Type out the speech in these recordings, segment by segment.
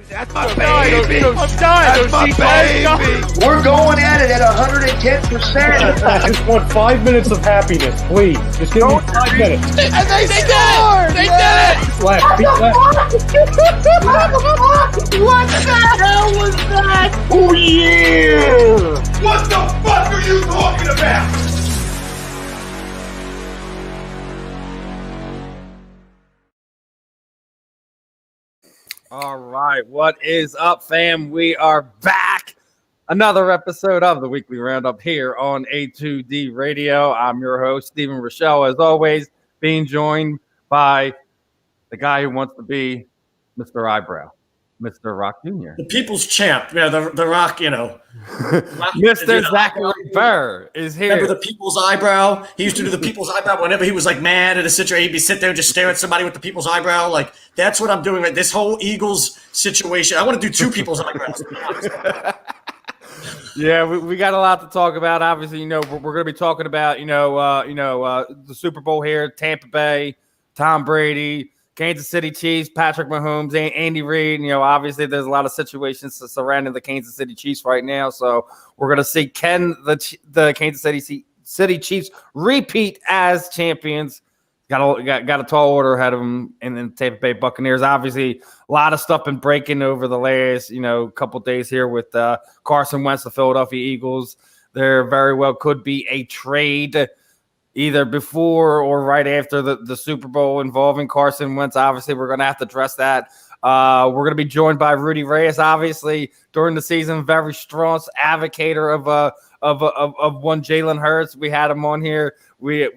That's my baby. I'm dying. That's my baby. We're going at it at 110%. I just want 5 minutes of happiness, please. Just give me 5 minutes. And they scored. They did it. Left. What the hell was that? Oh, yeah. What the fuck are you talking about? All right, what is up, fam? We are back. Another episode of the Weekly Roundup here on A2D Radio. I'm your host, Stephen Rochelle, as always, being joined by the guy who wants to be Mr. Eyebrow, Mr. Rock Jr. The people's champ. Yeah, the Rock, Mr. Zachary Burr is here. Remember the people's eyebrow? He used to do the people's eyebrow whenever he was like mad at a situation. He'd be sit there and just stare at somebody with the people's eyebrow. Like, that's what I'm doing right. This whole Eagles situation. I want to do two people's eyebrows. Yeah, we got a lot to talk about. Obviously, we're going to be talking about, the Super Bowl here, Tampa Bay, Tom Brady, Kansas City Chiefs, Patrick Mahomes, Andy Reid. Obviously there's a lot of situations surrounding the Kansas City Chiefs right now. So we're going to see, can the Kansas City Chiefs repeat as champions? Got a tall order ahead of them, and then Tampa Bay Buccaneers. Obviously, a lot of stuff been breaking over the last, couple days here with Carson Wentz, the Philadelphia Eagles. There very well could be a trade either before or right after the Super Bowl involving Carson Wentz. Obviously, we're going to have to address that. We're going to be joined by Rudy Reyes, obviously, during the season, very strong advocator of one Jalen Hurts. We had him on here. We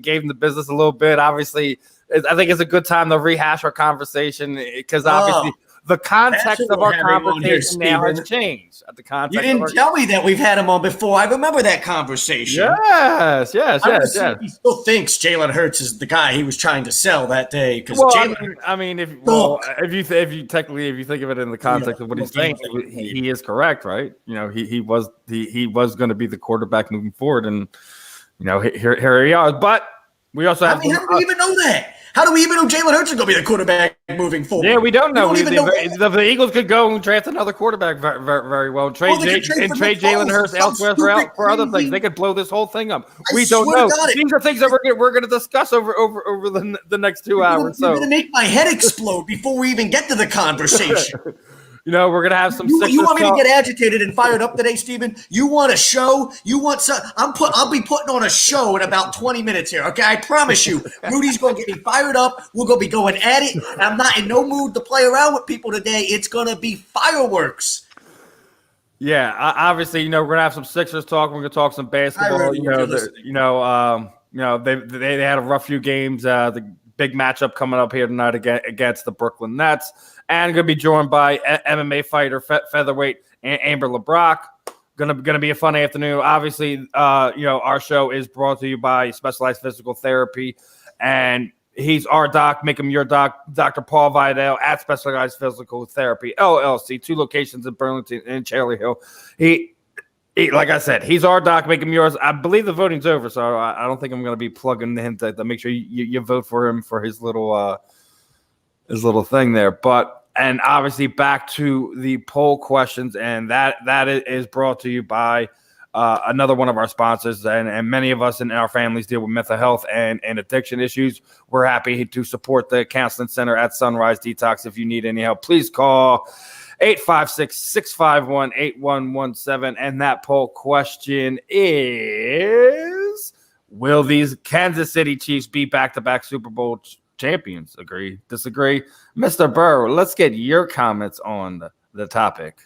gave him the business a little bit. Obviously, I think it's a good time to rehash our conversation because obviously the context of our conversation now has changed. You didn't tell me that we've had him on before. I remember that conversation. Yes. He still thinks Jalen Hurts is the guy he was trying to sell that day. Because if you think of it in the context of what he's saying, he is correct, right? He was going to be the quarterback moving forward, and here he is. But we also have. How do we even know that? How do we even know Jalen Hurts is going to be the quarterback moving forward? Yeah, we don't know. The Eagles could go and draft another quarterback very, very, very well. Trade Jalen Hurts elsewhere for other things. They could blow this whole thing up. We don't know. These are things that we're going to discuss over the next 2 hours. You're going to make my head explode before we even get to the conversation. We're gonna have some. You want me to get agitated and fired up today, Stephen? You want a show? You want some? I'll be putting on a show in about 20 minutes here. Okay, I promise you. Rudy's gonna get me fired up. We're gonna be going at it. I'm not in no mood to play around with people today. It's gonna be fireworks. Yeah, obviously, we're gonna have some Sixers talk. We're gonna talk some basketball. They had a rough few games. The big matchup coming up here tonight against the Brooklyn Nets. And going to be joined by MMA fighter, Featherweight, Amber Leibrock. Going to be a fun afternoon. Obviously, our show is brought to you by Specialized Physical Therapy. And he's our doc. Make him your doc. Dr. Paul Vidal at Specialized Physical Therapy, LLC. 2 locations in Burlington and Cherry Hill. He, like I said, he's our doc. Make him yours. I believe the voting's over, so I don't think I'm going to be plugging him to make sure you vote for him for his little thing there. And obviously back to the poll questions, and that is brought to you by another one of our sponsors. And many of us in our families deal with mental health and addiction issues. We're happy to support the counseling center at Sunrise Detox. If you need any help, please call 856-651-8117. And that poll question is, will these Kansas City Chiefs be back-to-back Super Bowl champions? Agree, disagree? Mr. Burr, let's get your comments on the topic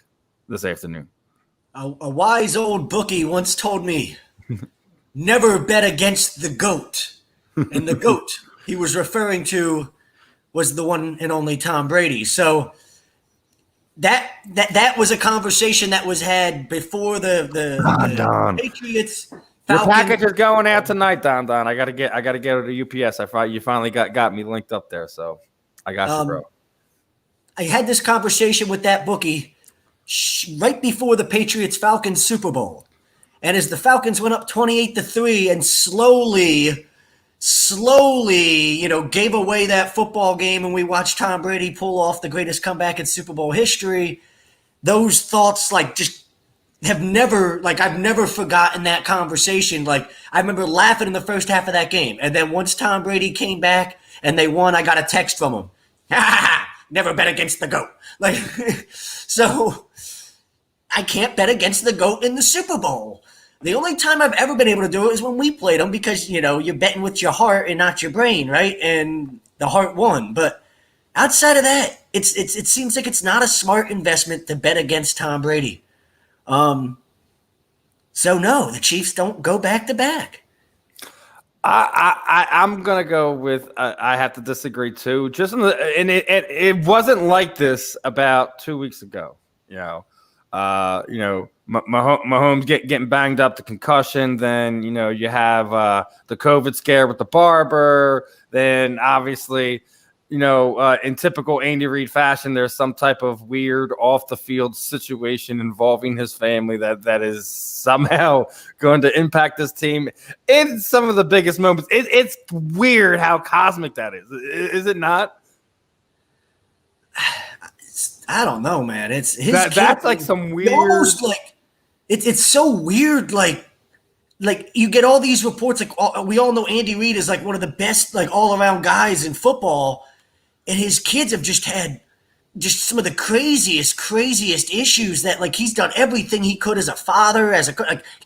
this afternoon. A wise old bookie once told me, never bet against the GOAT. And the GOAT he was referring to was the one and only Tom Brady. So that was a conversation that was had before the Patriots. Your package is going out tonight, Don. I gotta get it to UPS. You finally got me linked up there, so I got you, bro. I had this conversation with that bookie right before the Patriots-Falcons Super Bowl, and as the Falcons went up 28-3 and slowly slowly, gave away that football game and we watched Tom Brady pull off the greatest comeback in Super Bowl history, those thoughts just have never, I've never forgotten that conversation. I remember laughing in the first half of that game. And then once Tom Brady came back and they won, I got a text from him. Ha ha ha! Never bet against the GOAT. So I can't bet against the GOAT in the Super Bowl. The only time I've ever been able to do it is when we played them because, you're betting with your heart and not your brain, right? And the heart won. But outside of that, it seems like it's not a smart investment to bet against Tom Brady. So no, the Chiefs don't go back to back. I'm gonna go with I have to disagree too. It wasn't like this about 2 weeks ago. Mahomes getting banged up, the concussion. Then you have the COVID scare with the barber. Then obviously, in typical Andy Reid fashion, there's some type of weird off the field situation involving his family that is somehow going to impact this team in some of the biggest moments. It's weird how cosmic that is it not? I don't know, man. It's that's like some weird. Almost it's so weird. Like you get all these reports. We all know Andy Reid is one of the best all around guys in football, and his kids have just had some of the craziest issues that he's done everything he could as a father,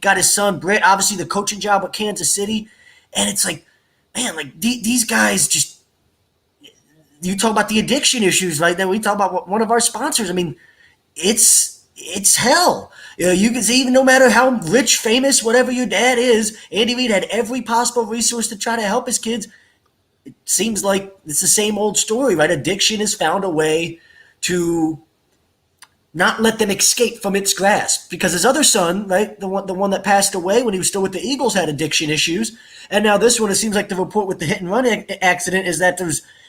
got his son Britt, obviously the coaching job with Kansas City, and it's man, these guys just. You talk about the addiction issues, right? Then we talk about one of our sponsors. I mean, it's hell. You can see, even no matter how rich, famous, whatever your dad is, Andy Reid had every possible resource to try to help his kids. It seems like it's the same old story, right? Addiction has found a way to not let them escape from its grasp. Because his other son, right, the one that passed away when he was still with the Eagles, had addiction issues. And now this one, it seems like the report with the hit and run accident is that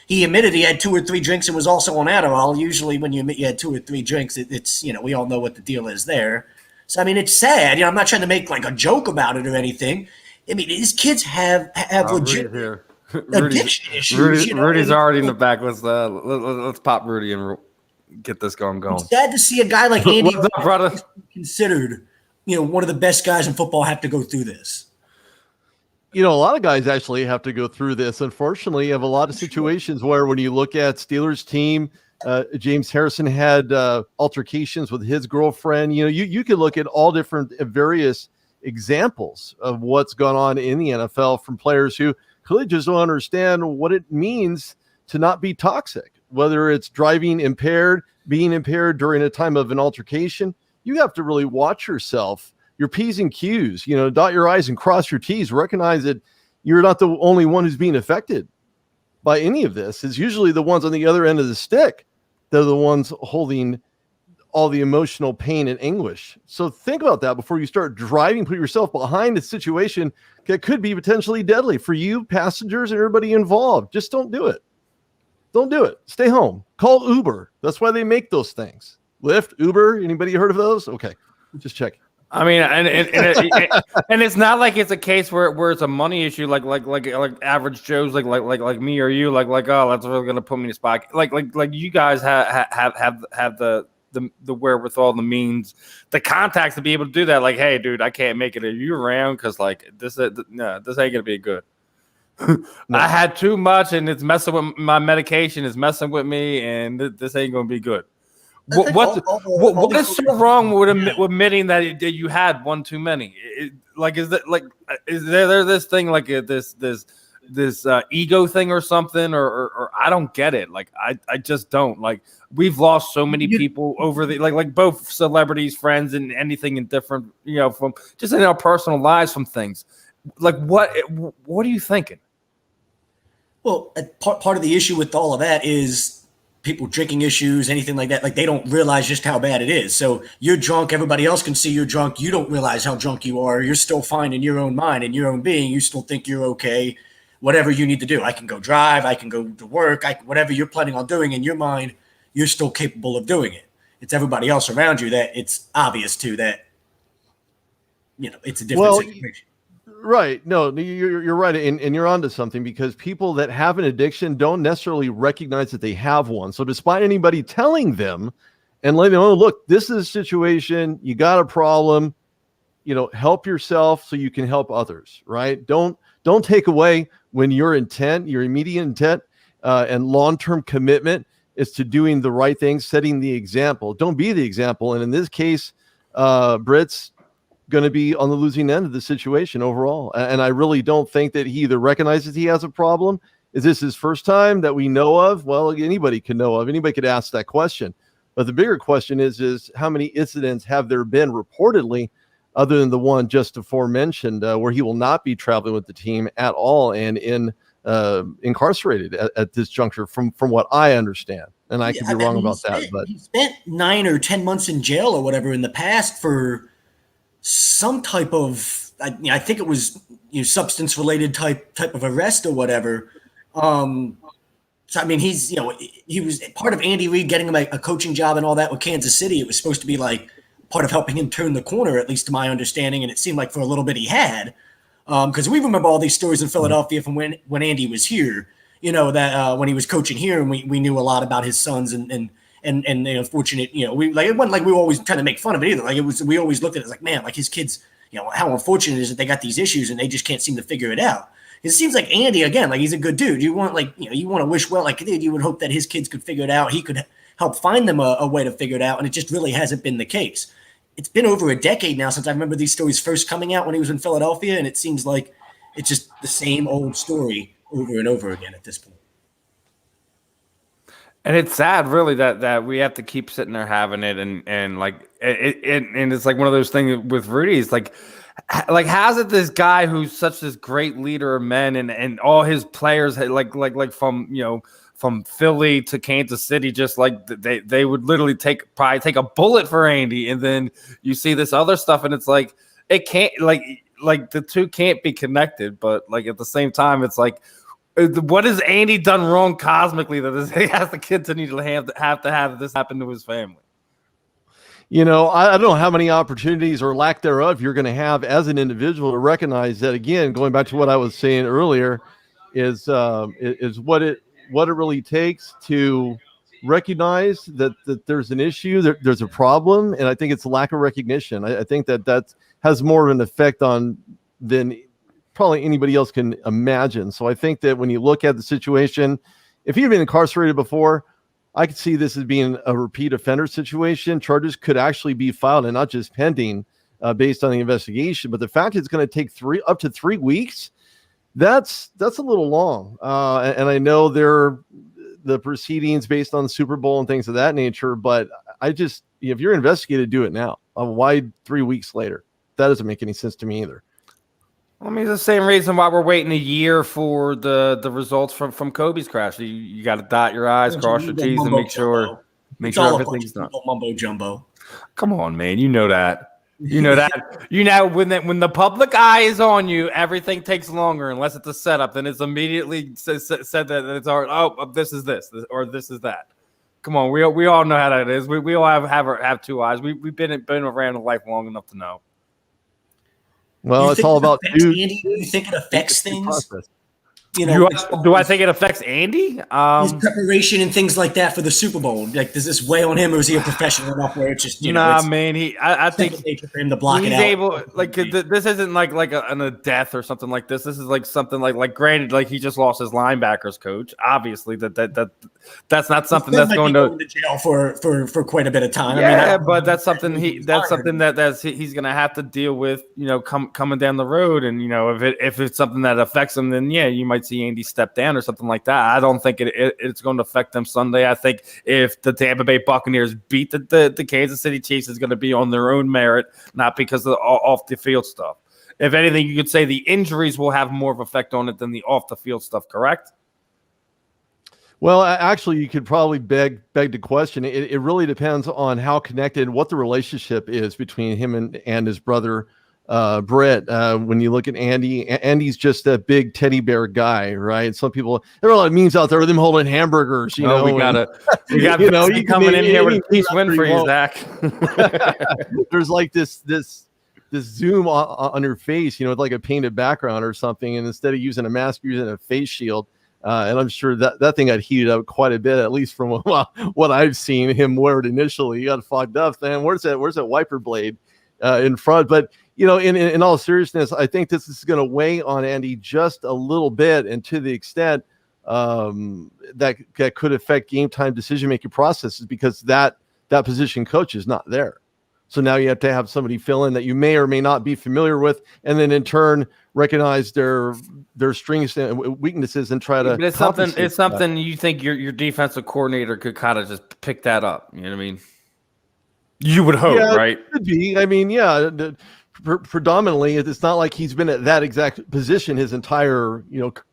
he admitted he had 2 or 3 drinks and was also on Adderall. Usually when you admit you had 2 or 3 drinks, it's we all know what the deal is there. So, I mean, it's sad. I'm not trying to make a joke about it or anything. I mean, these kids have legit addiction issues. Rudy's already in the back. Let's pop Rudy and get this going. It's sad to see a guy like Andy What's up, brother? Considered, one of the best guys in football have to go through this. A lot of guys actually have to go through this. Unfortunately, you have a lot of situations where when you look at Steelers team, James Harrison had altercations with his girlfriend. You can look at all different various examples of what's gone on in the NFL from players who clearly just don't understand what it means to not be toxic, whether it's driving impaired, being impaired during a time of an altercation. You have to really watch yourself. Your P's and Q's, dot your I's and cross your T's. Recognize that you're not the only one who's being affected by any of this. It's usually the ones on the other end of the stick. They're the ones holding all the emotional pain and anguish. So think about that before you start driving, put yourself behind a situation that could be potentially deadly for you, passengers, and everybody involved. Just don't do it. Don't do it. Stay home. Call Uber. That's why they make those things. Lyft, Uber, anybody heard of those? Okay, just check. I mean, and it's not like it's a case where it's a money issue, like average Joes, like me or you, oh, that's really gonna put me in a spot. Like you guys have the wherewithal, the means, the contacts to be able to do that. Like, hey, dude, I can't make it. Are you around? Because this ain't gonna be good. No. I had too much, and it's messing with my medication. Is messing with me, and this ain't gonna be good. What is so wrong with admitting that you had one too many? Is there this thing this ego thing or something, or I don't get it. I just don't. We've lost so many people over the like both celebrities, friends, and anything in different from just in our personal lives from things. What are you thinking? Well, part of the issue with all of that is people drinking issues, anything like that. They don't realize just how bad it is. So you're drunk. Everybody else can see you're drunk. You don't realize how drunk you are. You're still fine in your own mind and your own being. You still think you're okay. Whatever you need to do. I can go drive. I can go to work. Whatever you're planning on doing in your mind, you're still capable of doing it. It's everybody else around you that it's obvious to that, it's a different situation. Right. No, you're right. And you're onto something, because people that have an addiction don't necessarily recognize that they have one. So despite anybody telling them and letting them know, look, this is a situation, you got a problem, help yourself so you can help others, right? Don't take away when your intent, your immediate intent and long-term commitment is to doing the right thing, setting the example. Don't be the example. And in this case, Britt's going to be on the losing end of the situation overall. And I really don't think that he either recognizes he has a problem. Is this his first time that we know of? Well, anybody can know of. Anybody could ask that question. But the bigger question is how many incidents have there been reportedly, other than the one just aforementioned, where he will not be traveling with the team at all and incarcerated at this juncture, from what I understand. And I could be wrong about that. But he spent 9 or 10 months in jail or whatever in the past for some type of, I think it was substance related type of arrest or whatever. So I mean, he was part of Andy Reid getting him a coaching job and all that with Kansas City. It was supposed to be like part of helping him turn the corner, at least to my understanding, and it seemed like for a little bit he had. Because we remember all these stories in Philadelphia from when Andy was here. That when he was coaching here, and we knew a lot about his sons and unfortunate. We it wasn't like we were always trying to make fun of it either. Like it was, we always looked at it as like, man, like his kids, how unfortunate it is that they got these issues and they just can't seem to figure it out. It seems like Andy, again, like he's a good dude. You want you want to wish well, like dude, you would hope that his kids could figure it out. He could help find them a way to figure it out, and it just really hasn't been the case. It's been over a decade now since I remember these stories first coming out when he was in Philadelphia, and it seems like it's just the same old story over and over again at this point. And it's sad, really, that we have to keep sitting there having it, and like and it's like one of those things with Rudy. It's like how's it this guy who's such this great leader of men and all his players like from Philly to Kansas City, just like they would literally probably take a bullet for Andy, and then you see this other stuff, and it's like it can't like the two can't be connected, but like at the same time, it's like, what has Andy done wrong cosmically that he has the kid to need to have this happen to his family? I don't know how many opportunities or lack thereof you're going to have as an individual to recognize that. Again, going back to what I was saying earlier, is what it really takes to recognize that there's an issue, there's a problem, and I think it's a lack of recognition. I think that has more of an effect on than probably anybody else can imagine. So I think that when you look at the situation, if he'd been incarcerated before, I could see this as being a repeat offender situation. Charges could actually be filed and not just pending based on the investigation. But the fact it's going to take up to 3 weeks, that's a little long. And I know the proceedings based on the Super Bowl and things of that nature, but if you're investigated, do it now. Why 3 weeks later? That doesn't make any sense to me either. I mean, it's the same reason why we're waiting a year for the results from Kobe's crash. You got to dot your I's, cross your T's, and make sure everything's done. Mumbo jumbo. Come on, man. You know that. When the public eye is on you, everything takes longer unless it's a setup. Then it's immediately said that it's already, this is this or this is that. Come on, we all know how that is. We all have two eyes. We've been around in life long enough to know. Well, it's all about Andy, you think it affects things? Do I think it affects Andy? His preparation and things like that for the Super Bowl. Like, does this weigh on him, or is he a professional enough where it's just man? I think for him to block it out. Able, like this isn't like a death or something like this. This is like something like granted, like he just lost his linebackers coach. Obviously, that's not something that's going to jail for quite a bit of time. Yeah, but that's something he's going to have to deal with. Coming down the road, and if it's something that affects him, then yeah, you might see Andy step down or something like that. I don't think it's going to affect them Sunday. I think if the Tampa Bay Buccaneers beat the Kansas City Chiefs, is going to be on their own merit, not because of the off the field stuff. If anything, you could say the injuries will have more of an effect on it than the off the field stuff. Correct? Well, actually, you could probably beg the question. It really depends on how connected, what the relationship is between him and his brother. Brett, when you look at Andy's just a big teddy bear guy, right? Some people, there are a lot of memes out there with him holding hamburgers. We got coming in here with a peace win for you, Zach. There's like this this zoom on your face, with like a painted background or something, and instead of using a mask, you're using a face shield. And I'm sure that thing got heated up quite a bit, at least from what I've seen him wear it initially. He got fogged up. Man, where's that wiper blade in front? But in all seriousness, I think this is going to weigh on Andy just a little bit, and to the extent that could affect game time decision-making processes, because that position coach is not there. So now you have to have somebody fill in that you may or may not be familiar with, and then in turn recognize their strengths and weaknesses and try to. But it's something you think your defensive coordinator could kind of just pick that up. You know what I mean? You would hope, right? It could be. I mean, predominantly, it's not like he's been at that exact position his entire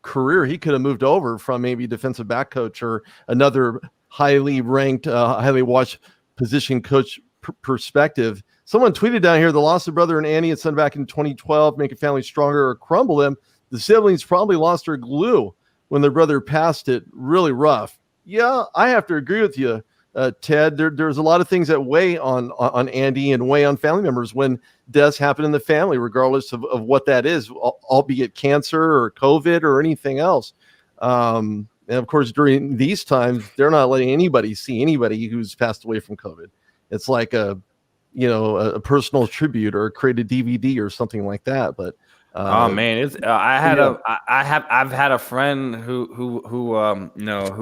career. He could have moved over from maybe defensive back coach or another highly ranked, highly watched position coach perspective. Someone tweeted down here, the loss of brother and Annie and son back in 2012 make a family stronger or crumble them. The siblings probably lost their glue when their brother passed it really rough. Yeah, I have to agree with you, Ted. There's a lot of things that weigh on Andy and weigh on family members when deaths happen in the family, regardless of what that is, albeit cancer or COVID or anything else. And of course, during these times, they're not letting anybody see anybody who's passed away from COVID. It's like a personal tribute or create a DVD or something like that. But oh man, I've had a friend who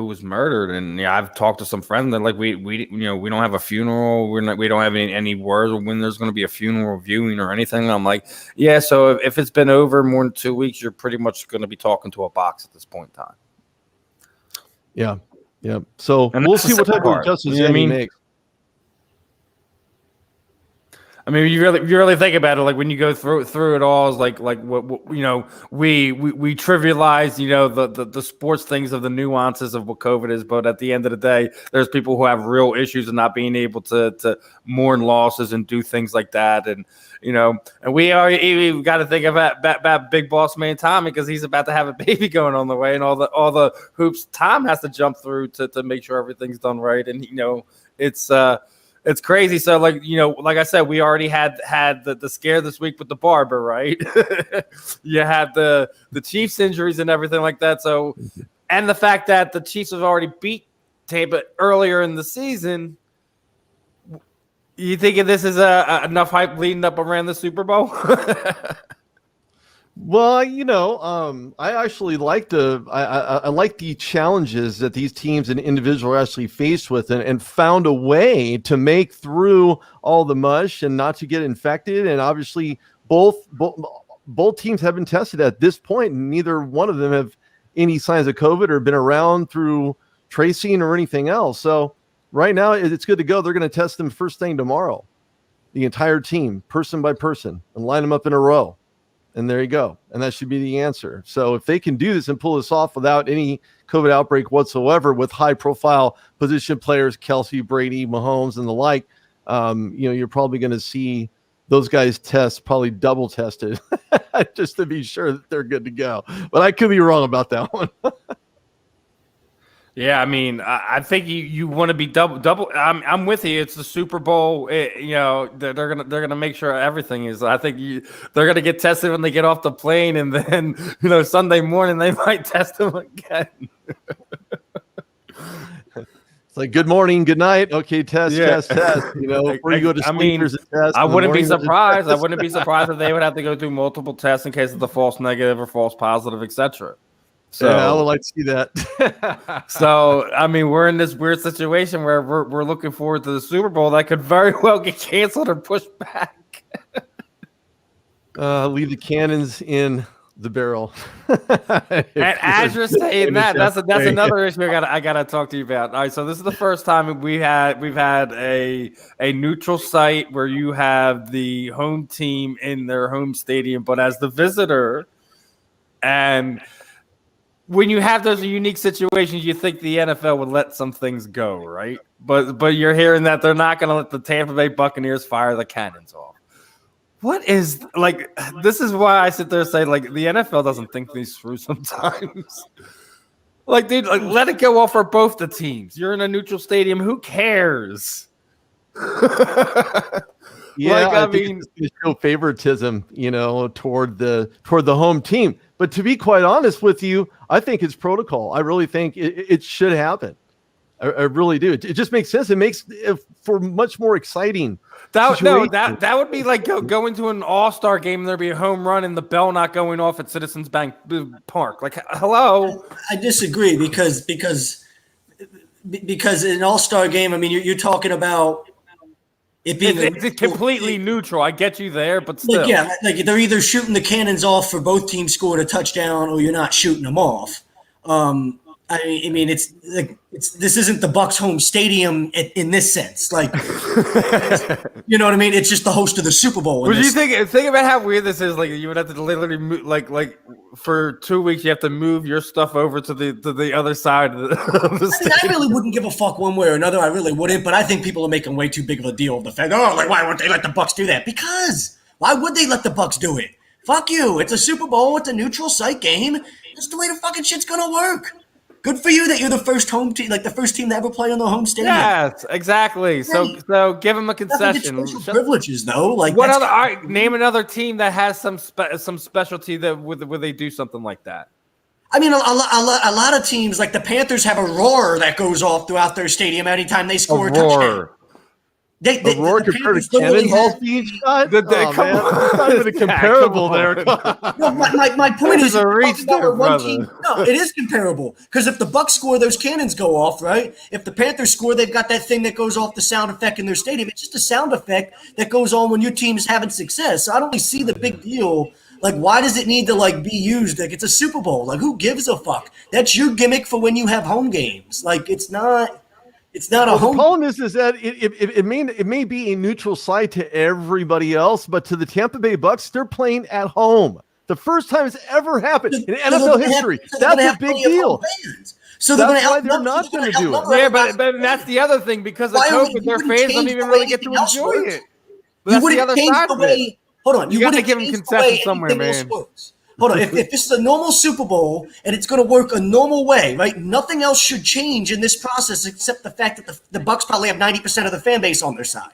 was murdered, and I've talked to some friends that like we don't have a funeral, we don't have any word when there's going to be a funeral viewing or anything. I'm like, yeah, so if it's been over more than 2 weeks, you're pretty much going to be talking to a box at this point in time. Yeah. So we'll see what type of adjustments Andy makes. I mean, you really think about it, like when you go through it all, is like what we trivialize, the sports things of the nuances of what COVID is, but at the end of the day, there's people who have real issues of not being able to mourn losses and do things like that, and we've got to think about big boss man Tommy, because he's about to have a baby going on the way, and all the hoops Tom has to jump through to make sure everything's done right, and it's crazy. So, like I said, we already had the scare this week with the barber, right? You had the Chiefs injuries and everything like that. So, and the fact that the Chiefs have already beat Tampa earlier in the season, you think this is enough hype leading up around the Super Bowl? Well, I actually like I like the challenges that these teams and individuals are actually faced with, and found a way to make through all the mush and not to get infected. And obviously, both teams have been tested at this point, and neither one of them have any signs of COVID or been around through tracing or anything else. So right now, it's good to go. They're going to test them first thing tomorrow, the entire team, person by person, and line them up in a row. And there you go. And that should be the answer. So if they can do this and pull this off without any COVID outbreak whatsoever, with high profile position players, Kelsey, Brady, Mahomes, and the like, you're probably going to see those guys test, probably double tested, just to be sure that they're good to go. But I could be wrong about that one. Yeah, I mean, I think you want to be double. I'm with you. It's the Super Bowl. They're gonna make sure everything is. I think they're gonna get tested when they get off the plane, and then Sunday morning they might test them again. It's like good morning, good night. Okay, test. Before you go to sleep, there's a test. I wouldn't be surprised. I wouldn't be surprised if they would have to go through multiple tests in case of the false negative or false positive, etc. So yeah, I would like to see that. So, I mean, we're in this weird situation where we're looking forward to the Super Bowl that could very well get canceled or pushed back. Leave the cannons in the barrel. And as you're saying that, that's another issue I gotta talk to you about. All right, so this is the first time we've had a neutral site where you have the home team in their home stadium, but as the visitor. And when you have those unique situations, you think the NFL would let some things go, right? But you're hearing that they're not going to let the Tampa Bay Buccaneers fire the cannons off. What is this is why I sit there and say, the NFL doesn't think these through sometimes. Dude, let it go off for both the teams. You're in a neutral stadium. Who cares? Yeah, I think it's going to show favoritism, toward the home team. But to be quite honest with you, I think it's protocol. I really think it should happen. I really do. It just makes sense. It makes it for much more exciting. That would be like going to an all-star game and there'd be a home run and the bell not going off at Citizens Bank Park. Like, hello. I disagree because an all-star game, I mean, you're talking about it being it's completely neutral. I get you there, but still. Like they're either shooting the cannons off for both teams scored a touchdown or you're not shooting them off. I mean, this isn't the Bucs home stadium in this sense. Like, you know what I mean? It's just the host of the Super Bowl. Would you think about how weird this is? Like, you would have to literally move, like for 2 weeks, you have to move your stuff over to the other side of the stadium. I really wouldn't give a fuck one way or another. I really wouldn't. But I think people are making way too big of a deal of the fact, why wouldn't they let the Bucs do that? Because why would they let the Bucs do it? Fuck you. It's a Super Bowl. It's a neutral site game. That's the way the fucking shit's gonna work. Good for you that you're the first home team, like the first team to ever play on the home stadium. Yes, exactly. Right. So give them a concession. Privileges, though. Like, what other? Name another team that has some specialty that would they do something like that? I mean, a lot of teams, like the Panthers, have a roar that goes off throughout their stadium anytime they score a touchdown. The roar compared to cannonballs being shot? It's not even comparable there. No, my point is a reach there, brother. No, it is comparable. Because if the Bucs score, those cannons go off, right? If the Panthers score, they've got that thing that goes off, the sound effect in their stadium. It's just a sound effect that goes on when your team's having success. So I don't really see the big deal. Like, why does it need to, be used? Like, it's a Super Bowl. Like, who gives a fuck? That's your gimmick for when you have home games. Like, it's not a home. The problem is that it may be a neutral site to everybody else, but to the Tampa Bay Bucks, they're playing at home. The first time it's ever happened in NFL history. That's a big deal. So that's why they're not going to do it. Yeah, but that's the other thing. Because of COVID, their fans don't even really get to enjoy it. But that's the other side of it. Hold on. You got to give them concessions somewhere, man. Hold on. If this is a normal Super Bowl and it's going to work a normal way, right? Nothing else should change in this process except the fact that the Bucs probably have 90% of the fan base on their side.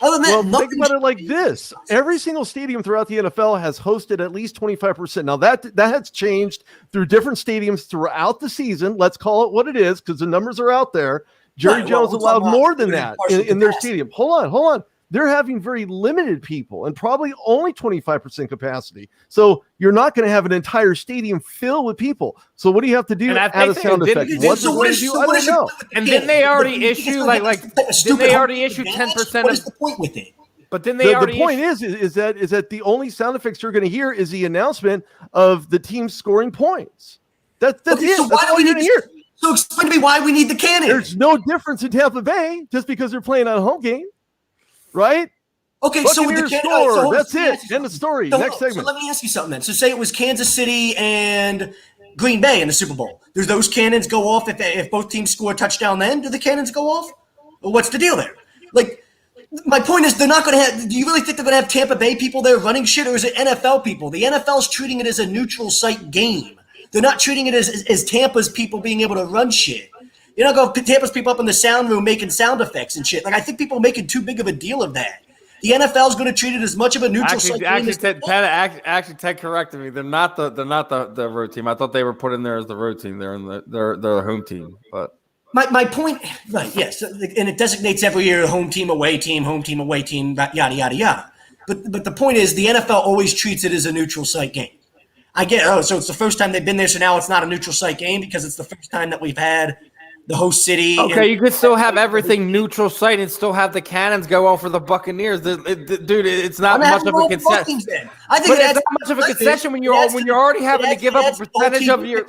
Other than that, think about it like this: every single stadium throughout the NFL has hosted at least 25%. Now that has changed through different stadiums throughout the season. Let's call it what it is, because the numbers are out there. Jerry Jones allowed more than that in their stadium. Hold on. They're having very limited people and probably only 25% capacity. So you're not going to have an entire stadium filled with people. So what do you have to do? Add a sound effect. What do I don't know. And then they already issue didn't they already issue 10% What is the point with it? But then the point is that the only sound effects you're going to hear is the announcement of the team scoring points. That's it. So that's all you're going to hear. So explain to me why we need the cannon. There's no difference in Tampa Bay just because they're playing on a home game. Right? Okay, Buccaneers so with the score. That's it. End of story. Next segment. So let me ask you something then. So say it was Kansas City and Green Bay in the Super Bowl. Do those cannons go off if both teams score a touchdown then? Do the cannons go off? Well, what's the deal there? Like, my point is they're not going to have – do you really think they're going to have Tampa Bay people there running shit, or is it NFL people? The NFL's treating it as a neutral site game. They're not treating it as Tampa's people being able to run shit. You're not going to put Tampa's people up in the sound room making sound effects and shit. Like, I think people are making too big of a deal of that. The NFL is going to treat it as much of a neutral site game. Actually, Ted corrected me. They're not the road team. I thought they were put in there as the road team. They're in the home team. But my point, right? Yes, and it designates every year home team, away team, yada yada yada. But the point is, the NFL always treats it as a neutral site game. I get so it's the first time they've been there, so now it's not a neutral site game because it's the first time that we've had the host city. Okay, you could still have everything neutral site and still have the cannons go off for the Buccaneers. Dude, it's not much of a concession. I think it's not much of a concession when you're already having to give up a percentage of your.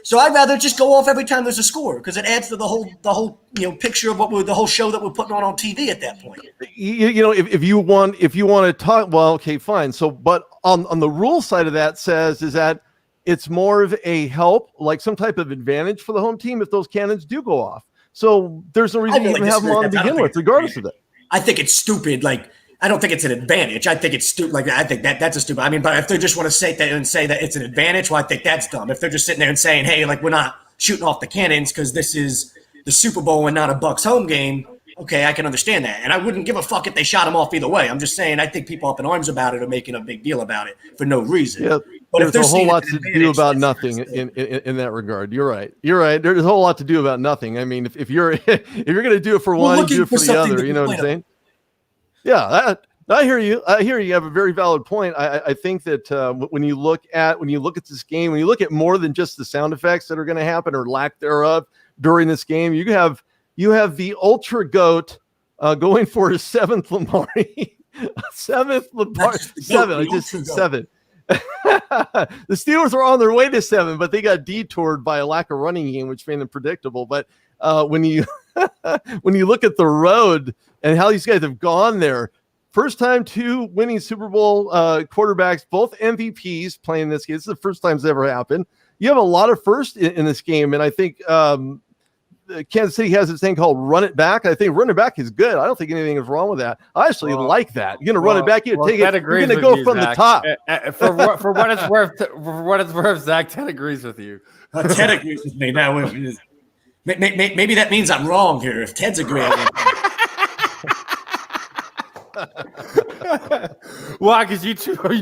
So I'd rather just go off every time there's a score because it adds to the whole picture of the whole show that we're putting on TV at that point. If you want to talk, well, okay, fine. So, but on the rule side of that is that it's more of a help, like some type of advantage for the home team if those cannons do go off. So there's no reason to even have them on to begin with, regardless of that. I think it's stupid. Like, I don't think it's an advantage. I think it's stupid. Like, I think that's a stupid. I mean, but if they just want to say that and say that it's an advantage, well, I think that's dumb. If they're just sitting there and saying, hey, like, we're not shooting off the cannons because this is the Super Bowl and not a Bucs home game, Okay, I can understand that. And I wouldn't give a fuck if they shot him off either way. I'm just saying I think people up in arms about it are making a big deal about it for no reason. Yeah, but there's a whole lot to do about nothing in that regard. You're right. There's a whole lot to do about nothing. I mean, if you're going to do it for one, you do it for the other. You know what I'm saying? Yeah, I hear you. You have a very valid point. I think that when you look at this game, when you look at more than just the sound effects that are going to happen or lack thereof during this game, you have the ultra goat going for his seventh Lombardi. Seventh Lombardi. Seven. I just said seven. The Steelers are on their way to 7, but they got detoured by a lack of running game, which made them predictable. But when you look at the road and how these guys have gone there, first time 2 winning Super Bowl quarterbacks, both MVPs playing this game. This is the first time it's ever happened. You have a lot of first in this game, and I think Kansas City has this thing called run it back. I think run it back is good. I don't think anything is wrong with that. I actually like that. You're going to run it back. You're going to go from the top. For what it's worth, Zach, Ted agrees with you. Ted agrees with me. Now, maybe that means I'm wrong here. If Ted's agreeing with me. Why? Because you two are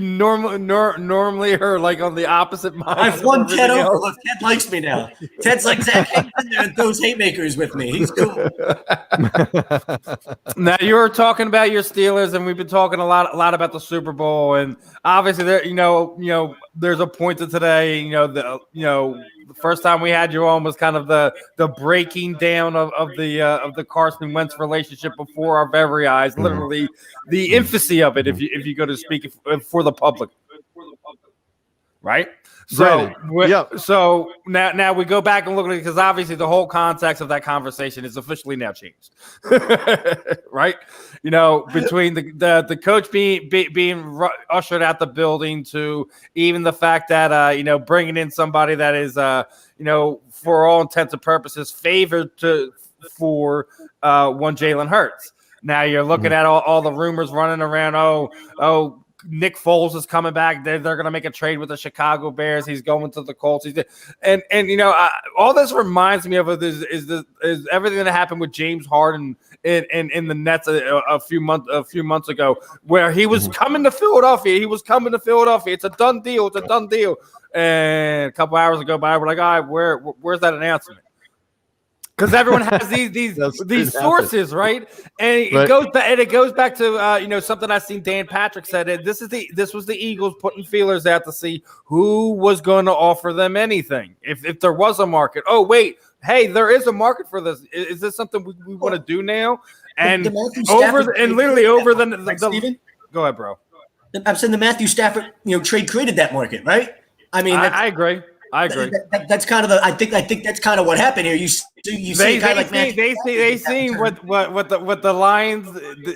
normally are like on the opposite mind. I've won Ted over. Look, Ted likes me now. Ted's like, Zach, hang in there with those haymakers with me. He's cool. Now you were talking about your Steelers, and we've been talking a lot about the Super Bowl, and obviously there, there's a point to today. The first time we had you on was kind of the breaking down of the Carson Wentz relationship before our very eyes, literally the infancy of it. If you go to speak for the public, right? So So now we go back and look at it because obviously the whole context of that conversation is officially now changed, right? Between the coach being ushered out the building to even the fact that bringing in somebody that is for all intents and purposes favored for one Jalen Hurts. Now you're looking at all the rumors running around. Oh. Nick Foles is coming back. They're going to make a trade with the Chicago Bears. He's going to the Colts. And all this reminds me of is everything that happened with James Harden in the Nets a few months ago, where he was coming to Philadelphia. It's a done deal. And a couple hours ago, we're like, all right, where's that announcement? Because everyone has these sources, right? And it goes back to something I seen Dan Patrick said. This was the Eagles putting feelers out to see who was going to offer them anything if there was a market. Oh wait, hey, there is a market for this. Is this something we want to do now? And over the go ahead, bro. I'm saying the Matthew Stafford trade created that market, right? I mean, I agree. That's kind of I think that's kind of what happened here. You see kind of like they seen what the Lions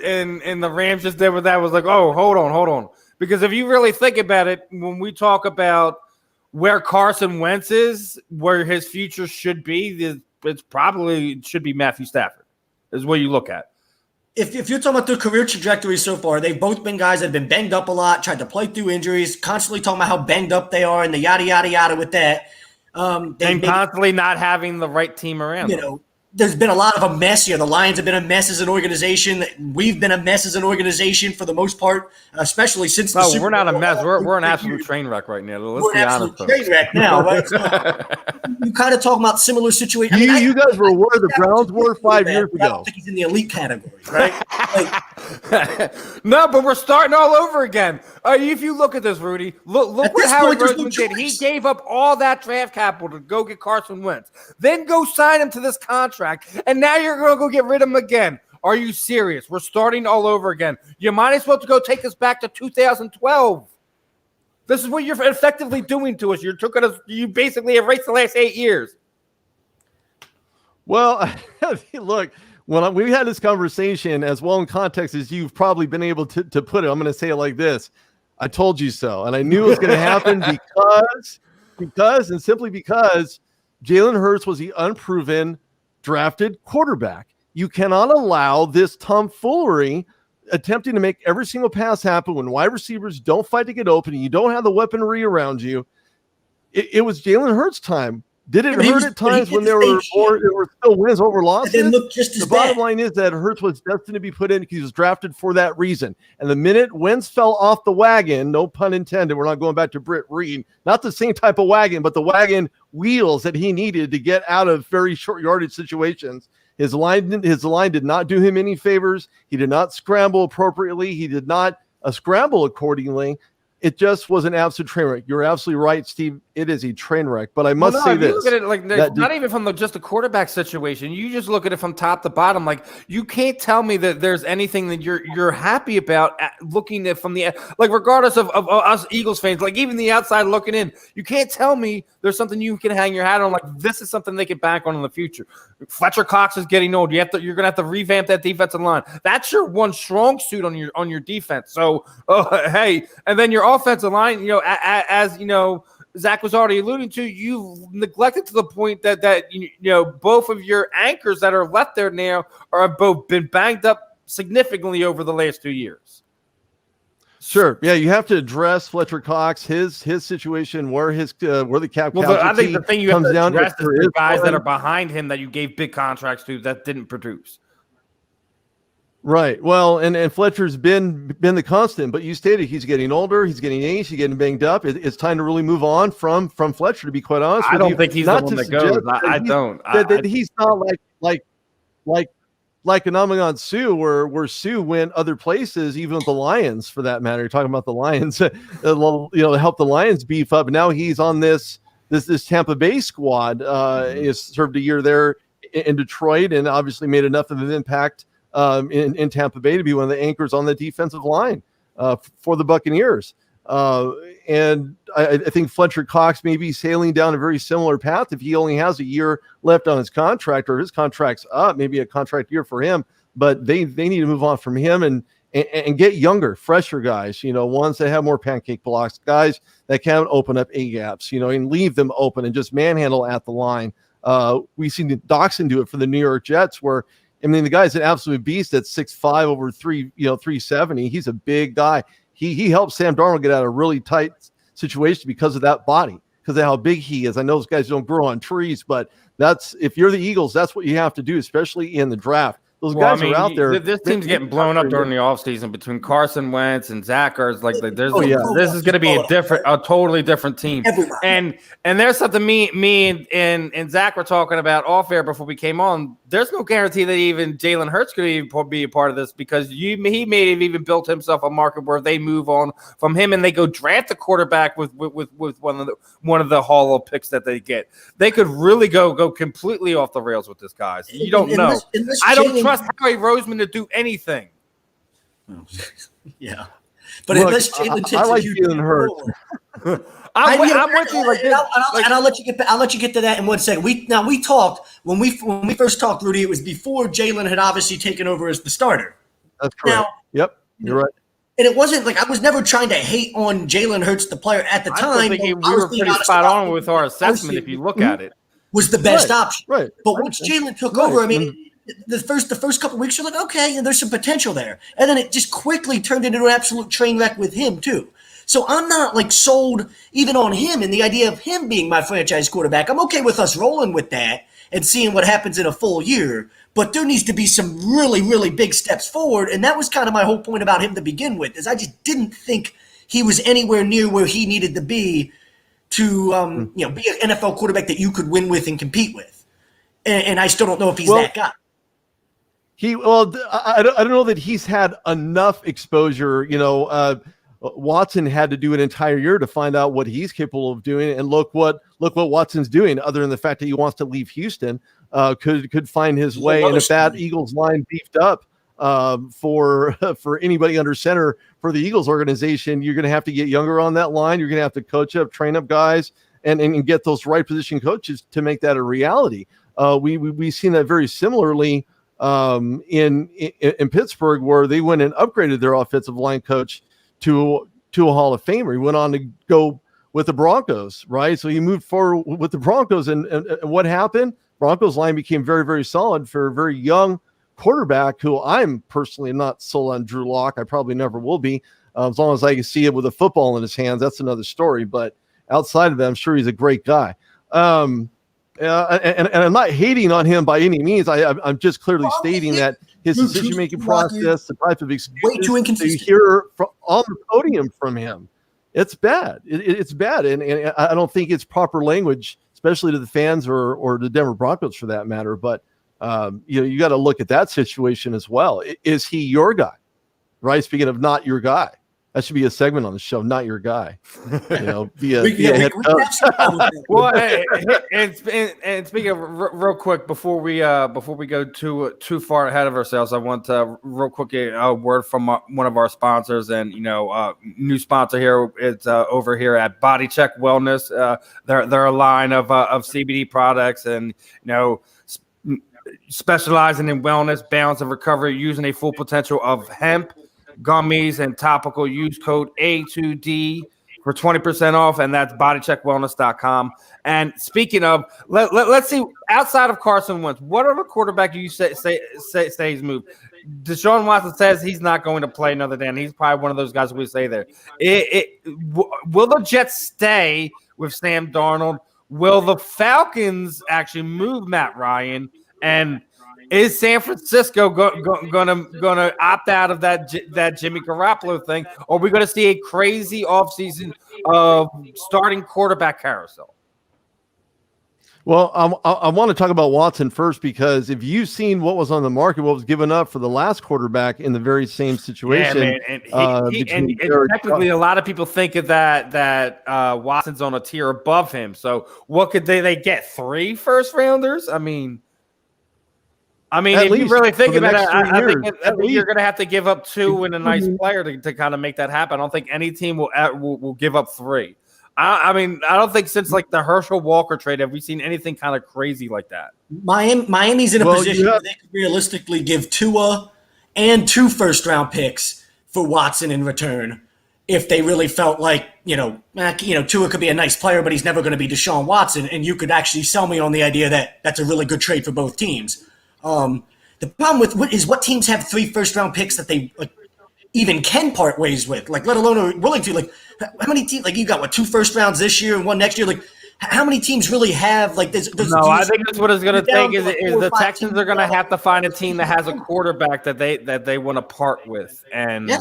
and the Rams just did with that was like, oh, hold on, because if you really think about it, when we talk about where Carson Wentz is, where his future should be, it should be Matthew Stafford is what you look at. If you're talking about their career trajectory so far, they've both been guys that have been banged up a lot, tried to play through injuries, constantly talking about how banged up they are and the yada, yada, yada with that. Constantly not having the right team around them. There's been a lot of a mess here. The Lions have been a mess as an organization. We've been a mess as an organization for the most part, especially since the Super Bowl. We're not a mess. We're an absolute train wreck right now. Let's be honest. We're an absolute train wreck now. Right? You kind of talking about similar situations. You guys were where the Browns were 5 years ago. I don't think he's in the elite category, right? No, but we're starting all over again. If you look at this, Rudy, look what Howard Roseman did. He gave up all that draft capital to go get Carson Wentz, then go sign him to this contract, and now you're going to go get rid of him again. Are you serious? We're starting all over again. You might as well go take us back to 2012. This is what you're effectively doing to us. You basically erased the last 8 years. Well, look. When we had this conversation, as well in context as you've probably been able to put it, I'm going to say it like this. I told you so. And I knew it was going to happen because Jalen Hurts was the unproven drafted quarterback. You cannot allow this tomfoolery attempting to make every single pass happen when wide receivers don't fight to get open and you don't have the weaponry around you. It was Jalen Hurts' time. Did it hurt at times when there were still wins over losses? The bottom line is that Hurts was destined to be put in because he was drafted for that reason. And the minute Wentz fell off the wagon, no pun intended, we're not going back to Britt Reed, not the same type of wagon, but the wagon wheels that he needed to get out of very short yardage situations. His line did not do him any favors. He did not scramble appropriately. He did not scramble accordingly. It just was an absolute train wreck. You're absolutely right, Steve. It is a train wreck. But I must say this. Look at it like not even from just the quarterback situation. You just look at it from top to bottom. Like, you can't tell me that there's anything that you're happy about looking at from the like, regardless of us Eagles fans, like even the outside looking in. You can't tell me there's something you can hang your hat on. Like, this is something they can bank on in the future. Fletcher Cox is getting old. You're gonna have to revamp that defensive line. That's your one strong suit on your defense. So hey, and then your offensive line, you know, as you know, Zach was already alluding to, you've neglected to the point that you know both of your anchors that are left there now have both been banged up significantly over the last 2 years. Sure, yeah, you have to address Fletcher Cox, his situation, where the cap. Well, I think the thing you have to address is the guys that are behind him that you gave big contracts to that didn't produce. Right. Well, and Fletcher's been the constant, but you stated he's getting older, he's getting aged, he's getting banged up. It's time to really move on from Fletcher, to be quite honest. I don't think he's the one that goes. I don't. That he's not like an Amon Sue, where Sue went other places, even with the Lions, for that matter. You're talking about the Lions, you know, to help the Lions beef up. Now he's on this Tampa Bay squad. He's served a year there in Detroit, and obviously made enough of an impact in Tampa Bay to be one of the anchors on the defensive line for the Buccaneers. And I think Fletcher Cox may be sailing down a very similar path if he only has a year left on his contract, or his contract's up, maybe a contract year for him. But they need to move on from him and get younger, fresher guys, you know, ones that have more pancake blocks, guys that can open up A gaps, you know, and leave them open and just manhandle at the line. We've seen Doxson do it for the New York Jets, where, I mean, the guy's an absolute beast at 6'5", over 370. He's a big guy. He helped Sam Darnold get out of a really tight situation because of that body, because of how big he is. I know those guys don't grow on trees, but if you're the Eagles, that's what you have to do, especially in the draft. Those guys are out there. This team's getting blown up during the offseason between Carson Wentz and Zach Ertz. This is going to be a totally different team. And there's something me and Zach were talking about off air before we came on. There's no guarantee that even Jalen Hurts could even be a part of this, because he may have even built himself a market where they move on from him and they go draft a quarterback with one of the hollow picks that they get. They could really go completely off the rails with this, guys. You don't know. I don't trust Howie Roseman to do anything. Yeah, but unless Jalen takes I like Jalen Hurts. I'm with you. I'll let you get to that in 1 second. We talked when we first talked, Rudy. It was before Jalen had obviously taken over as the starter. That's correct. Yep, you're right. And it wasn't like I was never trying to hate on Jalen Hurts, the player at the time. I think we were pretty spot on with our assessment. If you look at it, was the best option. Right. But once Jalen took over, I mean, the first couple of weeks, you're like, okay, and there's some potential there, and then it just quickly turned into an absolute train wreck with him too. So I'm not like sold even on him and the idea of him being my franchise quarterback. I'm okay with us rolling with that and seeing what happens in a full year. But there needs to be some really, really big steps forward. And that was kind of my whole point about him to begin with, is I just didn't think he was anywhere near where he needed to be to be an NFL quarterback that you could win with and compete with. And I still don't know if he's that guy. I don't know that he's had enough exposure. You know, Watson had to do an entire year to find out what he's capable of doing, and look what Watson's doing. Other than the fact that he wants to leave Houston, could find his way. And if that Eagles line beefed up for anybody under center for the Eagles organization, you're going to have to get younger on that line. You're going to have to coach up, train up guys, and get those right position coaches to make that a reality. We've seen that very similarly in Pittsburgh, where they went and upgraded their offensive line coach to a Hall of Famer. He went on to go with the Broncos, right? So he moved forward with the Broncos, and what happened? Broncos line became very, very solid for a very young quarterback who I'm personally not sold on. Drew Lock. I probably never will be, as long as I can see it with a football in his hands. That's another story. But outside of that, I'm sure he's a great guy. And I'm not hating on him by any means. I'm just clearly stating that his decision-making process, the type of way too inconsistent. you hear on the podium from him, it's bad. It's bad, and I don't think it's proper language, especially to the fans or the Denver Broncos for that matter. But you got to look at that situation as well. Is he your guy? Right. Speaking of not your guy. That should be a segment on the show. Not your guy. Be a head coach. Well, and speaking of real quick before we go too far ahead of ourselves, I want to real quick a word from one of our sponsors, and new sponsor here. It's over here at Body Check Wellness. They're a line of CBD products, and specializing in wellness, balance, and recovery, using a full potential of hemp. Gummies and topical. Use code A2D for 20% off, and that's bodycheckwellness.com. And speaking of, let's see, outside of Carson Wentz, what other quarterback do you say he's moved? Deshaun Watson says he's not going to play another day, and he's probably one of those guys we say there. Will the Jets stay with Sam Darnold? Will the Falcons actually move Matt Ryan? And is San Francisco gonna opt out of that Jimmy Garoppolo thing? Or are we going to see a crazy offseason of starting quarterback carousel? Well, I want to talk about Watson first, because if you've seen what was on the market, what was given up for the last quarterback in the very same situation. Yeah, man. And technically, a lot of people think that Watson's on a tier above him. So what could they get? 3 first rounders? I mean, if you really think about it, I think you're going to have to give up 2 and a nice player to kind of make that happen. I don't think any team will give up 3. I don't think since like the Herschel Walker trade have we seen anything kind of crazy like that. Miami's in a position where they could realistically give Tua and 2 first-round picks for Watson in return if they really felt like, Tua could be a nice player, but he's never going to be Deshaun Watson, and you could actually sell me on the idea that that's a really good trade for both teams. The problem with what teams have 3 first-round picks that they even can part ways with, let alone are willing to. How many teams? You got 2 first rounds this year and 1 next year. How many teams really have this? No, I think that's what it's going to take. Is the Texans are going to have to find a team that has a quarterback that they want to part with, and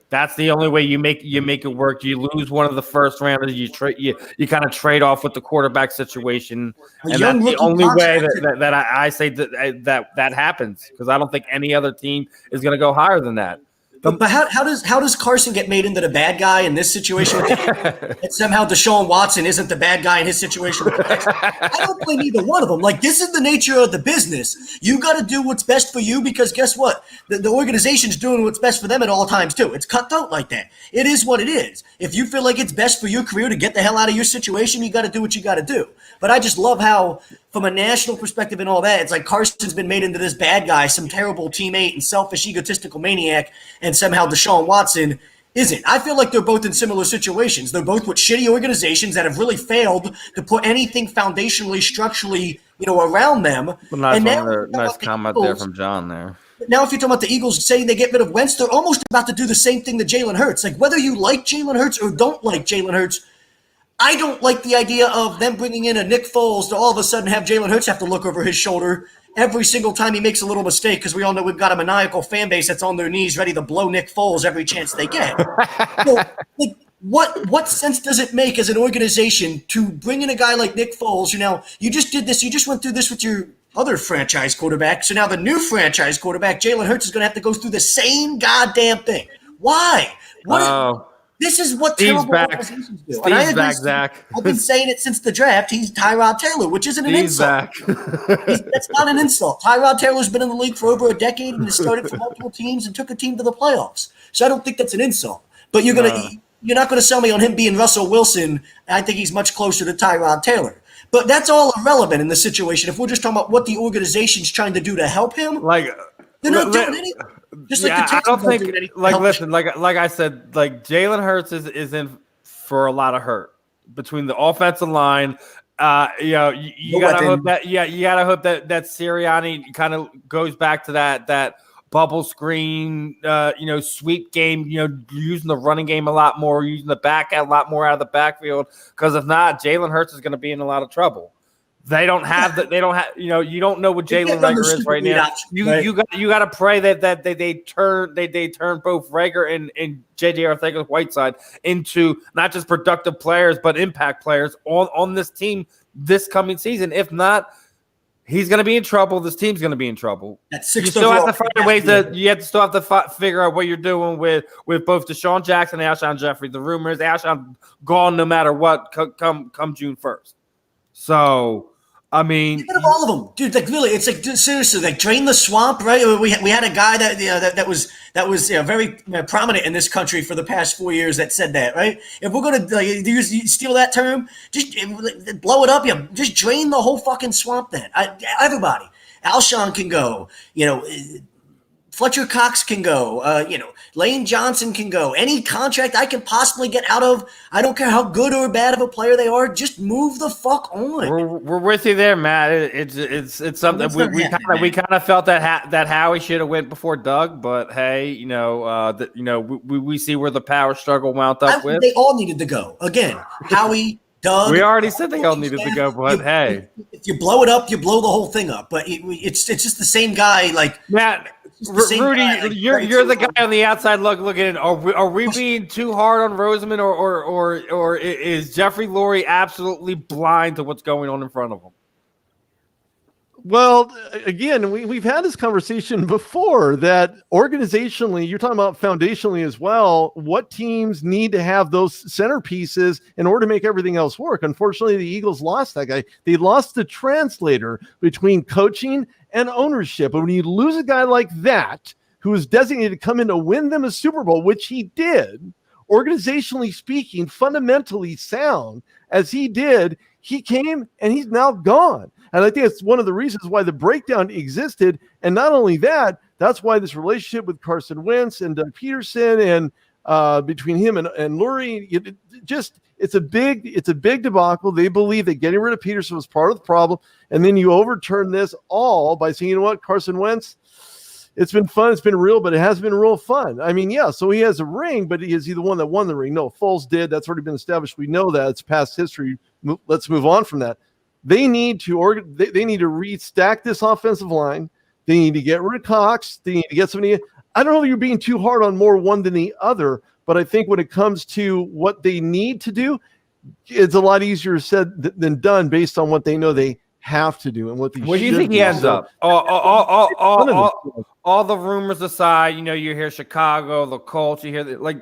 that's the only way you make it work. You lose one of the first rounders, you kind of trade off with the quarterback situation, and that's the only way that I say that happens, because I don't think any other team is going to go higher than that. But how does Carson get made into the bad guy in this situation? And somehow Deshaun Watson isn't the bad guy in his situation. I don't blame either one of them. This is the nature of the business. You got to do what's best for you, because guess what? The organization's doing what's best for them at all times too. It's cutthroat like that. It is what it is. If you feel like it's best for your career to get the hell out of your situation, you got to do what you got to do. But I just love how, from a national perspective and all that, it's like Carson's been made into this bad guy, some terrible teammate and selfish, egotistical maniac, and somehow Deshaun Watson isn't. I feel like they're both in similar situations. They're both with shitty organizations that have really failed to put anything foundationally, structurally, around them. Well, nice comment there from John there. Now, if you're talking about the Eagles saying they get rid of Wentz, they're almost about to do the same thing to Jalen Hurts. Whether you like Jalen Hurts or don't like Jalen Hurts, I don't like the idea of them bringing in a Nick Foles to all of a sudden have Jalen Hurts have to look over his shoulder every single time he makes a little mistake, because we all know we've got a maniacal fan base that's on their knees ready to blow Nick Foles every chance they get. What sense does it make as an organization to bring in a guy like Nick Foles? You just did this. You just went through this with your other franchise quarterback. So now the new franchise quarterback, Jalen Hurts, is going to have to go through the same goddamn thing. Why? This is what terrible organizations do. And I agree, Zach. I've been saying it since the draft. He's Tyrod Taylor, which isn't an insult. That's not an insult. Tyrod Taylor's been in the league for over a decade and has started for multiple teams and took a team to the playoffs. So I don't think that's an insult. But you're not going to sell me on him being Russell Wilson. I think he's much closer to Tyrod Taylor. But that's all irrelevant in the situation. If we're just talking about what the organization's trying to do to help him, they're not doing anything. I don't think. Listen, like I said, Jalen Hurts is in for a lot of hurt between the offensive line. You gotta hope that Sirianni kind of goes back to that bubble screen, sweep game. Using the running game a lot more, using the back a lot more out of the backfield. Because if not, Jalen Hurts is going to be in a lot of trouble. They don't have that. They don't have. You don't know what Jalen Reagor is right now. You got to pray that they turn both Reagor and JJ Arcega-Whiteside into not just productive players but impact players on this team this coming season. If not, he's going to be in trouble. This team's going to be in trouble. You still have to find ways that you still have to figure out what you're doing with both Deshaun Jackson and Alshon Jeffrey. The rumor is Alshon gone no matter what come June 1st. So, I mean, get all of them, dude. Like really, it's like seriously, like drain the swamp, right? We had a guy that was very prominent in this country for the past 4 years that said that, right? If we're gonna steal that term, just blow it up. Just drain the whole fucking swamp. Then everybody, Alshon can go. Fletcher Cox can go. Lane Johnson can go. Any contract I can possibly get out of, I don't care how good or bad of a player they are, just move the fuck on. We're with you there, Matt. It's something we kind of felt that Howie should have went before Doug, but hey, we see where the power struggle wound up with. They all needed to go again. Howie. Doug, we already said they all needed to go, but hey, if you blow it up, you blow the whole thing up. But it's just the same guy, like Matt. Rudy, you're the guy on the outside looking in. Are we being too hard on Roseman, or is Jeffrey Lurie absolutely blind to what's going on in front of him? Well, again, we've had this conversation before that organizationally, you're talking about foundationally as well, what teams need to have those centerpieces in order to make everything else work. Unfortunately, the Eagles lost that guy. They lost the translator between coaching and ownership. And when you lose a guy like that, who was designated to come in to win them a Super Bowl, which he did, organizationally speaking, fundamentally sound as he did, he came and he's now gone. And I think it's one of the reasons why the breakdown existed. And not only that, that's why this relationship with Carson Wentz and Doug Peterson and between him and Lurie, it's a big debacle. They believe that getting rid of Peterson was part of the problem. And then you overturn this all by saying, you know what, Carson Wentz, it's been fun. It's been real, but it hasn't been real fun. I mean, yeah, so he has a ring, but is he the one that won the ring? No, Foles did. That's already been established. We know that. It's past history. Let's move on from that. They need to they need to restack this offensive line. They need to get rid of Cox. They need to get somebody. I don't know if you're being too hard on more one than the other, but I think when it comes to what they need to do, it's a lot easier said than done based on what they know they have to do and what they. Where do you think he ends up? All the rumors aside, you hear Chicago, the Colts. You hear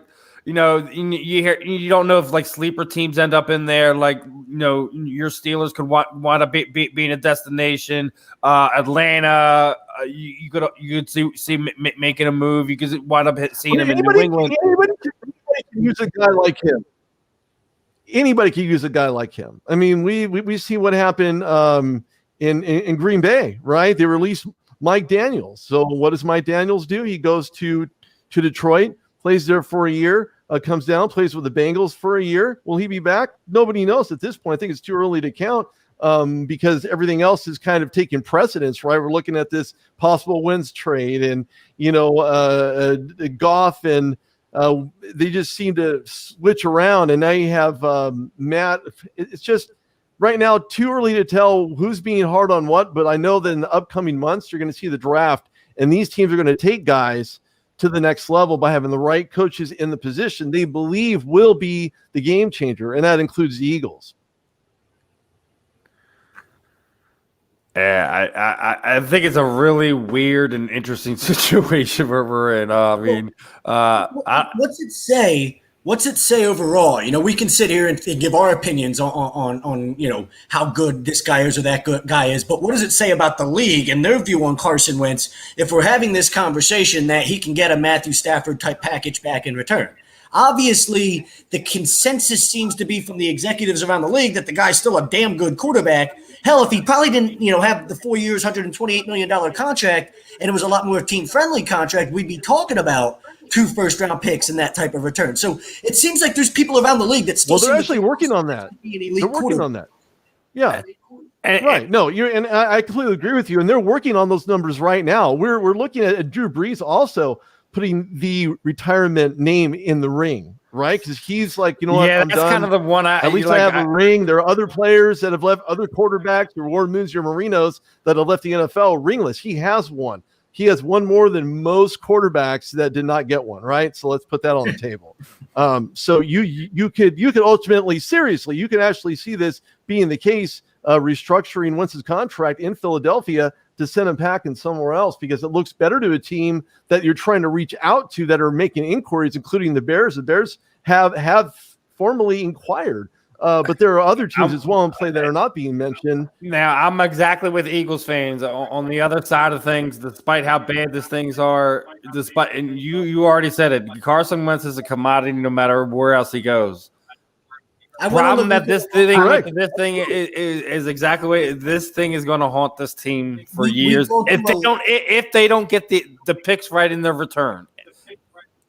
you don't know if like sleeper teams end up in there. Like your Steelers could want to be in a destination. Atlanta, you could see making a move. You could wind up seeing him in New England. Anybody can use a guy like him. Anybody can use a guy like him. I mean, we see what happened in Green Bay, right? They released Mike Daniels. So what does Mike Daniels do? He goes to Detroit, plays there for a year. Comes down, plays with the Bengals for a year. Will he be back? Nobody knows at this point. I think it's too early to count because everything else is kind of taking precedence, right? We're looking at this possible Wentz trade and, Goff and they just seem to switch around. And now you have Matt. It's just right now too early to tell who's being hard on what, but I know that in the upcoming months, you're going to see the draft and these teams are going to take guys to the next level by having the right coaches in the position they believe will be the game changer, and that includes the Eagles. Yeah, I think it's a really weird and interesting situation where we're in. What's it say? What's it say overall? We can sit here and give our opinions on how good this guy is or that good guy is, but what does it say about the league and their view on Carson Wentz if we're having this conversation that he can get a Matthew Stafford type package back in return? Obviously, the consensus seems to be from the executives around the league that the guy's still a damn good quarterback. Hell, if he probably didn't, have the 4 years, $128 million contract, and it was a lot more team-friendly contract, we'd be talking about 2 first-round picks and that type of return. So it seems like there's people around the league that still. Well, they're actually working on that. They're working on that. Yeah. Right. No, I completely agree with you. And they're working on those numbers right now. We're looking at Drew Brees also putting the retirement name in the ring, right? Because he's like, you know what? I'm that's done. kind of the one. At least I have a ring. There are other players that have left, other quarterbacks, your Warren Moons, your Marinos, that have left the NFL ringless. He has one. He has one more than most quarterbacks that did not get one, right? So let's put that on the table. So you could ultimately, seriously, you could actually see this being the case, restructuring Wentz's contract in Philadelphia to send him packing somewhere else, because it looks better to a team that you're trying to reach out to that are making inquiries, including the Bears. The Bears have formally inquired. But there are other teams as well in play that are not being mentioned. Now, I'm exactly with Eagles fans on the other side of things, despite how bad these things are. And you already said it. Carson Wentz is a commodity no matter where else he goes. Problem that this thing is exactly what this thing is going to haunt this team for years if they don't get the picks right in their return.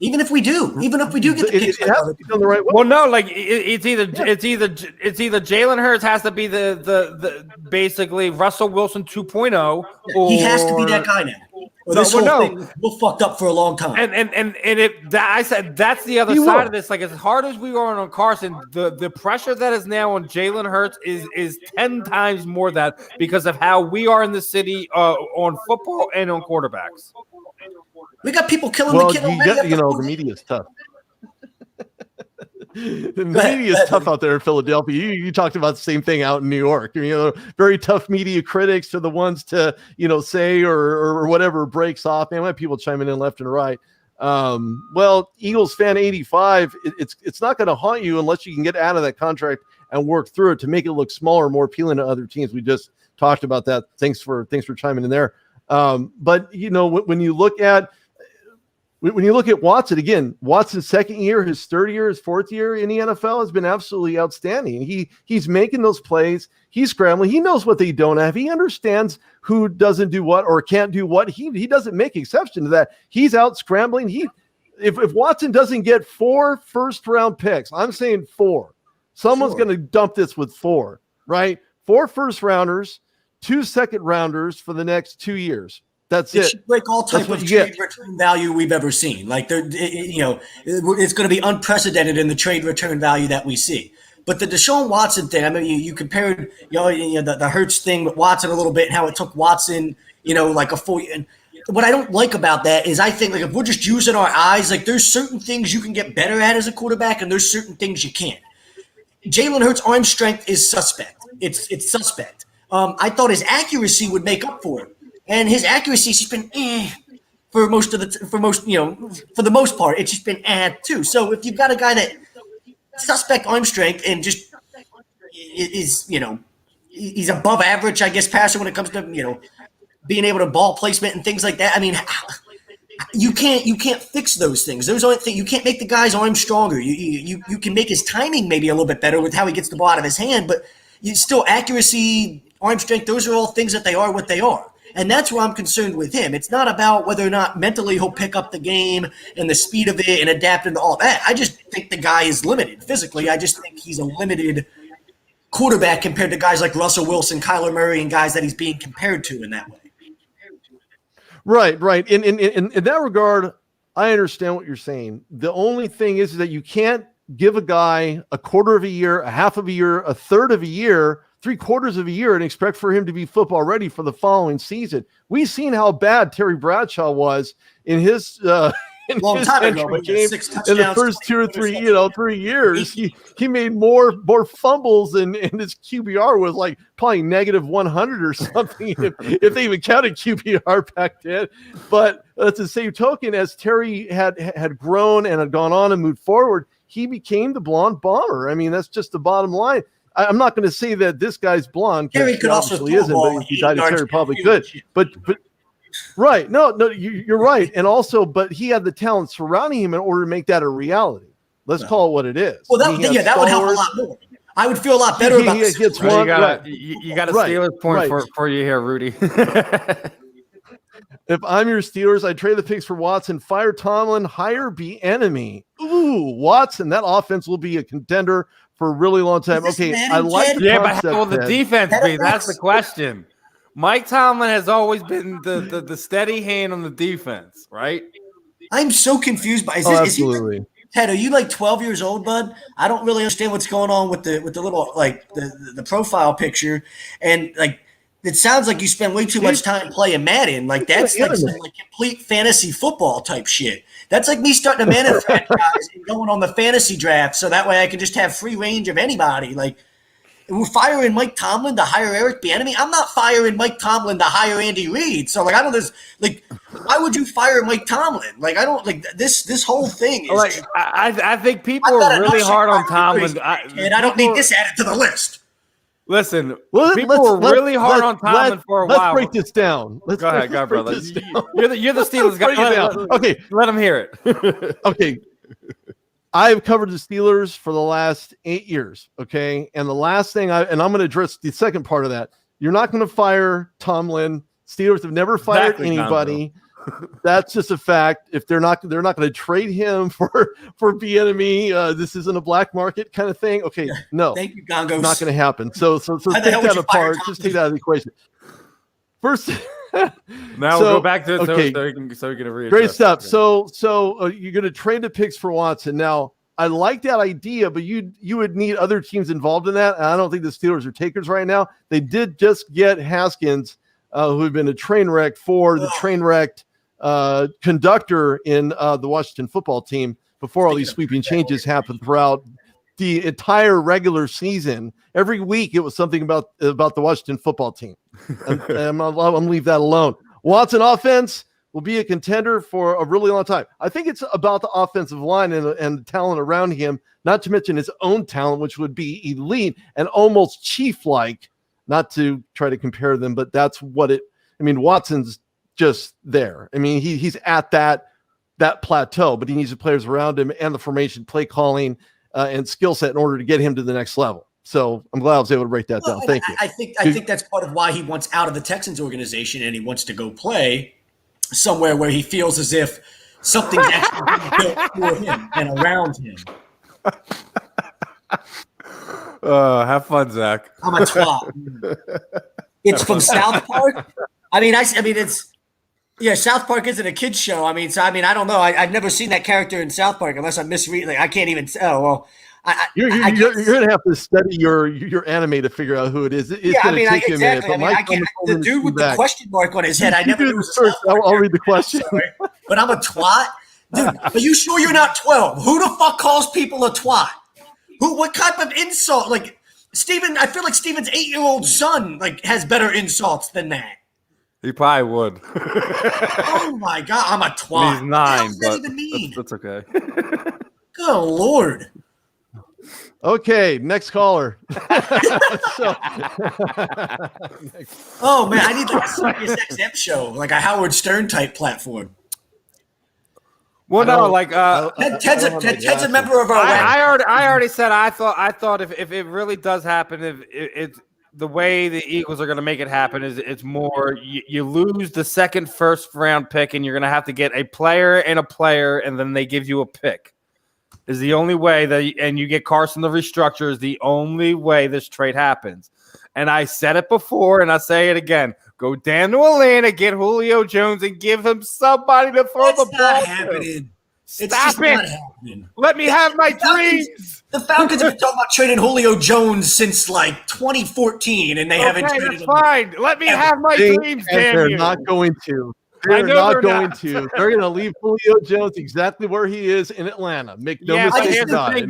Even if we do get the picks on the right way. Well, no, like it's either Jalen Hurts has to be the basically Russell Wilson 2.0. He has to be that guy now. Or this whole thing will fucked up for a long time. I said that's the other side of this. Like, as hard as we are on Carson, the pressure that is now on Jalen Hurts is 10 times more that because of how we are in the city on football and on quarterbacks. We got people killing the kid. The media is tough. The media is tough out there in Philadelphia. You talked about the same thing out in New York. Very tough media critics are the ones to, say or whatever breaks off. Man, we have people chiming in left and right. Well, Eagles fan 85, it's not going to haunt you unless you can get out of that contract and work through it to make it look smaller, more appealing to other teams. We just talked about that. Thanks for chiming in there. But when you look at Watson, again, Watson's second year, his third year, his fourth year in the NFL has been absolutely outstanding. He's making those plays. He's scrambling. He knows what they don't have. He understands who doesn't do what or can't do what. He doesn't make exception to that. He's out scrambling. If Watson doesn't get 4 first-round picks, I'm saying 4. Someone's going to dump this with 4, right? 4 first-rounders, 2 second-rounders for the next 2 years. That's it. Should break all type of trade return value we've ever seen. Like, it's going to be unprecedented in the trade return value that we see. But the Deshaun Watson thing, I mean, you compared, the Hurts thing with Watson a little bit, and how it took Watson, like a full. And what I don't like about that is I think, like, if we're just using our eyes, like, there's certain things you can get better at as a quarterback, and there's certain things you can't. Jalen Hurts' arm strength is suspect. It's suspect. I thought his accuracy would make up for it. And his accuracy's just been for the most part, it's just been too. So if you've got a guy that suspect arm strength and just is, he's above average, I guess, passer when it comes to, being able to ball placement and things like that. I mean, you can't fix those things. Those aren't things. You can't make the guy's arm stronger. You can make his timing maybe a little bit better with how he gets the ball out of his hand, but you still accuracy, arm strength, those are all things that they are what they are. And that's where I'm concerned with him. It's not about whether or not mentally he'll pick up the game and the speed of it and adapt into all that. I just think the guy is limited physically. I just think he's a limited quarterback compared to guys like Russell Wilson, Kyler Murray, and guys that he's being compared to in that way. Right. In that regard, I understand what you're saying. The only thing is that you can't give a guy a quarter of a year, a half of a year, a third of a year, 3/4 of a year and expect for him to be football ready for the following season. We've seen how bad Terry Bradshaw was in his long time ago, game in the first 2 or 3 years. He made more fumbles and his QBR was like probably -100 or something if they even counted QBR back then. But at the same token, as Terry had grown and had gone on and moved forward, he became the blonde bomber. I mean, that's just the bottom line. I'm not going to say that this guy's blonde. Terry could also throw isn't, but if he died, Terry probably could. But right, no, you're right. And also, but he had the talent surrounding him in order to make that a reality. Let's call it what it is. Well, that would help a lot more. I would feel a lot better about this. You got a Steelers point for you here, Rudy. If I'm your Steelers, I'd trade the picks for Watson, fire Tomlin, hire Bieniemy. Ooh, Watson, that offense will be a contender for a really long time. Okay, I like the concept. But how will the defense be? That's the question. Mike Tomlin has always been the steady hand on the defense, right? I'm so confused by. Absolutely. Ted, are you like 12 years old, bud? I don't really understand what's going on with the little like the profile picture, and like it sounds like you spend way too much time playing Madden. Like that's like some like complete fantasy football type shit. That's like me starting a Madden franchise and going on the fantasy draft, so that way I can just have free range of anybody. Like we're firing Mike Tomlin to hire Eric Bieniemy. I'm not firing Mike Tomlin to hire Andy Reid. So like I don't just like. Why would you fire Mike Tomlin? Like I don't like this whole thing. Is like I think people are really hard on Tomlin, and I don't need this added to the list. Listen, people were really hard on Tomlin for a while. Let's break this down. Go ahead, brother. You're the Steelers guy. Okay, let them hear it. Okay, I've covered the Steelers for the last 8 years. Okay, and the last thing I'm going to address the second part of that. You're not going to fire Tomlin. Steelers have never fired anybody. That's just a fact. If they're not going to trade him for Bieniemy. This isn't a black market kind of thing. Okay, no, thank you, Gongos. It's not going to happen. So take that apart. Just take that out of the equation. First, now we'll go back to it so we can readdress. Great stuff. So you're going to trade the picks for Watson. Now, I like that idea, but you would need other teams involved in that. And I don't think the Steelers are takers right now. They did just get Haskins, who had been a train wreck for the train wrecked conductor in the Washington football team before all these sweeping changes happened throughout the entire regular season. Every week it was something about the Washington football team. I'm going to leave that alone. Watson offense will be a contender for a really long time. I think it's about the offensive line and the talent around him, not to mention his own talent, which would be elite and almost Chief-like, not to try to compare them, but that's what Watson's just there. I mean, he's at that plateau, but he needs the players around him and the formation, play calling, and skill set in order to get him to the next level. So I'm glad I was able to break that down. Thank you. I think that's part of why he wants out of the Texans organization and he wants to go play somewhere where he feels as if something's actually being built for him and around him. Have fun, Zach. I'm a twat. It's from South Park. South Park isn't a kid's show. I don't know. I've never seen that character in South Park unless I'm misreading. Like, I can't even tell. Well, you're going to have to study your anime to figure out who it is. It's going to take you a minute. The dude with the question mark on his head, I never knew. I'll read the question. But I'm a twat? Dude, are you sure you're not 12? Who the fuck calls people a twat? What type of insult? Like, Steven, I feel like Steven's 8-year-old son has better insults than that. He probably would. Oh my God, I'm a twat. He's 9, what does that even mean? That's okay. Good Lord. Okay, next caller. Oh man, I need like a Sirius XM show, like a Howard Stern type platform. Well, Ted's a member of our. I already said I thought if it really does happen, if it's the way the Eagles are going to make it happen is it's more you lose the second first round pick and you're going to have to get a player, and then they give you a pick. Is the only way and you get Carson to restructure is the only way this trade happens. And I said it before and I say it again. Go down to Atlanta, get Julio Jones, and give him somebody to throw the ball. Not happening. Stop it. Not happening. Let me have my dreams. The Falcons have been talking about trading Julio Jones since like 2014, and they haven't traded him. Fine. Let me have my dreams, damn They're you. not going to. They're not going to. They're going to leave Julio Jones exactly where he is in Atlanta. Make no mistake about it.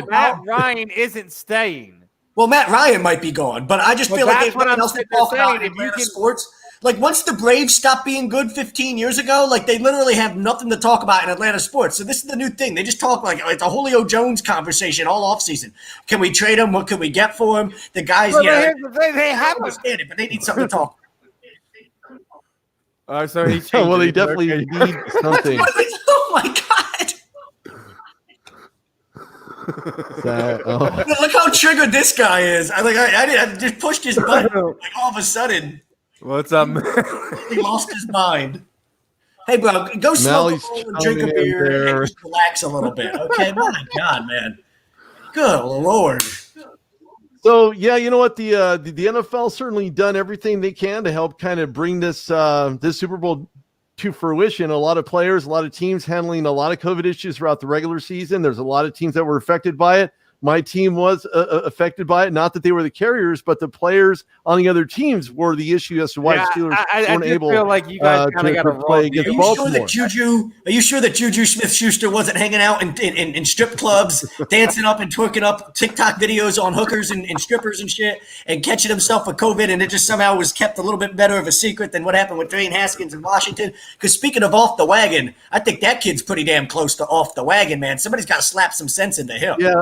Matt Ryan isn't staying. Well, Matt Ryan might be gone, but I just feel like there's nothing else to talk about in Atlanta sports. Like, once the Braves stopped being good 15 years ago, like, they literally have nothing to talk about in Atlanta sports. So this is the new thing. They just talk like it's a Julio Jones conversation all offseason. Can we trade him? What can we get for him? The guys, they have understand it, but they need something to talk about. So he well, they definitely need something. Oh, my God. Look how triggered this guy is. I just pushed his button. Like, all of a sudden. What's up, man? He lost his mind. Hey, bro, go smoke a bowl and drink a beer and just relax a little bit, okay? My God, man. Good Lord. So, yeah, you know what? The NFL certainly done everything they can to help kind of bring this Super Bowl to fruition. A lot of players, a lot of teams handling a lot of COVID issues throughout the regular season. There's a lot of teams that were affected by it. My team was affected by it. Not that they were the carriers, but the players on the other teams were the issue as to why the Steelers weren't able feel like you guys to play against Baltimore. Are you sure that Juju Smith-Schuster wasn't hanging out in strip clubs, dancing up and twerking up TikTok videos on hookers and strippers and shit, and catching himself with COVID, and it just somehow was kept a little bit better of a secret than what happened with Dwayne Haskins in Washington? Because speaking of off the wagon, I think that kid's pretty damn close to off the wagon, man. Somebody's got to slap some sense into him. Yeah,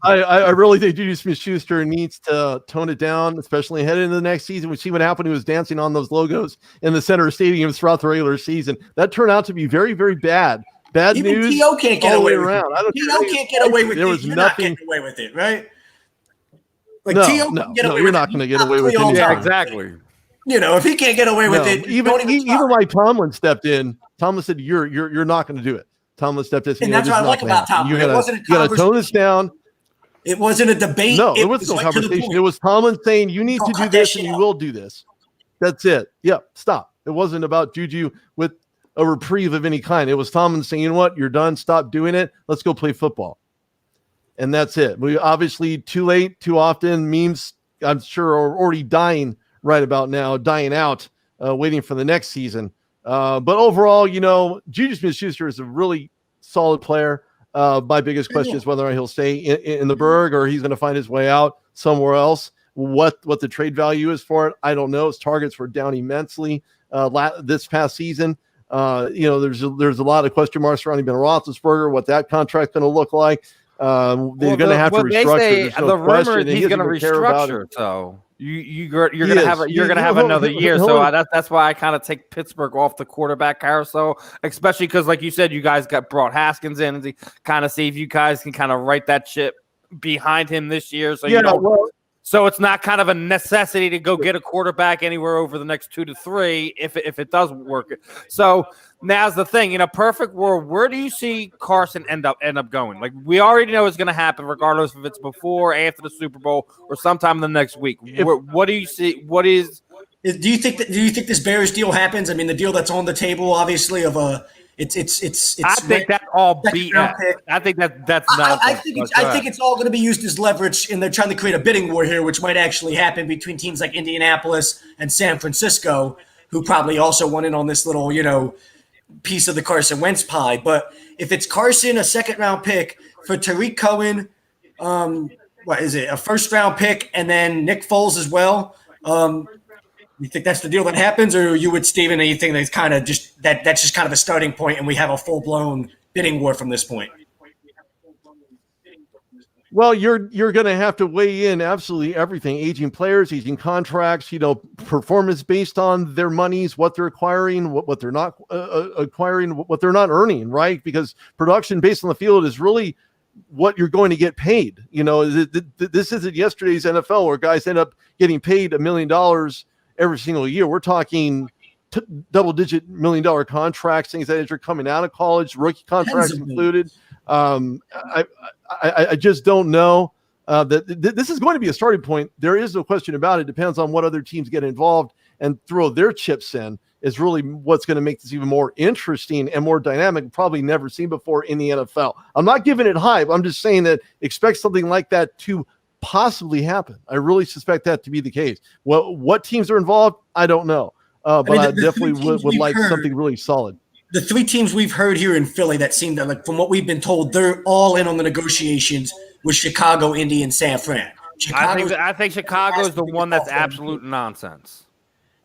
I really think Juju Smith-Schuster needs to tone it down, especially heading into the next season. We see what happened. He was dancing on those logos in the center of stadiums throughout the regular season. That turned out to be very, very bad. Bad Even news. T.O. can't get away with around. it. T.O. can't get away with it. There was You're nothing. not getting away with it, right? Like No, T.O. no, can get no, away you're with not it. going to get away with all it. Yeah, time. exactly. You know, if he can't get away with it, even don't even try. like Tomlin stepped in. Tomlin said, "You're not going to do it." Tomlin stepped in. And that's what I like about Tomlin. You got to tone this down. It wasn't a debate. No, it was no conversation. It was Tomlin saying, "You need to do this, and you will do this." That's it. Yeah, stop. It wasn't about Juju with a reprieve of any kind. It was Tomlin saying, "You know what? You're done. Stop doing it. Let's go play football." And that's it. We obviously too late, too often. Memes, I'm sure, are already dying right about now, dying out, waiting for the next season. But overall, Juju Smith-Schuster is a really solid player. My biggest question is whether or not he'll stay in the Berg or he's going to find his way out somewhere else. What the trade value is for it, I don't know. His targets were down immensely this past season. There's a lot of question marks surrounding Ben Roethlisberger, what that contract's going to look like. They're going to have to restructure. The rumor is he's going to restructure. So you're going to have another year. So that's why I kind of take Pittsburgh off the quarterback carousel, especially because, like you said, you guys brought Haskins in and kind of see if you guys can kind of write that ship behind him this year. So so it's not kind of a necessity to go get a quarterback anywhere over the next 2 to 3 if it does work. So now's the thing, in a perfect world, where do you see Carson end up going? Like, we already know it's going to happen, regardless if it's before, after the Super Bowl, or sometime in the next week. What do you see? Do you think this Bears deal happens? I mean, the deal that's on the table, obviously, of it's. I think that's all BS. I think that's not. I think it's all going to be used as leverage, and they're trying to create a bidding war here, which might actually happen between teams like Indianapolis and San Francisco, who probably also want in on this little, piece of the Carson Wentz pie. But if it's Carson, a second-round pick for Tariq Cohen, what is it, a first-round pick, and then Nick Foles as well. You think that's the deal that happens, or you would, Steven, you think that's kind of just that's just kind of a starting point, and we have a full-blown bidding war from this point? Well, you're going to have to weigh in absolutely everything: aging players, aging contracts, performance based on their monies, what they're acquiring, what they're not acquiring, what they're not earning, right? Because production based on the field is really what you're going to get paid. This isn't yesterday's NFL where guys end up getting paid $1 million every single year. We're talking double-digit $1 million contracts, things that are coming out of college, rookie contracts included. I just don't know that this is going to be a starting point. There is no question about it. Depends on what other teams get involved and throw their chips in is really what's going to make this even more interesting and more dynamic, probably never seen before in the NFL. I'm not giving it hype. I'm just saying that expect something like that to possibly happen. I really suspect that to be the case. Well, what teams are involved, I don't know. But I definitely would like something really solid. The 3 teams we've heard here in Philly that seem to, like, from what we've been told, they're all in on the negotiations with Chicago, Indy, and San Fran. I think Chicago is the one that's absolute nonsense.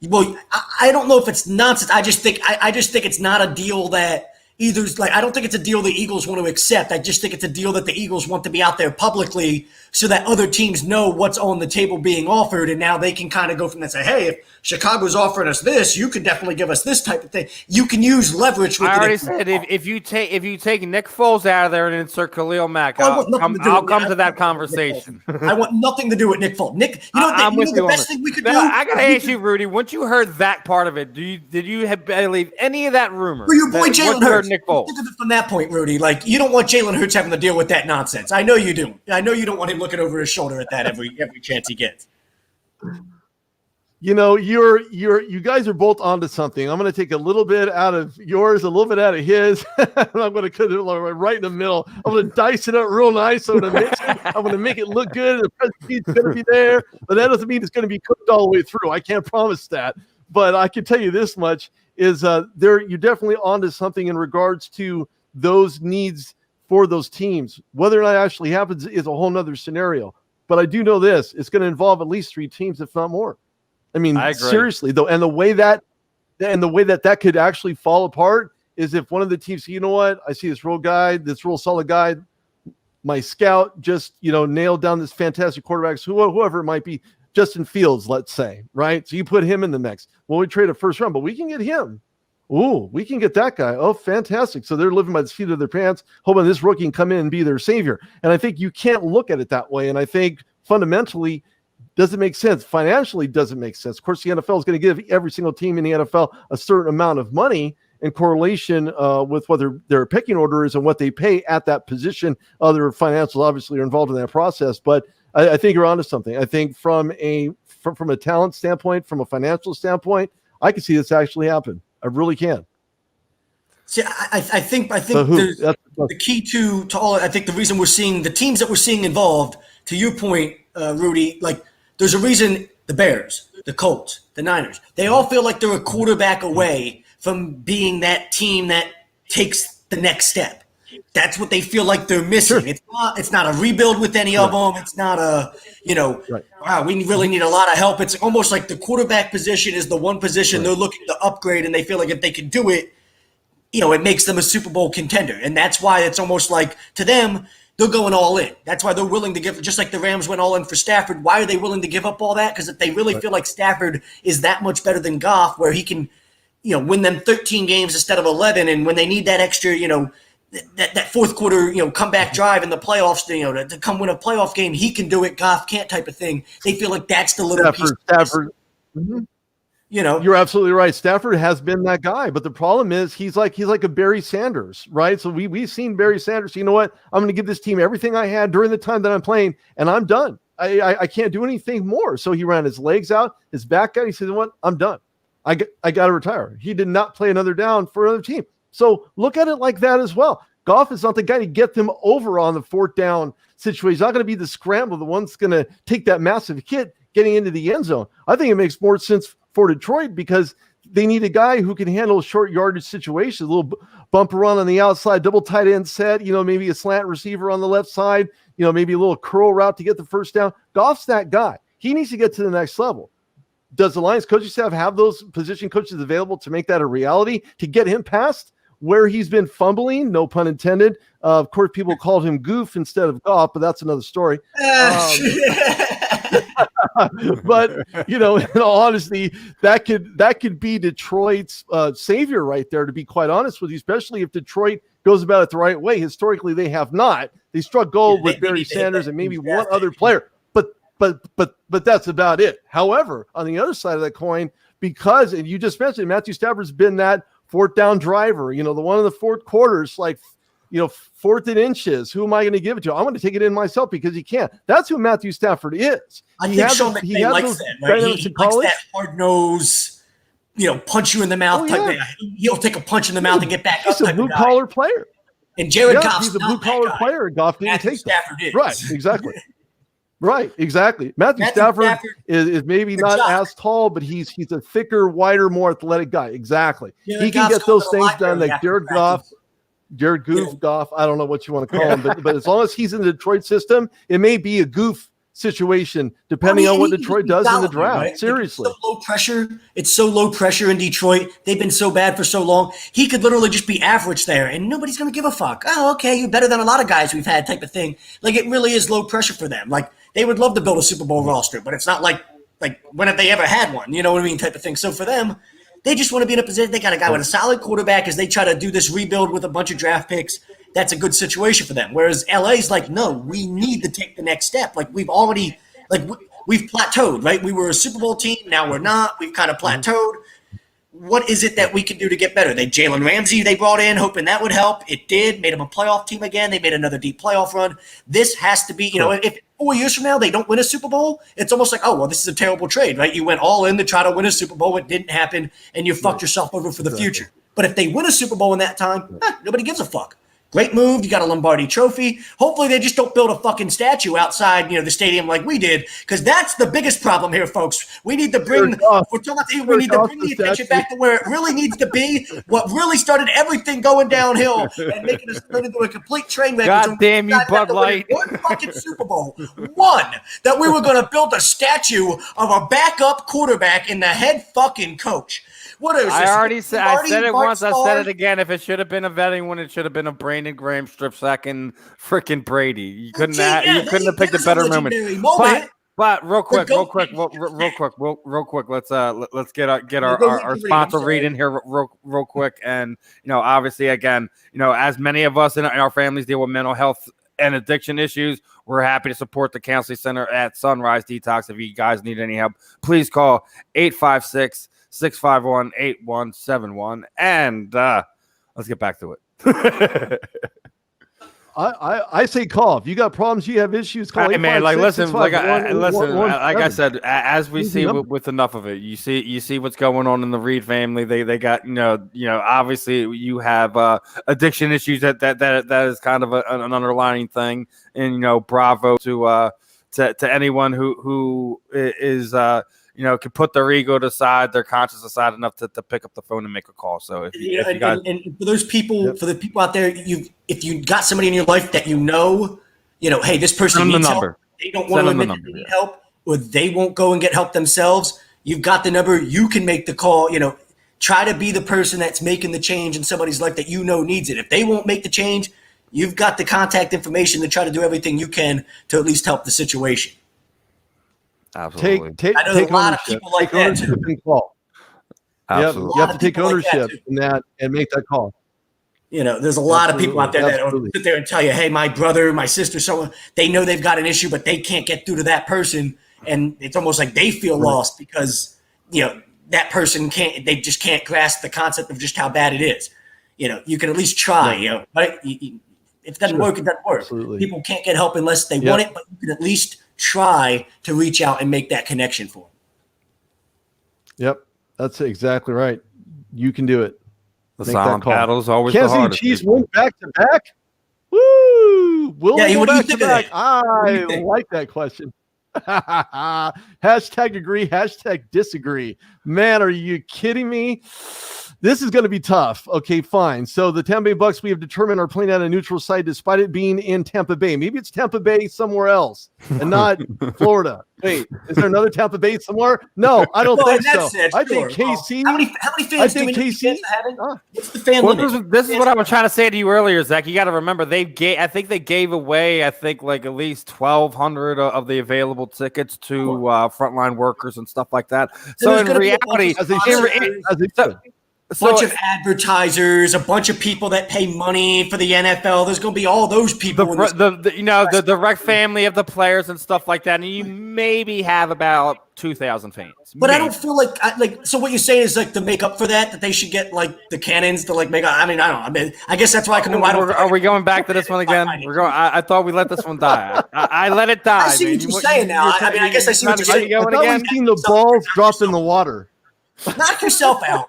Well, I don't know if it's nonsense. I just think it's not a deal that either's like. I don't think it's a deal the Eagles want to accept. I just think it's a deal that the Eagles want to be out there publicly so that other teams know what's on the table being offered, and now they can kind of go from there and say, hey, if Chicago's offering us this, you could definitely give us this type of thing. You can use leverage with it. I already said if you take Nick Foles out of there and insert Khalil Mack, I'll come to that conversation. I want nothing to do with Nick Foles. The best thing we could do? I got to ask you, Rudy, once you heard that part of it, did you believe any of that rumor? For your boy Jalen Hurts. Nick Foles. Think of it from that point, Rudy. Like, you don't want Jalen Hurts having to deal with that nonsense. I know you do. I know you don't want him looking over his shoulder at that every chance he gets. you guys are both onto something. I'm going to take a little bit out of yours, a little bit out of his, and I'm going to cut it right in the middle. I'm going to dice it up real nice. I'm going to mix it. I'm going to make it look good. The presentation's going to be there, but that doesn't mean it's going to be cooked all the way through. I can't promise that, but I can tell you this much: you're definitely onto something in regards to those needs for those teams. Whether or not it actually happens is a whole nother scenario. But I do know this: it's going to involve at least 3 teams, if not more. I mean, seriously, though, and the way that could actually fall apart is if one of the teams, you know what, I see this real solid guy, my scout just, nailed down this fantastic quarterback, whoever it might be, Justin Fields, let's say, right? So you put him in the mix. Well, we trade a first round, but we can get him. Ooh, we can get that guy. Oh, fantastic. So they're living by the seat of their pants, hoping this rookie can come in and be their savior. And I think you can't look at it that way. And I think fundamentally, doesn't make sense. Financially doesn't make sense. Of course, the NFL is going to give every single team in the NFL a certain amount of money in correlation with what their pecking order is and what they pay at that position. Other financials obviously are involved in that process. But I think you're onto something. I think from a talent standpoint, from a financial standpoint, I can see this actually happen. I really can. See, I think the key to all. I think the reason we're seeing the teams that we're seeing involved, to your point, Rudy, like there's a reason the Bears, the Colts, the Niners, they all feel like they're a quarterback away from being that team that takes the next step. That's what they feel like they're missing. Sure. It's not a rebuild with any of them. It's not a, wow, we really need a lot of help. It's almost like the quarterback position is the one position they're looking to upgrade, and they feel like if they can do it, it makes them a Super Bowl contender. And that's why it's almost like, to them, they're going all in. That's why they're willing to give, just like the Rams went all in for Stafford. Why are they willing to give up all that? Because if they really feel like Stafford is that much better than Goff, where he can, win them 13 games instead of 11, and when they need that extra, that fourth quarter, comeback drive in the playoffs, to come win a playoff game, he can do it. Goff can't, type of thing. They feel like that's the little piece. Stafford. Mm-hmm. You're absolutely right. Stafford has been that guy, but the problem is he's like a Barry Sanders, right? So we've seen Barry Sanders. You know what? I'm going to give this team everything I had during the time that I'm playing, and I'm done. I can't do anything more. So he ran his legs out, his back out. He said, "You know what? I'm done. I got to retire." He did not play another down for another team. So look at it like that as well. Goff is not the guy to get them over on the 4th down situation. He's not going to be the scramble, the one that's going to take that massive hit getting into the end zone. I think it makes more sense for Detroit because they need a guy who can handle short yardage situations, a little bump around on the outside, double tight end set, maybe a slant receiver on the left side, maybe a little curl route to get the first down. Goff's that guy. He needs to get to the next level. Does the Lions coaching staff have those position coaches available to make that a reality, to get him past where he's been fumbling? No pun intended. Of course, people called him Goof instead of Goff, but that's another story. But in all honesty, that could be Detroit's savior right there, to be quite honest with you, especially if Detroit goes about it the right way. Historically, they have not. They struck gold with Barry Sanders and maybe one other player, but that's about it. However, on the other side of that coin, and you just mentioned Matthew Stafford's been that 4th down driver, the one in the 4th quarters, like 4th and inches. Who am I going to give it to? I'm going to take it in myself because he can't. That's who Matthew Stafford is. I think Sean McVay likes that, right? He likes that hard nose, punch you in the mouth type thing. He'll take a punch in the mouth and get back up. He's a blue collar player. And Jared Goff's he's a blue collar player. Goff didn't take Stafford that. Right, exactly. Right, exactly. Matthew Stafford is maybe not as tall, but he's a thicker, wider, more athletic guy. Exactly. He can get those things done like Jared Goof, Goff. I don't know what you want to call him, but as long as he's in the Detroit system, it may be a Goof situation depending on what Detroit does in the draft. Right? Seriously. It's so low pressure. It's so low pressure in Detroit. They've been so bad for so long. He could literally just be average there, and nobody's going to give a fuck. Oh, okay, you're better than a lot of guys we've had, type of thing. Like, it really is low pressure for them. Like, they would love to build a Super Bowl roster, but it's not like when have they ever had one? You know what I mean, type of thing. So for them, they just want to be in a position. They got a guy with a solid quarterback as they try to do this rebuild with a bunch of draft picks. That's a good situation for them. Whereas LA's like, no, we need to take the next step. Like, we've already, we've plateaued, right? We were a Super Bowl team. Now we're not. We've kind of plateaued. What is it that we can do to get better? Jalen Ramsey they brought in, hoping that would help. It did. Made them a playoff team again. They made another deep playoff run. This has to be, if 4 years from now they don't win a Super Bowl, it's almost like, oh, well, this is a terrible trade, right? You went all in to try to win a Super Bowl. It didn't happen, and you fucked yourself over for the future. But if they win a Super Bowl in that time, nobody gives a fuck. Great move. You got a Lombardi trophy. Hopefully they just don't build a fucking statue outside, the stadium like we did, because that's the biggest problem here, folks. We need to bring the attention back to where it really needs to be. What really started everything going downhill and making us turn into a complete train wreck. God damn you, Bud Light. One fucking Super Bowl. One that we were going to build a statue of a backup quarterback and the head fucking coach. What is this? I said it once. I said it again. If it should have been a vetting one, it should have been a Brandon Graham strip sack and freaking Brady. You couldn't have picked a better moment. But real quick. Let's get our sponsor read in here real quick. And obviously, again, as many of us in our families deal with mental health and addiction issues, we're happy to support the counseling center at Sunrise Detox. If you guys need any help, please call 856-651-8171. And let's get back to it. I say call. If you got problems, you have issues, call. Hey, man, listen, like I said, as we see with enough of it, you see what's going on in the Reed family. They got obviously you have addiction issues that is kind of an underlying thing, and bravo to anyone who is can put their ego aside, their conscience aside enough to pick up the phone and make a call. So if you guys, and for those people, for the people out there, if you got somebody in your life that hey, this person needs help, they don't want to admit that they need help, or they won't go and get help themselves, you've got the number. You can make the call. Try to be the person that's making the change in somebody's life that needs it. If they won't make the change, you've got the contact information to try to do everything you can to at least help the situation. Absolutely. Take ownership. Take ownership and call. Absolutely. You have to take ownership in that and make that call. There's a lot of people out there that will sit there and tell you, hey, my brother, my sister, someone, they know they've got an issue, but they can't get through to that person. And it's almost like they feel lost because, that person they just can't grasp the concept of just how bad it is. You can at least try, but if it doesn't work, it doesn't work. Absolutely. People can't get help unless they want it, but you can at least try to reach out and make that connection for them. Yep, that's exactly right. You can do it. The silent battle is always the hardest. Chiefs went back to back. Woo! What do you think of that? I like that question. Hashtag agree, hashtag disagree. Man, are you kidding me? This is going to be tough. Okay, fine. So the Tampa Bay Bucks, we have determined, are playing at a neutral site despite it being in Tampa Bay. Maybe it's Tampa Bay somewhere else and not Florida. Wait, is there another Tampa Bay somewhere? No, I don't think so. I think KC. How many fans do we KC having? What's the fan limit? This is what I was trying to say to you earlier, Zach. You got to remember I think they gave away like at least 1,200 of the available tickets to frontline workers and stuff like that. So in reality, a bunch of advertisers, a bunch of people that pay money for the NFL. There's going to be all those people. The direct family of the players and stuff like that. And you maybe have about 2,000 fans. But maybe. I don't feel like so what you're saying is to make up for that they should get the cannons to make. I don't know. I guess that's why I come in. Are we going back to this one again? We're going. I thought we let this one die. I let it die. I see what you're saying now. I guess I see what you're saying. I thought we've seen the balls dropped in the water. Knock yourself out.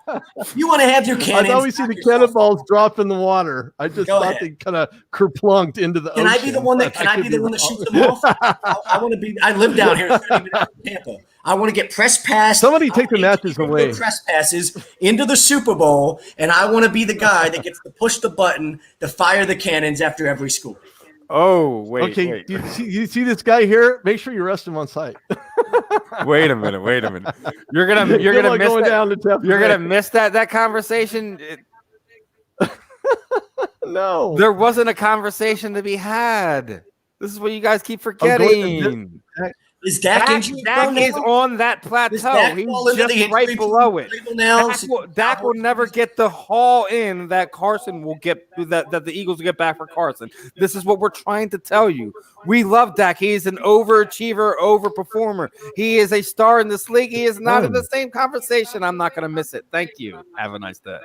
You want to have your cannons. I thought we see the cannonballs drop in the water. I just thought they kind of kerplunked into the ocean. Can I be the one that shoots them off? I want to be. I live down here in 30 minutes from Tampa. I want to get press pass. Somebody take the matches away. Press passes into the Super Bowl, and I want to be the guy that gets to push the button to fire the cannons after every score. Oh, wait. Okay, wait. You see this guy here? Make sure you arrest him on site. Wait a minute. You're gonna miss that. You're gonna miss that conversation. No, there wasn't a conversation to be had. This is what you guys keep forgetting. Is Dak injured? Dak is on that plateau. He's just right below it. Dak will never get the haul in that Carson will get, that the Eagles will get back for Carson. This is what we're trying to tell you. We love Dak. He is an overachiever, overperformer. He is a star in this league. He is not in the same conversation. I'm not going to miss it. Thank you. Have a nice day.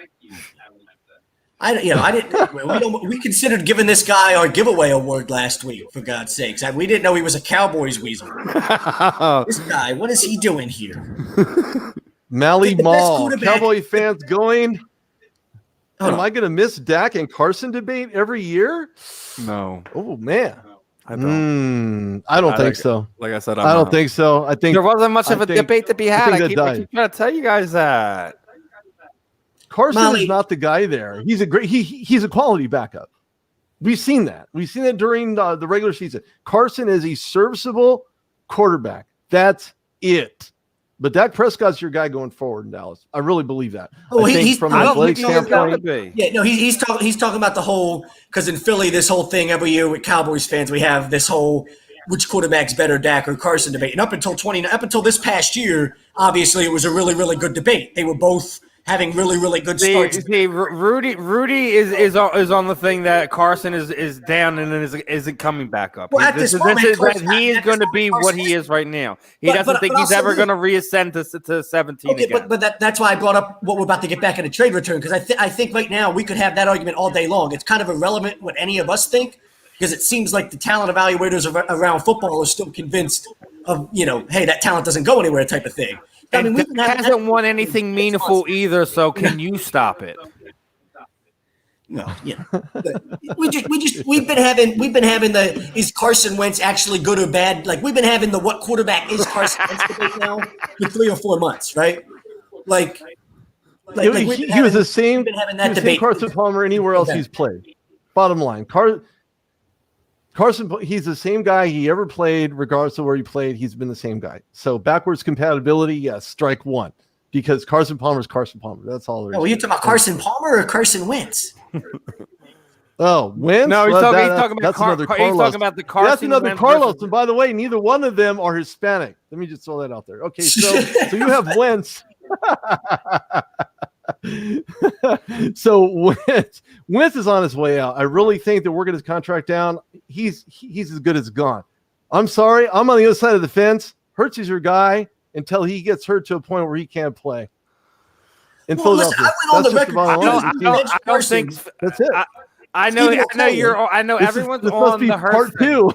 We considered giving this guy our giveaway award last week, for God's sakes. We didn't know he was a Cowboys weasel. This guy, what is he doing here? Mally Mall, Cowboy fans going. Am I going to miss Dak and Carson debate every year? No. Oh, man. I don't. I don't think so. Like I said, I don't think so. I think there wasn't much of a debate to be had. I keep trying to tell you guys that. Carson is not the guy there. He's a great. He's a quality backup. We've seen that. We've seen that during the regular season. Carson is a serviceable quarterback. That's it. But Dak Prescott's your guy going forward in Dallas. I really believe that. Oh, he's from an athletic standpoint. Yeah, no, he's talking about the whole, because in Philly, this whole thing every year with Cowboys fans, we have this whole which quarterback's better, Dak or Carson debate. And up until this past year, obviously it was a really, really good debate. They were both having really, really good starts. Rudy is on the thing that Carson is down and isn't coming back up. Well, He is going to be what he is right now. He doesn't think he's ever going to reascend to 17 again. But that's why I brought up what we're about to get back in a trade return, because I think right now we could have that argument all day long. It's kind of irrelevant what any of us think, because it seems like the talent evaluators around football are still convinced of, hey, that talent doesn't go anywhere type of thing. I mean, he hasn't won anything meaningful either, so can you stop it? No, yeah. We've been having the is Carson Wentz actually good or bad? Like, we've been having the what quarterback is Carson Wentz debate now for 3 or 4 months, right? He was the same. Carson Palmer anywhere else he's played. Bottom line, Carson, he's the same guy he ever played, regardless of where he played. He's been the same guy. So backwards compatibility, yes, strike one, because Carson Palmer is Carson Palmer. That's all there is. Oh, you talking about Carson Palmer or Carson Wentz? Oh, Wentz? No, he's talking about the Carson. That's another Carlos. And by the way, neither one of them are Hispanic. Let me just throw that out there. Okay, so you have Wentz. So Wentz is on his way out. I really think that working his contract down, he's as good as gone. I'm sorry, I'm on the other side of the fence. Hurts is your guy until he gets hurt to a point where he can't play. In Philadelphia, listen, I went on the record. I don't think that's it. I know everyone's on the hurt part two.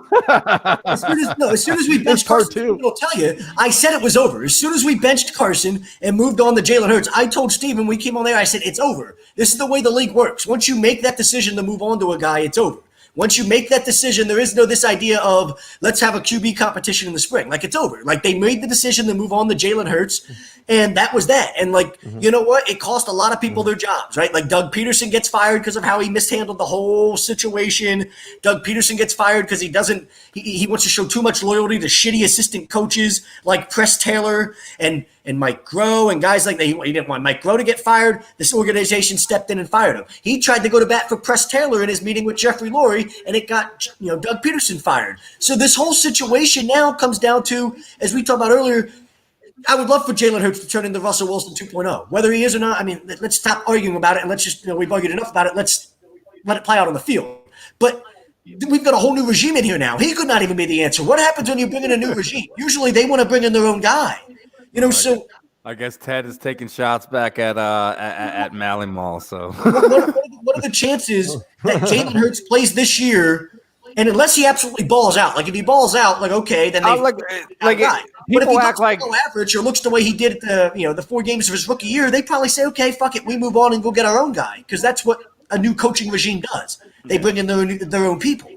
As soon as we benched Carson, I'll tell you, I said it was over. As soon as we benched Carson and moved on to Jalen Hurts, I told Steven, we came on there, I said, it's over. This is the way the league works. Once you make that decision to move on to a guy, it's over. Once you make that decision, there is no this idea of let's have a QB competition in the spring. Like, it's over. Like, they made the decision to move on to Jalen Hurts, and that was that. And, you know what? It cost a lot of people their jobs, right? Like, Doug Peterson gets fired because of how he mishandled the whole situation. Doug Peterson gets fired because he wants to show too much loyalty to shitty assistant coaches like Press Taylor and Mike Groh and guys like that. He didn't want Mike Groh to get fired. This organization stepped in and fired him. He tried to go to bat for Press Taylor in his meeting with Jeffrey Lurie, and it got Doug Peterson fired. So this whole situation now comes down to, as we talked about earlier, I would love for Jalen Hurts to turn into Russell Wilson 2.0. Whether he is or not, I mean, let's stop arguing about it, and let's just, we've argued enough about it. Let's let it play out on the field. But we've got a whole new regime in here now. He could not even be the answer. What happens when you bring in a new regime? Usually they want to bring in their own guy. So I guess Ted is taking shots back at Mally Mall. So what are the chances that Jalen Hurts plays this year? And unless he absolutely balls out, like if he balls out, like okay, then they like but if he looks below average or looks the way he did at the 4 games of his rookie year, they probably say, okay, fuck it, we move on and go get our own guy, because that's what a new coaching regime does. They bring in their own people.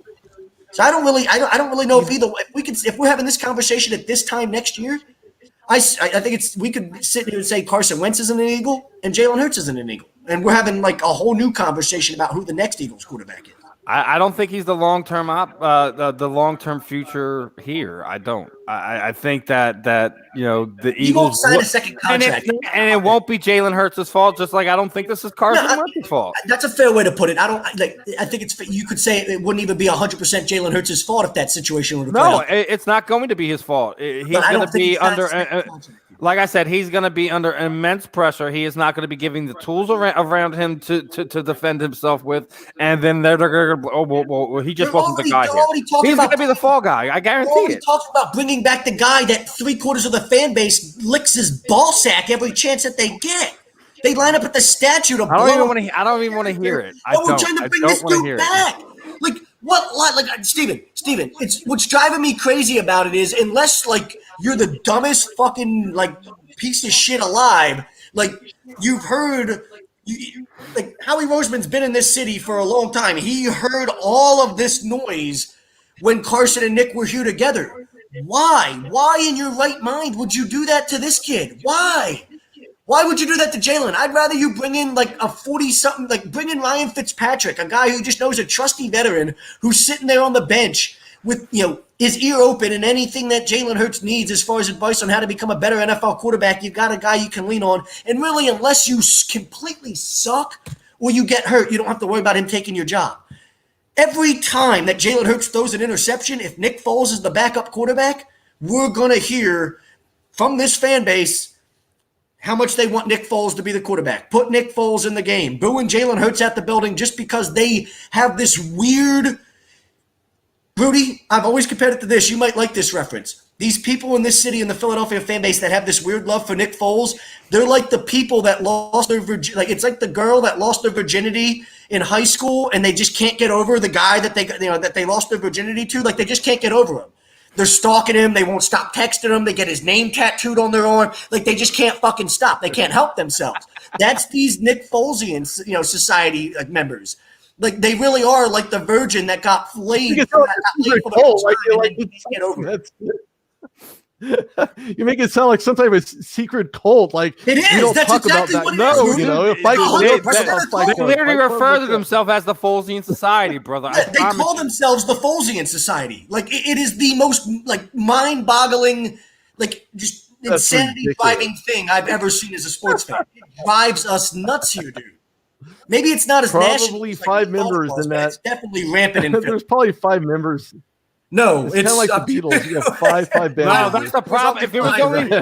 So I don't really know if we're having this conversation at this time next year. I think we could sit here and say Carson Wentz isn't an Eagle and Jalen Hurts isn't an Eagle, and we're having like a whole new conversation about who the next Eagles quarterback is. I don't think he's the long-term the long-term future here. I don't. I think that the Eagles won't sign a second contract, and it won't be Jalen Hurts' fault. Just like I don't think this is Carson Wentz's fault. That's a fair way to put it. I think you could say it wouldn't even be 100% Jalen Hurts' fault if that situation were to play out. It's not going to be his fault. He's going to be under. Like I said, he's going to be under immense pressure. He is not going to be giving the tools around him to defend himself with. And then they're going to, he just wasn't the guy here. He's going to be the fall guy. I guarantee it. Talking about bringing back the guy that 3/4 of the fan base licks his ball sack every chance that they get. They line up at the statue to blow. I don't even want to hear it. We're trying to bring this dude back. Like what? Like Steven, it's what's driving me crazy about it is unless like you're the dumbest fucking like piece of shit alive, like you've heard. Like Howie Roseman's been in this city for a long time. He heard all of this noise when Carson and Nick were here together. Why? Why in your right mind would you do that to this kid? Why? Why would you do that to Jalen? I'd rather you bring in like a 40-something, like bring in Ryan Fitzpatrick, a guy who just knows a trusty veteran who's sitting there on the bench with, his ear open and anything that Jalen Hurts needs as far as advice on how to become a better NFL quarterback. You've got a guy you can lean on. And really, unless you completely suck or you get hurt, you don't have to worry about him taking your job. Every time that Jalen Hurts throws an interception, if Nick Foles is the backup quarterback, we're going to hear from this fan base how much they want Nick Foles to be the quarterback. Put Nick Foles in the game. Booing Jalen Hurts at the building just because they have this weird – Rudy, I've always compared it to this. You might like this reference. These people in this city in the Philadelphia fan base that have this weird love for Nick Foles, they're like the people that lost their virginity. Like it's like the girl that lost their virginity in high school and they just can't get over the guy that they lost their virginity to. Like they just can't get over him. They're stalking him. They won't stop texting him. They get his name tattooed on their arm. Like they just can't fucking stop. They can't help themselves. That's these Nick Folesian, society members. Like they really are like the virgin that got flayed. You make it sound like some type of secret cult. Like it is. We don't That's talk exactly about what that. They literally refer to themselves as the Folesian Society, brother. They call themselves the Folesian Society. Like it is the most like mind-boggling, like just insanity-driving thing I've ever seen as a sports fan. It drives us nuts here, dude. Maybe it's not as probably five members in that. It's definitely rampant in There's probably 5 members. No, it's kind of like the Beatles. You have five bands. No, that's the problem. If it was only,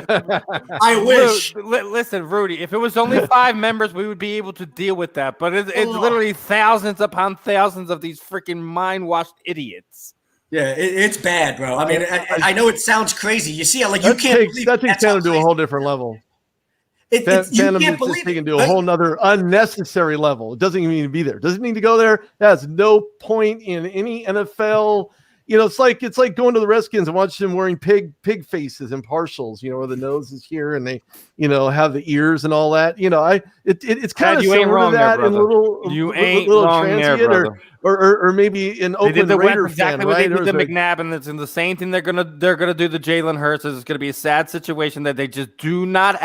I wish. Listen, Rudy, if it was only 5 members, we would be able to deal with that. But it's literally thousands upon thousands of these freaking mind-washed idiots. Yeah, it's bad, bro. I mean, I know it sounds crazy. You see, like you can't believe that takes Phantom to a whole different level. Phantom is just taken to a whole nother unnecessary level. It doesn't even need to be there. Doesn't need to go there. That has no point in any NFL. It's like going to the Redskins and watching them wearing pig faces and partials, where the nose is here and they, have the ears and all that. It's kind of similar to that in little transient or maybe in Oakland Raiders exactly fan, what right? they did to McNabb, and it's in the same thing they're gonna do to Jalen Hurts. It's going to be a sad situation that they just do not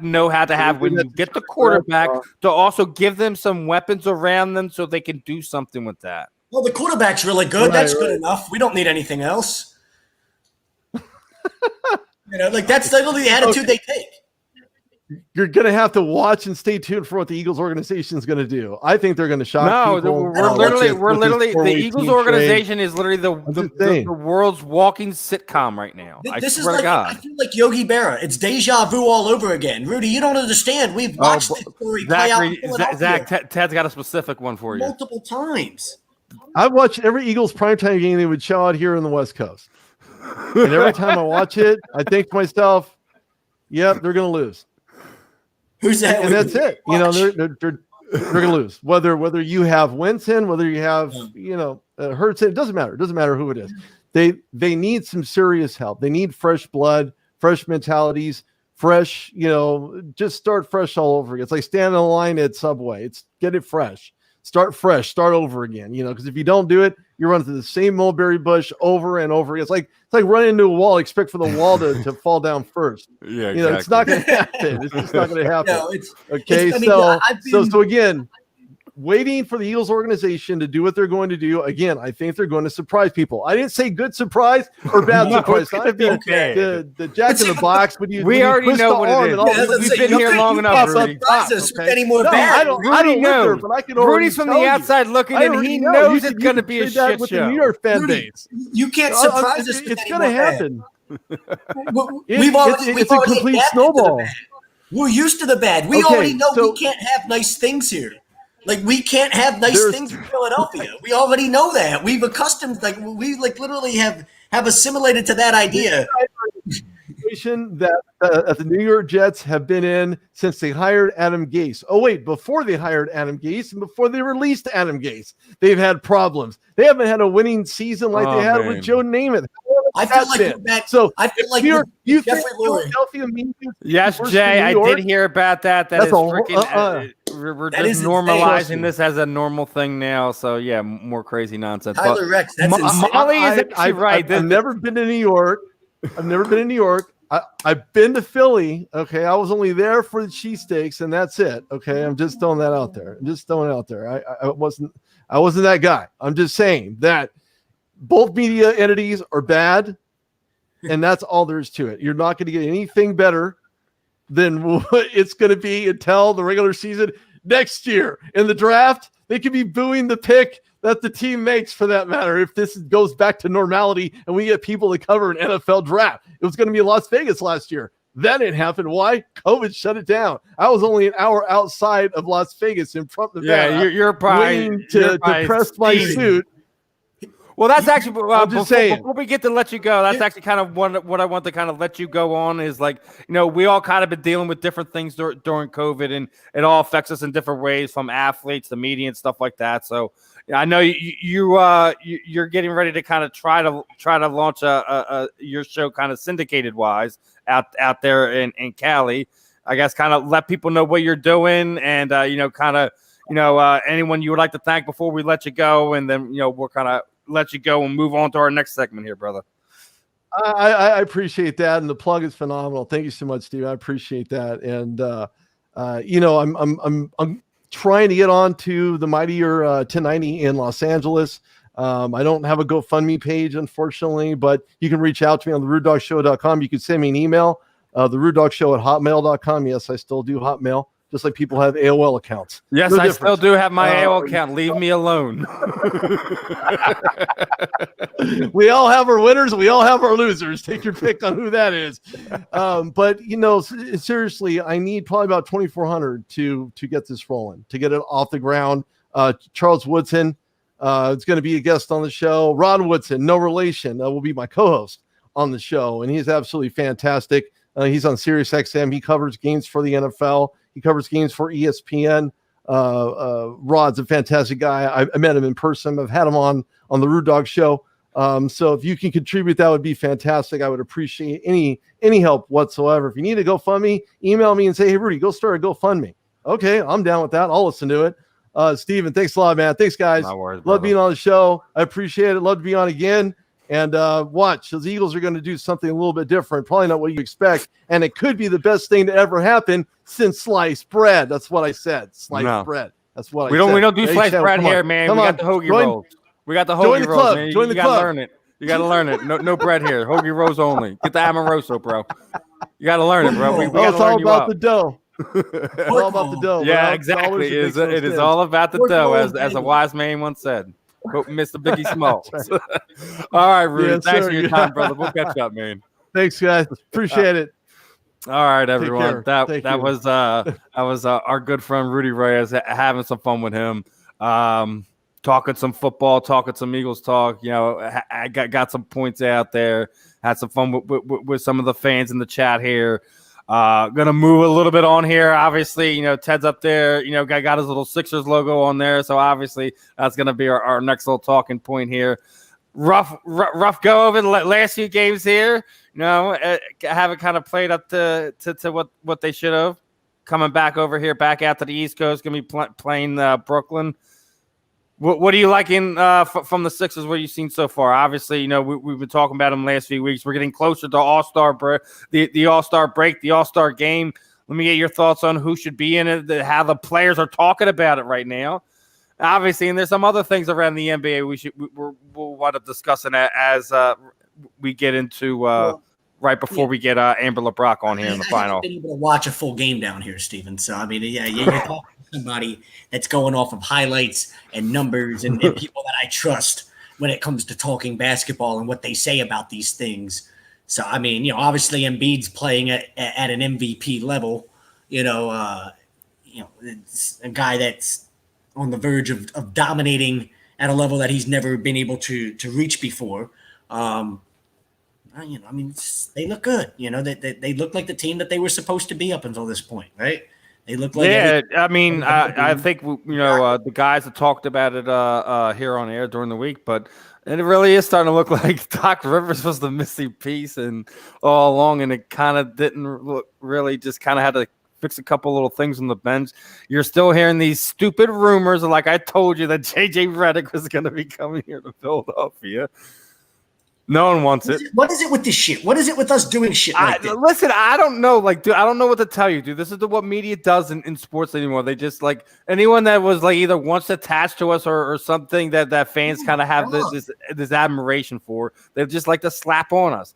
know how to have when you get the quarterback to also give them some weapons around them so they can do something with that. Well, the quarterback's really good. That's good enough. We don't need anything else. That's literally the attitude they take. You're going to have to watch and stay tuned for what the Eagles organization is going to do. I think they're going to shock people. We're literally the Eagles organization is literally the world's walking sitcom right now. I swear to God. I feel like Yogi Berra. It's deja vu all over again. Rudy, you don't understand. We've watched this story play out in Philadelphia. Zach, Ted's got a specific one for you. Multiple times. I've watched every Eagles primetime game they would show out here on the West Coast. And every time I watch it, I think to myself, yep, they're going to lose. Who's that? And that's it. They're going to lose. Whether you have Wentz in, whether you have, Hurts in, it doesn't matter. It doesn't matter who it is. They need some serious help. They need fresh blood, fresh mentalities, fresh, just start fresh all over again. It's like standing in line at Subway. It's get it fresh. Start fresh, start over again, because if you don't do it, you run through the same mulberry bush over and over again. It's like running into a wall, expect for the wall to fall down first. Yeah, exactly. It's not going to happen. It's just not going to happen. No, So again, waiting for the Eagles organization to do what they're going to do. Again, I think they're going to surprise people. I didn't say good surprise or bad surprise. I think the Jack in the Box. We already know what it is. We've been here long enough. Rudy. I don't know. But I can Rudy's from the outside looking in. He knows it's going to be a shit with show. the New York fan base. You can't surprise us. It's going to happen. It's a complete snowball. We're used to the bad. We already know we can't have nice things here. Like we can't have nice things in Philadelphia. We already know that. We've accustomed, we literally have assimilated to that idea. situation that the New York Jets have been in since they hired Adam Gase. Oh, wait, before they hired Adam Gase and before they released Adam Gase, they've had problems. They haven't had a winning season like they had with Joe Namath. I feel like that. So I feel like you think Jeffrey Lurie. Philadelphia means Yes, worse Jay, than I New York? did hear about that. That's freaking. We're That just is normalizing insane. this as a normal thing now. So yeah, more crazy nonsense. Tyler Rex, that's insane. Molly is actually right. I've never been to New York. I've been to Philly. Okay, I was only there for the cheesesteaks, and that's it. Okay, I'm just throwing that out there. I wasn't that guy. I'm just saying that both media entities are bad, and that's all there is to it. You're not going to get anything better than what it's going to be until the regular season next year. In the draft, they could be booing the pick that the team makes, for that matter, if this goes back to normality and we get people to cover an NFL draft. It was going to be in Las Vegas last year. Then it happened. Why? COVID shut it down. I was only an hour outside of Las Vegas in front of Nevada. Yeah, you're probably waiting to press my suit. Well, that's actually I'm just saying. Before we get to let you go, that's actually kind of what I want to kind of let you go on is, like, we all kind of been dealing with different things during COVID, and it all affects us in different ways, from athletes to media and stuff like that. So I know you're getting ready to kind of try to launch your show kind of syndicated wise out there in Cali. I guess kind of let people know what you're doing, and anyone you would like to thank before we let you go, and then we'll kind of let you go and move on to our next segment here, brother. I appreciate that, and the plug is phenomenal. Thank you so much, Steve. I appreciate that, and I'm trying to get on to the Mightier 1090 in Los Angeles. I don't have a GoFundMe page, unfortunately, but you can reach out to me on therudedogshow.com. You can send me an email, therudedogshow@hotmail.com. Yes, I still do Hotmail, just like people have AOL accounts. Yes, I still do have my AOL account. Leave me alone. We all have our winners. We all have our losers. Take your pick on who that is. But seriously, I need probably about 2,400 to get this rolling, to get it off the ground. Charles Woodson is going to be a guest on the show. Ron Woodson, no relation, will be my co-host on the show, and he's absolutely fantastic. He's on Sirius XM. He covers games for the NFL. He covers games for ESPN. Rod's a fantastic guy. I met him in person. I've had him on the Rude Dog Show. So if you can contribute, that would be fantastic. I would appreciate any help whatsoever. If you need a GoFundMe, email me and say, "Hey, Rudy, go start a GoFundMe." Okay, I'm down with that. I'll listen to it. Steven, thanks a lot, man. Thanks, guys. Love being on the show. I appreciate it. Love to be on again. And watch, those Eagles are going to do something a little bit different. Probably not what you expect. And it could be the best thing to ever happen since sliced bread. That's what I said. Sliced bread. That's what I said. We don't do sliced bread here, man. We got the hoagie rolls. We got the hoagie rolls, man. You got to learn it. You got to learn it. No bread here. Hoagie rolls only. Get the Amoroso, bro. You got to learn it, bro. It's all about the dough. It's all about the dough. Yeah, exactly. It is all about the dough, as a wise man once said. Mr. Biggie Smalls. All right, Rudy. Thanks for your time, brother. We'll catch up, man. Thanks, guys. Appreciate it. All right, everyone. That was our good friend Rudy Reyes, having some fun with him. Talking some football, talking some Eagles talk. I got some points out there. Had some fun with some of the fans in the chat here. Gonna move a little bit on here. Obviously, Ted's up there. Got his little Sixers logo on there. So obviously, that's gonna be our next little talking point here. Rough go over the last few games here. Haven't kind of played up to what they should have. Coming back over here, back out to the East Coast, gonna be playing Brooklyn. What are you liking from the Sixers? What you've seen so far? Obviously, we've been talking about them last few weeks. We're getting closer to All-Star break, the All-Star break, the All-Sar game. Let me get your thoughts on who should be in it, how the players are talking about it right now. Obviously, and there's some other things around the NBA we'll wind up discussing as we get into right before we get Amber Leibrock on here in the final. I've been able to watch a full game down here, Steven. So you're talking to somebody that's going off of highlights and numbers and people that I trust when it comes to talking basketball and what they say about these things. So obviously Embiid's playing at an MVP level. It's a guy that's on the verge of dominating at a level that he's never been able to reach before. I mean, they look good. They look like the team that they were supposed to be up until this point, right? They look like I think the guys that talked about it here on air during the week, but it really is starting to look like Doc Rivers was the missing piece and all along, and it kind of didn't look really. Just kind of had to fix a couple little things on the bench. You're still hearing these stupid rumors, like I told you that JJ Redick was going to be coming here to Philadelphia. No one wants it. What is it with this shit? What is it with us doing shit like this? Listen, I don't know. Dude, I don't know what to tell you, dude. This is what media does in sports anymore. They just anyone that was either once attached to us or something that fans kind of have this admiration for. They just like to slap on us.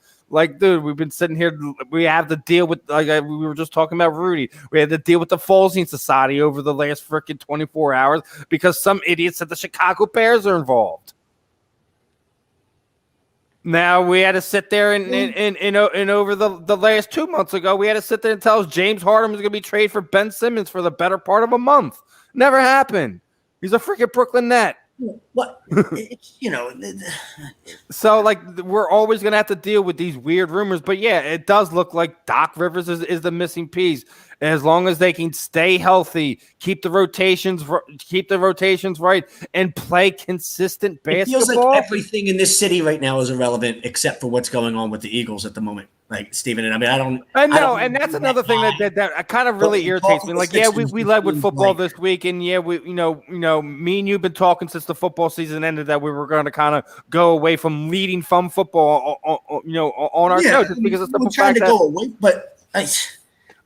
Dude, we've been sitting here. We have to deal with we were just talking about Rudy. We had to deal with the Folsine Society over the last freaking 24 hours because some idiots said the Chicago Bears are involved. Now we had to sit there and over the last 2 months ago, we had to sit there and tell us James Harden was going to be traded for Ben Simmons for the better part of a month. Never happened. He's a freaking Brooklyn Net. What? So we're always going to have to deal with these weird rumors. But yeah, it does look like Doc Rivers is the missing piece. As long as they can stay healthy, keep the rotations right, and play consistent basketball. It feels like everything in this city right now is irrelevant except for what's going on with the Eagles at the moment. Steven, and I know, and that's another thing that kind of really irritates me. We led with football this week, and me and you've been talking since the football season ended that we were going to kind of go away from leading from football, on our show just because it's the trying to go away, but.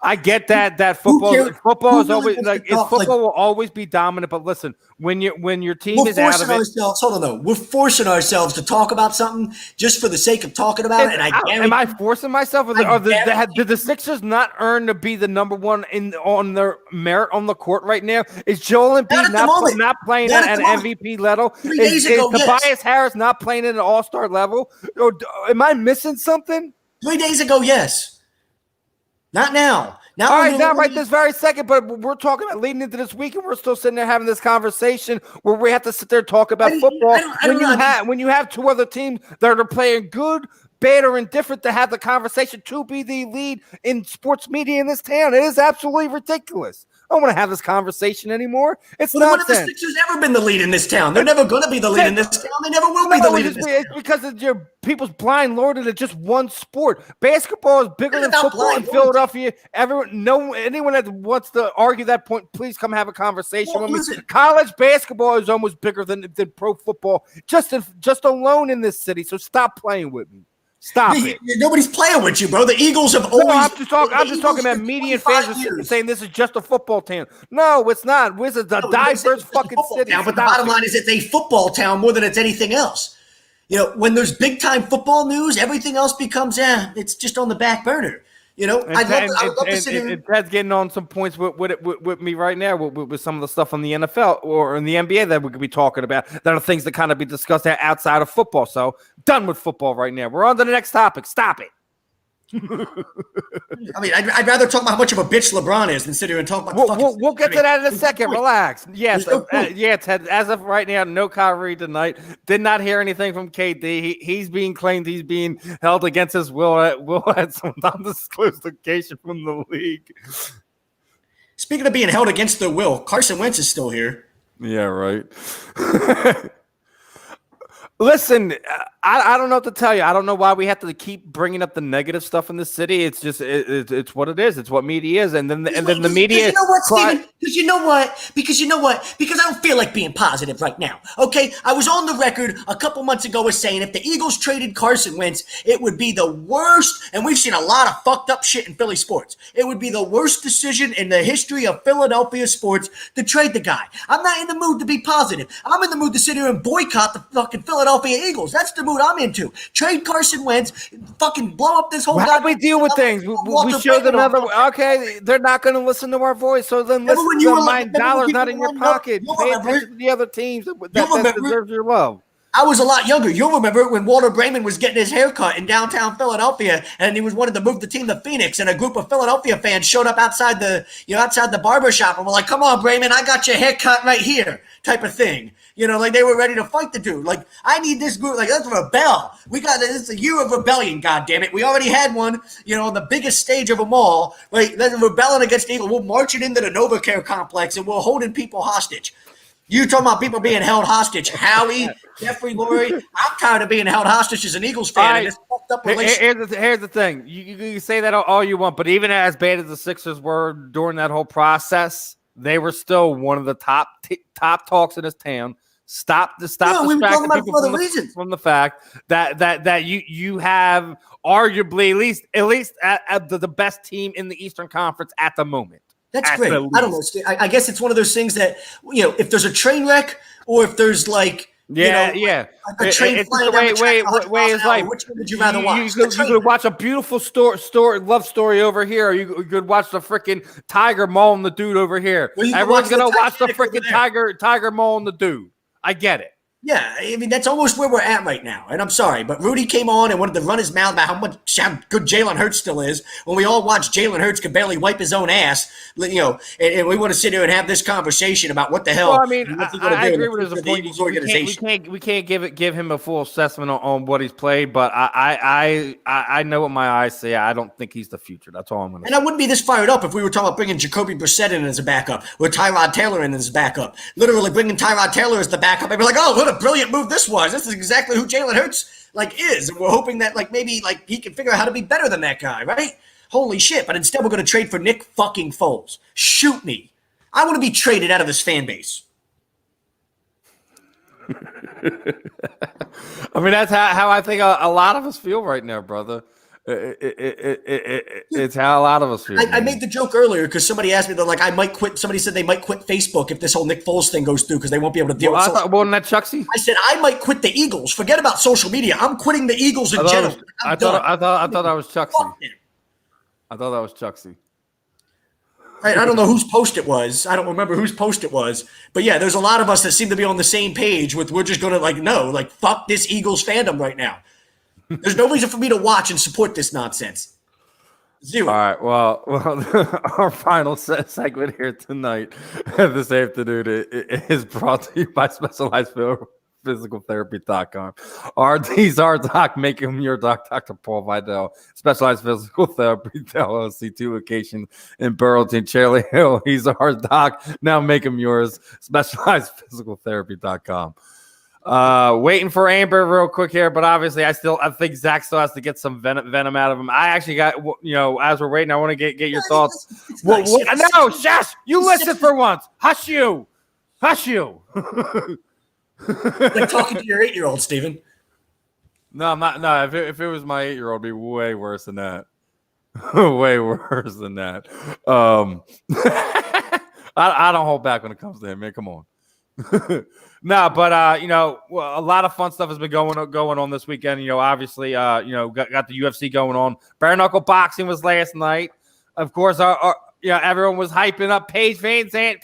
I get that football is always football will always be dominant. But listen, when your team is out of it, hold on though, we're forcing ourselves to talk about something just for the sake of talking about it. And am I forcing myself? Did the Sixers not earn to be the number one on their merit on the court right now? Is Joel Embiid not playing at an MVP level? Is Tobias Harris not playing at an All-Star level? Or am I missing something? 3 days ago, yes. Not now. All right, not right this very second, but we're talking about leading into this week, and we're still sitting there having this conversation where we have to sit there and talk about football. When you have two other teams that are playing good, bad, or indifferent to have the conversation to be the lead in sports media in this town, it is absolutely ridiculous. I don't want to have this conversation anymore. It's nonsense. When have the Sixers ever been the lead in this town? They're never going to be the lead in this town. They never will be the lead in this town. It's because of your people's blind lorded to just one sport. Basketball is bigger than football in Philadelphia. Anyone that wants to argue that point, please come have a conversation with me. College basketball is almost bigger than pro football, just alone in this city. So stop playing with me. Stop it. Nobody's playing with you, bro. The Eagles have always. I'm just talking about media and fans are saying this is just a football town. No, it's not. This is a diverse fucking city. But the bottom line is it's a football town more than it's anything else. When there's big time football news, everything else becomes it's just on the back burner. I'd love to sit here. And Ted's getting on some points with me right now with some of the stuff on the NFL or in the NBA that we could be talking about that are things that kind of be discussed outside of football. So done with football right now. We're on to the next topic. Stop it. I mean, I'd rather talk about how much of a bitch LeBron is than sit here and talk about. We'll get to that in a second. Relax. Yes, Ted. As of right now, no Kyrie tonight. Did not hear anything from KD. He's being claimed he's being held against his will. Will had some undisclosed location from the league. Speaking of being held against their will, Carson Wentz is still here. Yeah, right. Listen, I don't know what to tell you. I don't know why we have to keep bringing up the negative stuff in the city. It's just it's what it is. It's what media is, and then the media. You know what, Steven? Because you know what? Because I don't feel like being positive right now. Okay, I was on the record a couple months ago as saying if the Eagles traded Carson Wentz, it would be the worst. And we've seen a lot of fucked up shit in Philly sports. It would be the worst decision in the history of Philadelphia sports to trade the guy. I'm not in the mood to be positive. I'm in the mood to sit here and boycott the fucking Philadelphia Eagles. That's the mood I'm into. Trade Carson Wentz, fucking blow up this whole. How do we deal with things? We show them another. Okay, they're not going to listen to our voice, so then listen to $9 not in your pocket. Pay attention to the other teams that deserve your love. I was a lot younger. You'll remember when Walter Brayman was getting his hair cut in downtown Philadelphia, and he was wanted to move the team to Phoenix, and a group of Philadelphia fans showed up outside the barber shop and were like, "Come on, Brayman, I got your hair cut right here," type of thing. Like they were ready to fight the dude. Like, I need this group. Like, let's rebel. It's a year of rebellion. God damn it, we already had one. On the biggest stage of them all. Right, let's rebelling against the Eagles. We're marching into the NovaCare complex, and we're holding people hostage. You talking about people being held hostage. Howie, Jeffrey Lurie. I'm tired of being held hostage as an Eagles fan. And this fucked up relationship. Here's the thing. You say that all you want, but even as bad as the Sixers were during that whole process, they were still one of the top talks in this town. Stop distracting people from the fact that you have arguably at least at the best team in the Eastern Conference at the moment. That's great. I don't know. I guess it's one of those things that, if there's a train wreck or if there's like, a train flying down the track, which one would you rather watch? You could watch a beautiful love story over here, or you could watch the freaking tiger mauling the dude over here. Well, everyone's going to watch the freaking tiger mauling the dude. I get it. Yeah, I mean, that's almost where we're at right now. And I'm sorry, but Rudy came on and wanted to run his mouth about how good Jalen Hurts still is when we all watch Jalen Hurts could barely wipe his own ass, and we want to sit here and have this conversation about what the hell. Well, I mean, I agree with his point. We can't give him a full assessment on what he's played, but I know what my eyes say. I don't think he's the future. That's all I'm going to say. And I wouldn't be this fired up if we were talking about bringing Jacoby Brissett in as a backup or Tyrod Taylor in as a backup. Literally bringing Tyrod Taylor as the backup. I'd be like, oh, what a brilliant move this was. This is exactly who Jalen Hurts is. And we're hoping that maybe he can figure out how to be better than that guy, right? Holy shit. But instead we're going to trade for Nick fucking Foles. Shoot me. I want to be traded out of this fan base. I mean, that's how I think a lot of us feel right now, brother. It's how a lot of us feel. I made the joke earlier because somebody asked me that, I might quit. Somebody said they might quit Facebook if this whole Nick Foles thing goes through because they won't be able to deal with it. Wasn't that Chucksy? I said I might quit the Eagles. Forget about social media. I'm quitting the Eagles in general. I thought that was Chucksy. I thought that was Chucksy. I don't know whose post it was. I don't remember whose post it was. But yeah, there's a lot of us that seem to be on the same page with we're just going to fuck this Eagles fandom right now. There's no reason for me to watch and support this nonsense. Zero. All right. Well, our final segment here tonight, this afternoon, is brought to you by Specialized PhysicalTherapy.com. RD's our doc, make him your doc, Dr. Paul Vidal. Specialized Physical Therapy, LLC, 2 locations in Burlington, Cherry Hill. He's our doc. Now make him yours. SpecializedPhysicalTherapy.com. Waiting for Amber real quick here, but obviously I think Zach still has to get some venom out of him. I actually got, as we're waiting, I want to get your thoughts. No, Shash, you listen for once. Hush you. Like talking to your 8-year-old, Steven. No, I'm not. No, if it was my 8-year-old, it'd be way worse than that. Way worse than that. I don't hold back when it comes to him, man. Come on. No, but a lot of fun stuff has been going on this weekend. Obviously, got the UFC going on. Bare knuckle boxing was last night. Of course, everyone was hyping up Paige Van Zandt.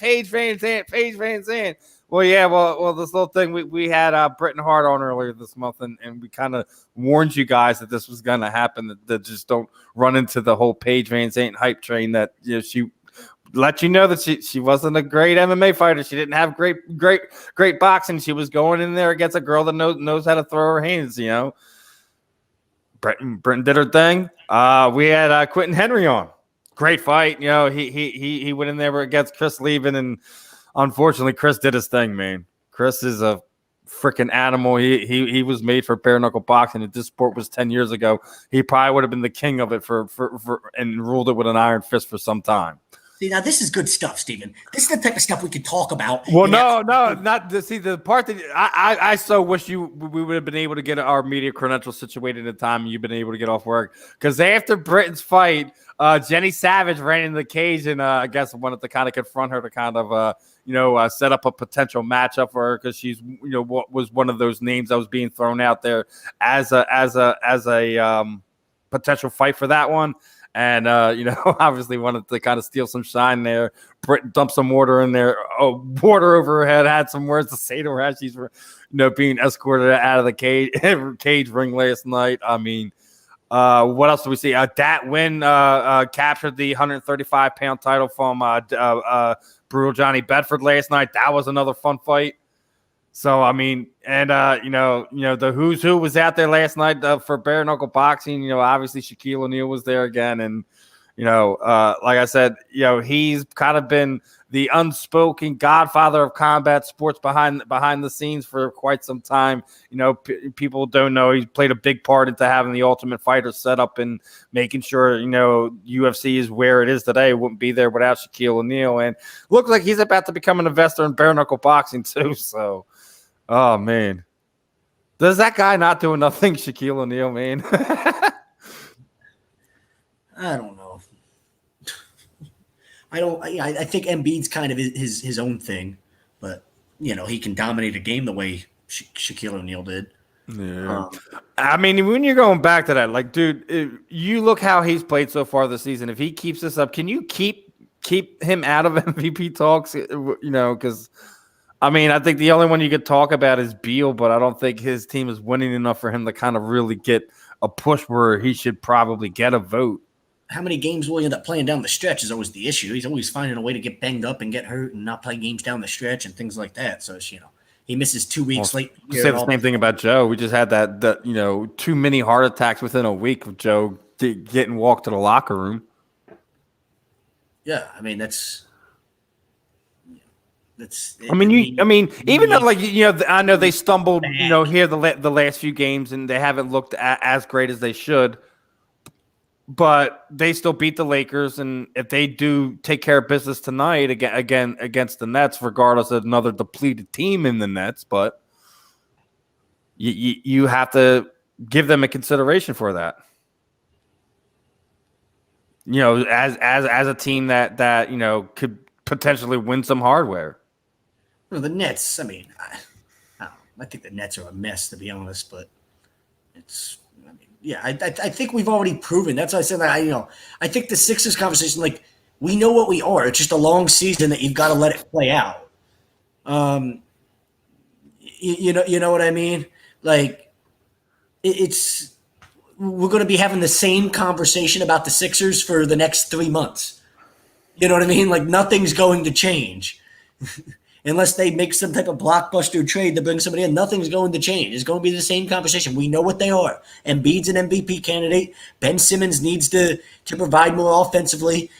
Well, this little thing we had Britton Hart on earlier this month, and we kind of warned you guys that this was going to happen. That just don't run into the whole Paige Van Zandt hype train. That she let you know that she wasn't a great MMA fighter. She didn't have great boxing. She was going in there against a girl that knows how to throw her hands. Britton did her thing. We had Quentin Henry on. Great fight. He went in there against Chris Leben, and unfortunately, Chris did his thing, man. Chris is a freaking animal. He was made for bare knuckle boxing. If this sport was 10 years ago, he probably would have been the king of it for and ruled it with an iron fist for some time. See, now this is good stuff, Steven. This is the type of stuff we could talk about. Well, no, not to see the part that I so wish we would have been able to get our media credentials situated in time and you've been able to get off work. Because after Britton's fight, Jenny Savage ran into the cage and I guess wanted to kind of confront her to kind of set up a potential matchup for her because she's what was one of those names that was being thrown out there as a potential fight for that one. and obviously wanted to kind of steal some shine there. Britt dumped some water in there, water over her head, had some words to say to her as she's being escorted out of the cage ring last night. I mean, what else do we see? Dat Win captured the 135-pound title from Brutal Johnny Bedford last night. That was another fun fight. So, I mean, and, the who's who was out there last night for bare knuckle boxing. Obviously Shaquille O'Neal was there again. And, like I said, he's kind of been the unspoken godfather of combat sports behind the scenes for quite some time. People don't know he's played a big part into having the Ultimate Fighter set up and making sure, UFC is where it is today. It wouldn't be there without Shaquille O'Neal. And looks like he's about to become an investor in bare knuckle boxing too. So, oh, man. Does that guy not do nothing, Shaquille O'Neal, man? I don't know. I think Embiid's kind of his own thing, but, he can dominate a game the way Shaquille O'Neal did. Yeah. I mean, when you're going back to that, like, dude, you look how he's played so far this season. If he keeps this up, can you keep him out of MVP talks? Because – I mean, I think the only one you could talk about is Beal, but I don't think his team is winning enough for him to kind of really get a push where he should probably get a vote. How many games will he end up playing down the stretch is always the issue. He's always finding a way to get banged up and get hurt and not play games down the stretch and things like that. So, he misses 2 weeks late. Say the same thing about Joe. We just had that too many heart attacks within a week of Joe getting walked to the locker room. Yeah, I mean, even though, like, I know they stumbled, here the last few games, and they haven't looked as great as they should, but they still beat the Lakers, and if they do take care of business tonight again against the Nets, regardless of another depleted team in the Nets, but you have to give them a consideration for that. As a team that could potentially win some hardware. Well, the Nets, I mean, I think the Nets are a mess, to be honest, but I think we've already proven. That's why I said that, I think the Sixers conversation, like, we know what we are. It's just a long season that you've got to let it play out. You know what I mean? Like, we're going to be having the same conversation about the Sixers for the next 3 months. You know what I mean? Like, nothing's going to change. Unless they make some type of blockbuster trade to bring somebody in, nothing's going to change. It's going to be the same conversation. We know what they are. Embiid's an MVP candidate. Ben Simmons needs to provide more offensively.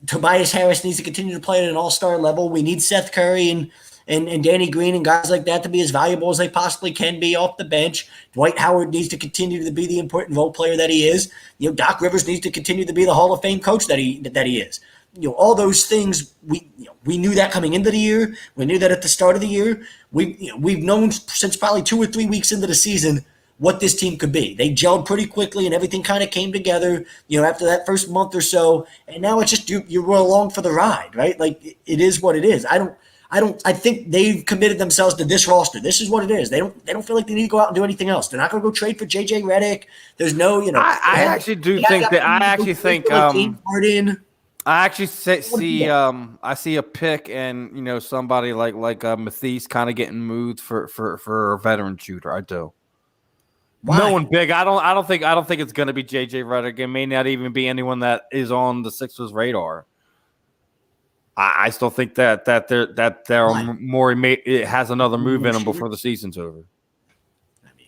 Tobias Harris needs to continue to play at an all-star level. We need Seth Curry and Danny Green and guys like that to be as valuable as they possibly can be off the bench. Dwight Howard needs to continue to be the important role player that he is. Doc Rivers needs to continue to be the Hall of Fame coach that he is. All those things, we knew that coming into the year. We knew that at the start of the year. We've known since probably 2 or 3 weeks into the season what this team could be. They gelled pretty quickly, and everything kind of came together, after that first month or so. And now it's just you were along for the ride, right? Like, it is what it is. I think they've committed themselves to this roster. This is what it is. They don't feel like they need to go out and do anything else. They're not going to go trade for JJ Redick. There's no, I actually see a pick and somebody like Matisse kind of getting moved for a veteran shooter. I do. Why? No one big. I don't think it's going to be JJ Redick. It may not even be anyone that is on the Sixers radar. I still think that they're more. It has another move in them before the season's over. I mean,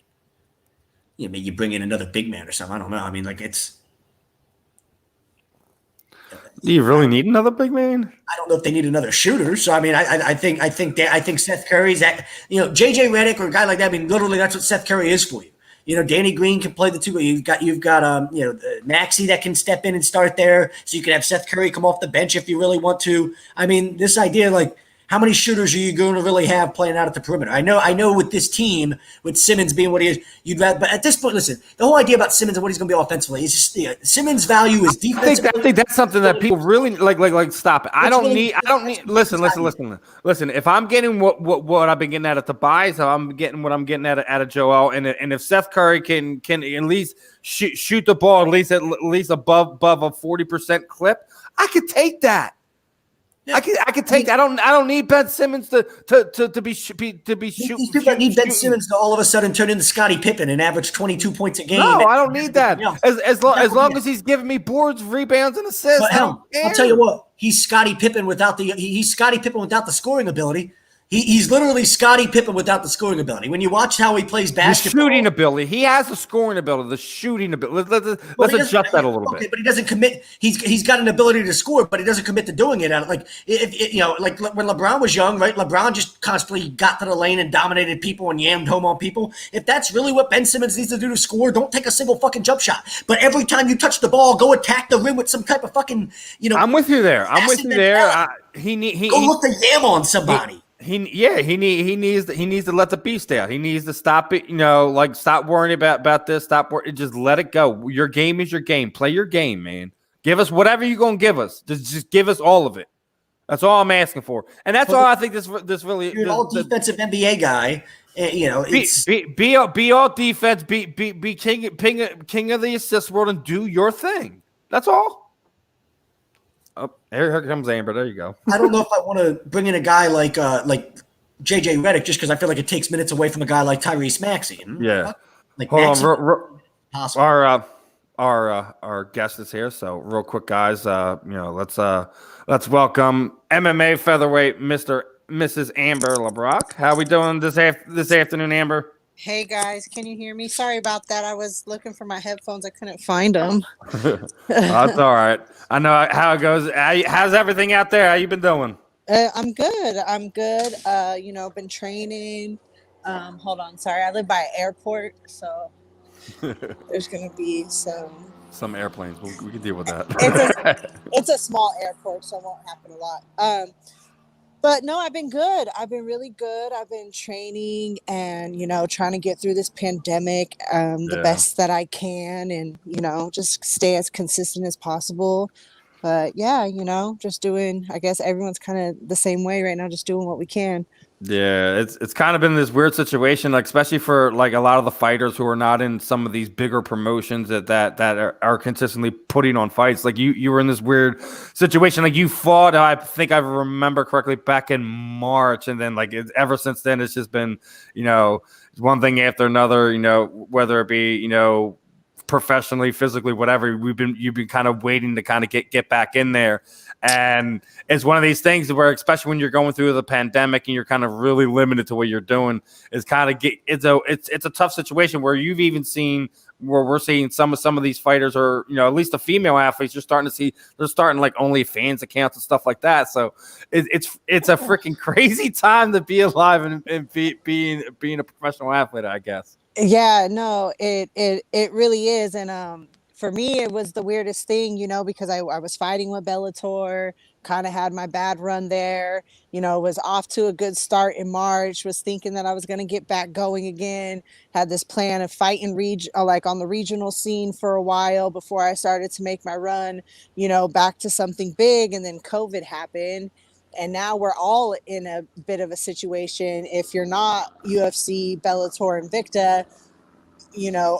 maybe you bring in another big man or something. I don't know. I mean, like, it's. Do you really need another big man? I don't know if they need another shooter. So I mean, I think Seth Curry's that JJ Redick or a guy like that. I mean, literally that's what Seth Curry is for you. Danny Green can play the two. You've got Maxey that can step in and start there. So you can have Seth Curry come off the bench if you really want to. I mean, this idea, like, How many shooters are you going to really have playing out at the perimeter? I know with this team, with Simmons being what he is, you'd rather. But at this point, listen, the whole idea about Simmons and what he's going to be offensively is just Simmons' value is defensive. I think that's something that people really like. Stop it. I don't need. Listen. If I'm getting what I've been getting at the buys, I'm getting what I'm getting at a Joel, and if Seth Curry can at least shoot the ball at least above a 40% clip, I could take that. I can take. I don't need Ben Simmons to be shooting. These people that need Ben Simmons to all of a sudden turn into Scottie Pippen and average 22 points a game. No, I don't need that. As long as he's giving me boards, rebounds, and assists. I'll tell you what. He's Scottie Pippen without the scoring ability. He's literally Scottie Pippen without the scoring ability. When you watch how he plays basketball, the shooting ability, he has the scoring ability, the shooting ability. Let's adjust that a little bit. But he doesn't commit. He's got an ability to score, but he doesn't commit to doing it. Like like when LeBron was young, right? LeBron just constantly got to the lane and dominated people and yammed home on people. If that's really what Ben Simmons needs to do to score, don't take a single fucking jump shot. But every time you touch the ball, go attack the rim with some type of fucking I'm with you there. Go look to yam on somebody. He needs to let the beast out. He needs to stop it. Stop worrying about this. Just let it go. Your game is your game. Play your game, man. Give us whatever you're gonna give us. Just give us all of it. That's all I'm asking for, and that's all I think. This really. You're an all defensive NBA guy. Be all defense. Be king of the assist world and do your thing. That's all. Oh, here comes Amber. There you go. I don't know if I want to bring in a guy like JJ Redick just because I feel like it takes minutes away from a guy like Tyrese Maxey. Yeah. Hold on. Our guest is here. So real quick, guys. Let's welcome MMA featherweight Mrs. Amber Leibrock. How we doing this afternoon, Amber? Hey guys, can you hear me? Sorry about that. I was looking for my headphones. I couldn't find them. That's all right. I know how it goes. How's everything out there? How you been doing? I'm good. Been training. Hold on. Sorry. I live by an airport, so there's going to be some airplanes. We can deal with that. It's a small airport, so it won't happen a lot. But no, I've been good. I've been really good. I've been training and, trying to get through this pandemic the best that I can and, just stay as consistent as possible. But yeah, just doing, I guess everyone's kind of the same way right now, just doing what we can. Yeah, it's kind of been this weird situation, like especially for like a lot of the fighters who are not in some of these bigger promotions that are consistently putting on fights. Like you were in this weird situation, like you fought. I think I remember correctly back in March, and then ever since then it's just been one thing after another. Whether it be professionally, physically, whatever. You've been kind of waiting to kind of get back in there. And it's one of these things where, especially when you're going through the pandemic and you're kind of really limited to what you're doing, it's a tough situation where you've even seen where we're seeing some of these fighters are, at least the female athletes, they're starting like OnlyFans accounts and stuff like that. So it's a freaking crazy time to be alive and being a professional athlete, I guess. Yeah, no, it really is. And for me, it was the weirdest thing, because I was fighting with Belltor, kind of had my bad run there, was off to a good start in March, was thinking that I was going to get back going again, had this plan of fighting on the regional scene for a while before I started to make my run, back to something big. And then COVID happened. And now we're all in a bit of a situation. If you're not UFC, Belltor, Invicta,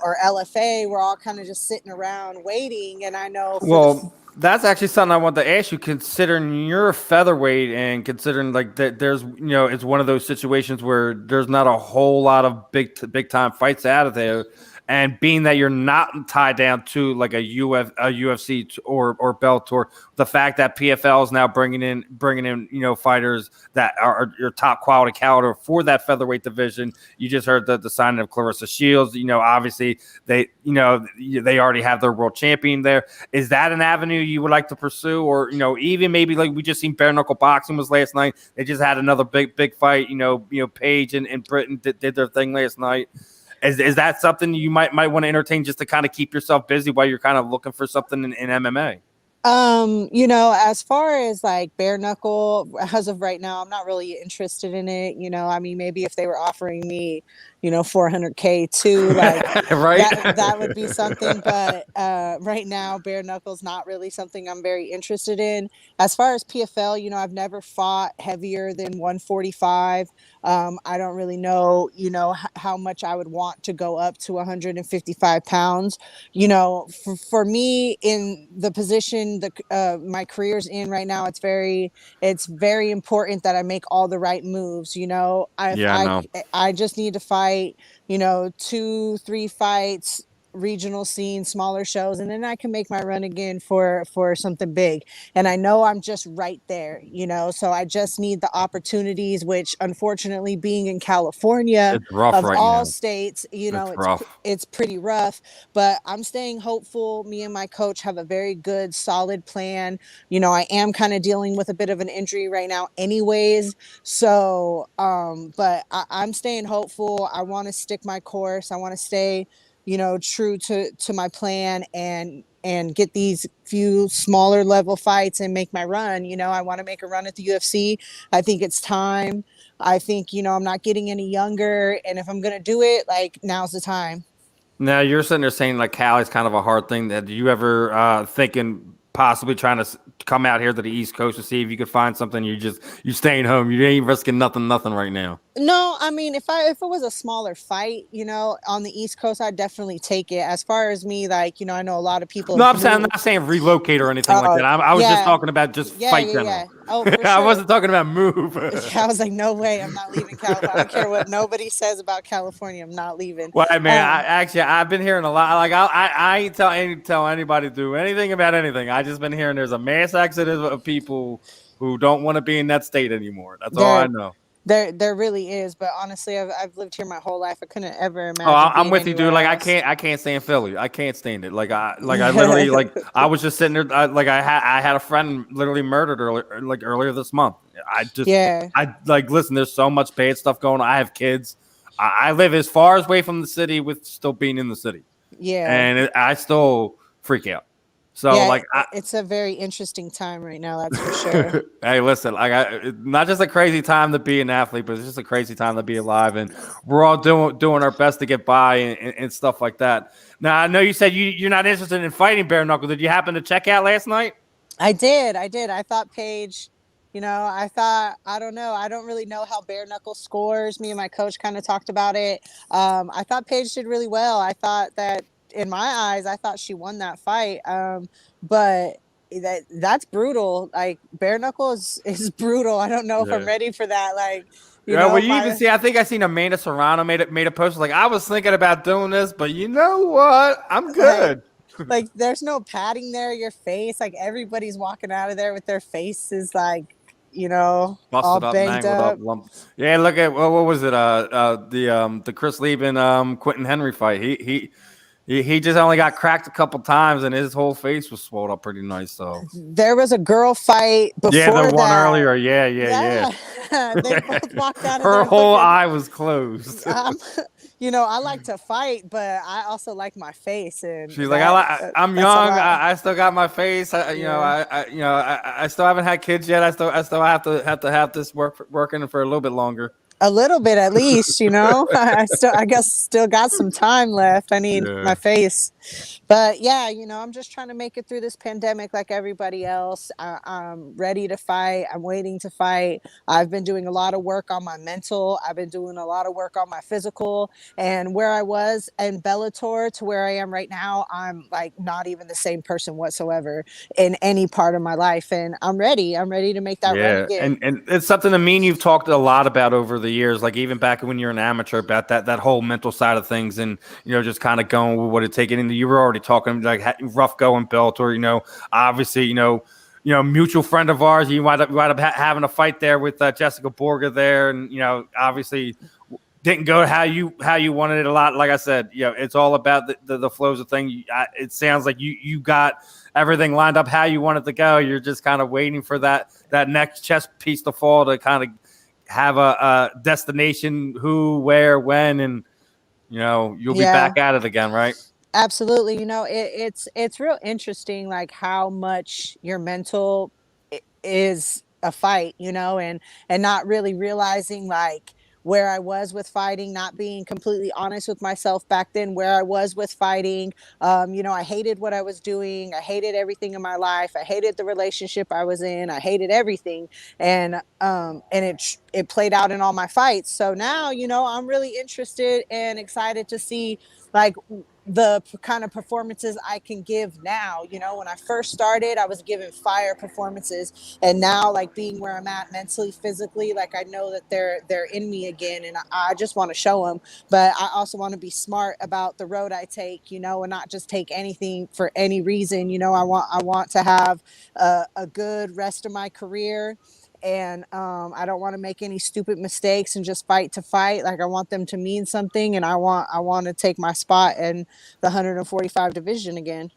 or LFA, we're all kind of just sitting around waiting. And I know. That's actually something I want to ask you, considering you're a featherweight and considering that there's, it's one of those situations where there's not a whole lot of big time fights out of there. And being that you're not tied down to like a UFC or Belltor, the fact that PFL is now bringing in fighters that are your top quality caliber for that featherweight division. You just heard the signing of Clarissa Shields. Obviously they already have their world champion there. Is that an avenue you would like to pursue, or even maybe like we just seen bare knuckle boxing was last night? They just had another big fight. Paige and Britain did their thing last night. Is that something you might want to entertain just to kind of keep yourself busy while you're kind of looking for something in MMA? As far as like bare knuckle, as of right now, I'm not really interested in it. I mean, maybe if they were offering me, 400K too, like Right? that would be something. But right now, bare knuckles not really something I'm very interested in. As far as PFL, I've never fought heavier than 145. I don't really know, how much I would want to go up to 155 pounds. For me in the position my career's in right now, it's very important that I make all the right moves. I just need to fight 2-3 fights, regional scene, smaller shows, and then I can make my run again for something big. And I know I'm just right there, so I just need the opportunities, which unfortunately being in California It's rough of right all now. states, It's rough. it's pretty rough, but I'm staying hopeful. Me and my coach have a very good solid plan. I am kind of dealing with a bit of an injury right now anyways, so but I'm staying hopeful. I want to stick my course. I want to stay true to my plan and get these few smaller level fights and make my run. I want to make a run at the UFC. I think it's time. I think, I'm not getting any younger, and if I'm going to do it, like, now's the time. Now you're sitting there saying like Cali's kind of a hard thing. That do you ever thinking possibly trying to come out here to the East Coast to see if you could find something? You staying home. You ain't risking nothing right now. No, I mean, if it was a smaller fight, on the East Coast, I'd definitely take it. As far as me, like, I know a lot of people. No, I'm not saying relocate or anything like that. I was just talking about just fight general. Yeah. Oh, for sure. I wasn't talking about move. I was like, no way, I'm not leaving California. I don't care what nobody says about California. I'm not leaving. Well, man, I've been hearing a lot. Like I ain't tell anybody to do anything about anything. I just been hearing there's a mass exodus of people who don't want to be in that state anymore. That's all I know. There really is, but honestly, I've lived here my whole life. I couldn't ever imagine. Oh, I'm with you, dude. Like else. I can't stand Philly. I can't stand it. Like I literally like I was just sitting there. I had a friend literally murdered earlier this month. I listen. There's so much bad stuff going on. I have kids. I live as far away from the city with still being in the city. Yeah, and I still freak out. So it's a very interesting time right now. That's for sure. Hey, listen, not just a crazy time to be an athlete, but it's just a crazy time to be alive, and we're all doing our best to get by and stuff like that. Now, I know you said you're not interested in fighting bare knuckle. Did you happen to check out last night? I did. I thought Paige. I don't know. I don't really know how bare knuckle scores. Me and my coach kind of talked about it. I thought Paige did really well. I thought that. In my eyes, I thought she won that fight. But that's brutal. Like, bare knuckle is brutal. I don't know if I'm ready for that. Like, even see, I think I seen Amanda Serrano made a post. Like, I was thinking about doing this, but you know what? I'm good. Like there's no padding there. Your face, like everybody's walking out of there with their faces like, all banged up. Yeah, look at what was it? The Chris Lieben Quentin Henry fight. He just only got cracked a couple times, and his whole face was swelled up pretty nice. So there was a girl fight before. Yeah, the one that. earlier. Yeah. They both walked out of her there whole eye was closed. I like to fight, but I also like my face. And she's like, I'm young. I still got my face. I still haven't had kids yet. I still have to have this working for a little bit longer. A little bit at least, I guess still got some time left. I need my face. But yeah, I'm just trying to make it through this pandemic like everybody else. I'm ready to fight. I'm waiting to fight. I've been doing a lot of work on my mental. I've been doing a lot of work on my physical. And where I was in Belltor to where I am right now, I'm like not even the same person whatsoever in any part of my life. And I'm ready. I'm ready to make that run again. And it's something to me and you've talked a lot about over the years, like even back when you're an amateur, about that whole mental side of things, and just kind of going with what it taken. And you were already talking like rough going Belltor, obviously, mutual friend of ours. You wind up having a fight there with Jessica Borga there, and obviously didn't go how you wanted it a lot. Like I said, it's all about the flows of things. It sounds like you got everything lined up how you want it to go. You're just kind of waiting for that next chess piece to fall to kind of have a destination, who, where, when, and you'll be back at it again, right? Absolutely. It's real interesting, like how much your mental is a fight, and not really realizing like where I was with fighting, not being completely honest with myself back then, where I was with fighting. I hated what I was doing. I hated everything in my life. I hated the relationship I was in. I hated everything. And it played out in all my fights. So now, I'm really interested and excited to see like the kind of performances I can give now. When I first started, I was giving fire performances, and now like being where I'm at mentally, physically, like I know that they're in me again, and I just want to show them. But I also want to be smart about the road I take, and not just take anything for any reason. I want to have a good rest of my career, and I don't want to make any stupid mistakes and just fight to fight. Like I want them to mean something, and I want to take my spot in the 145 division again.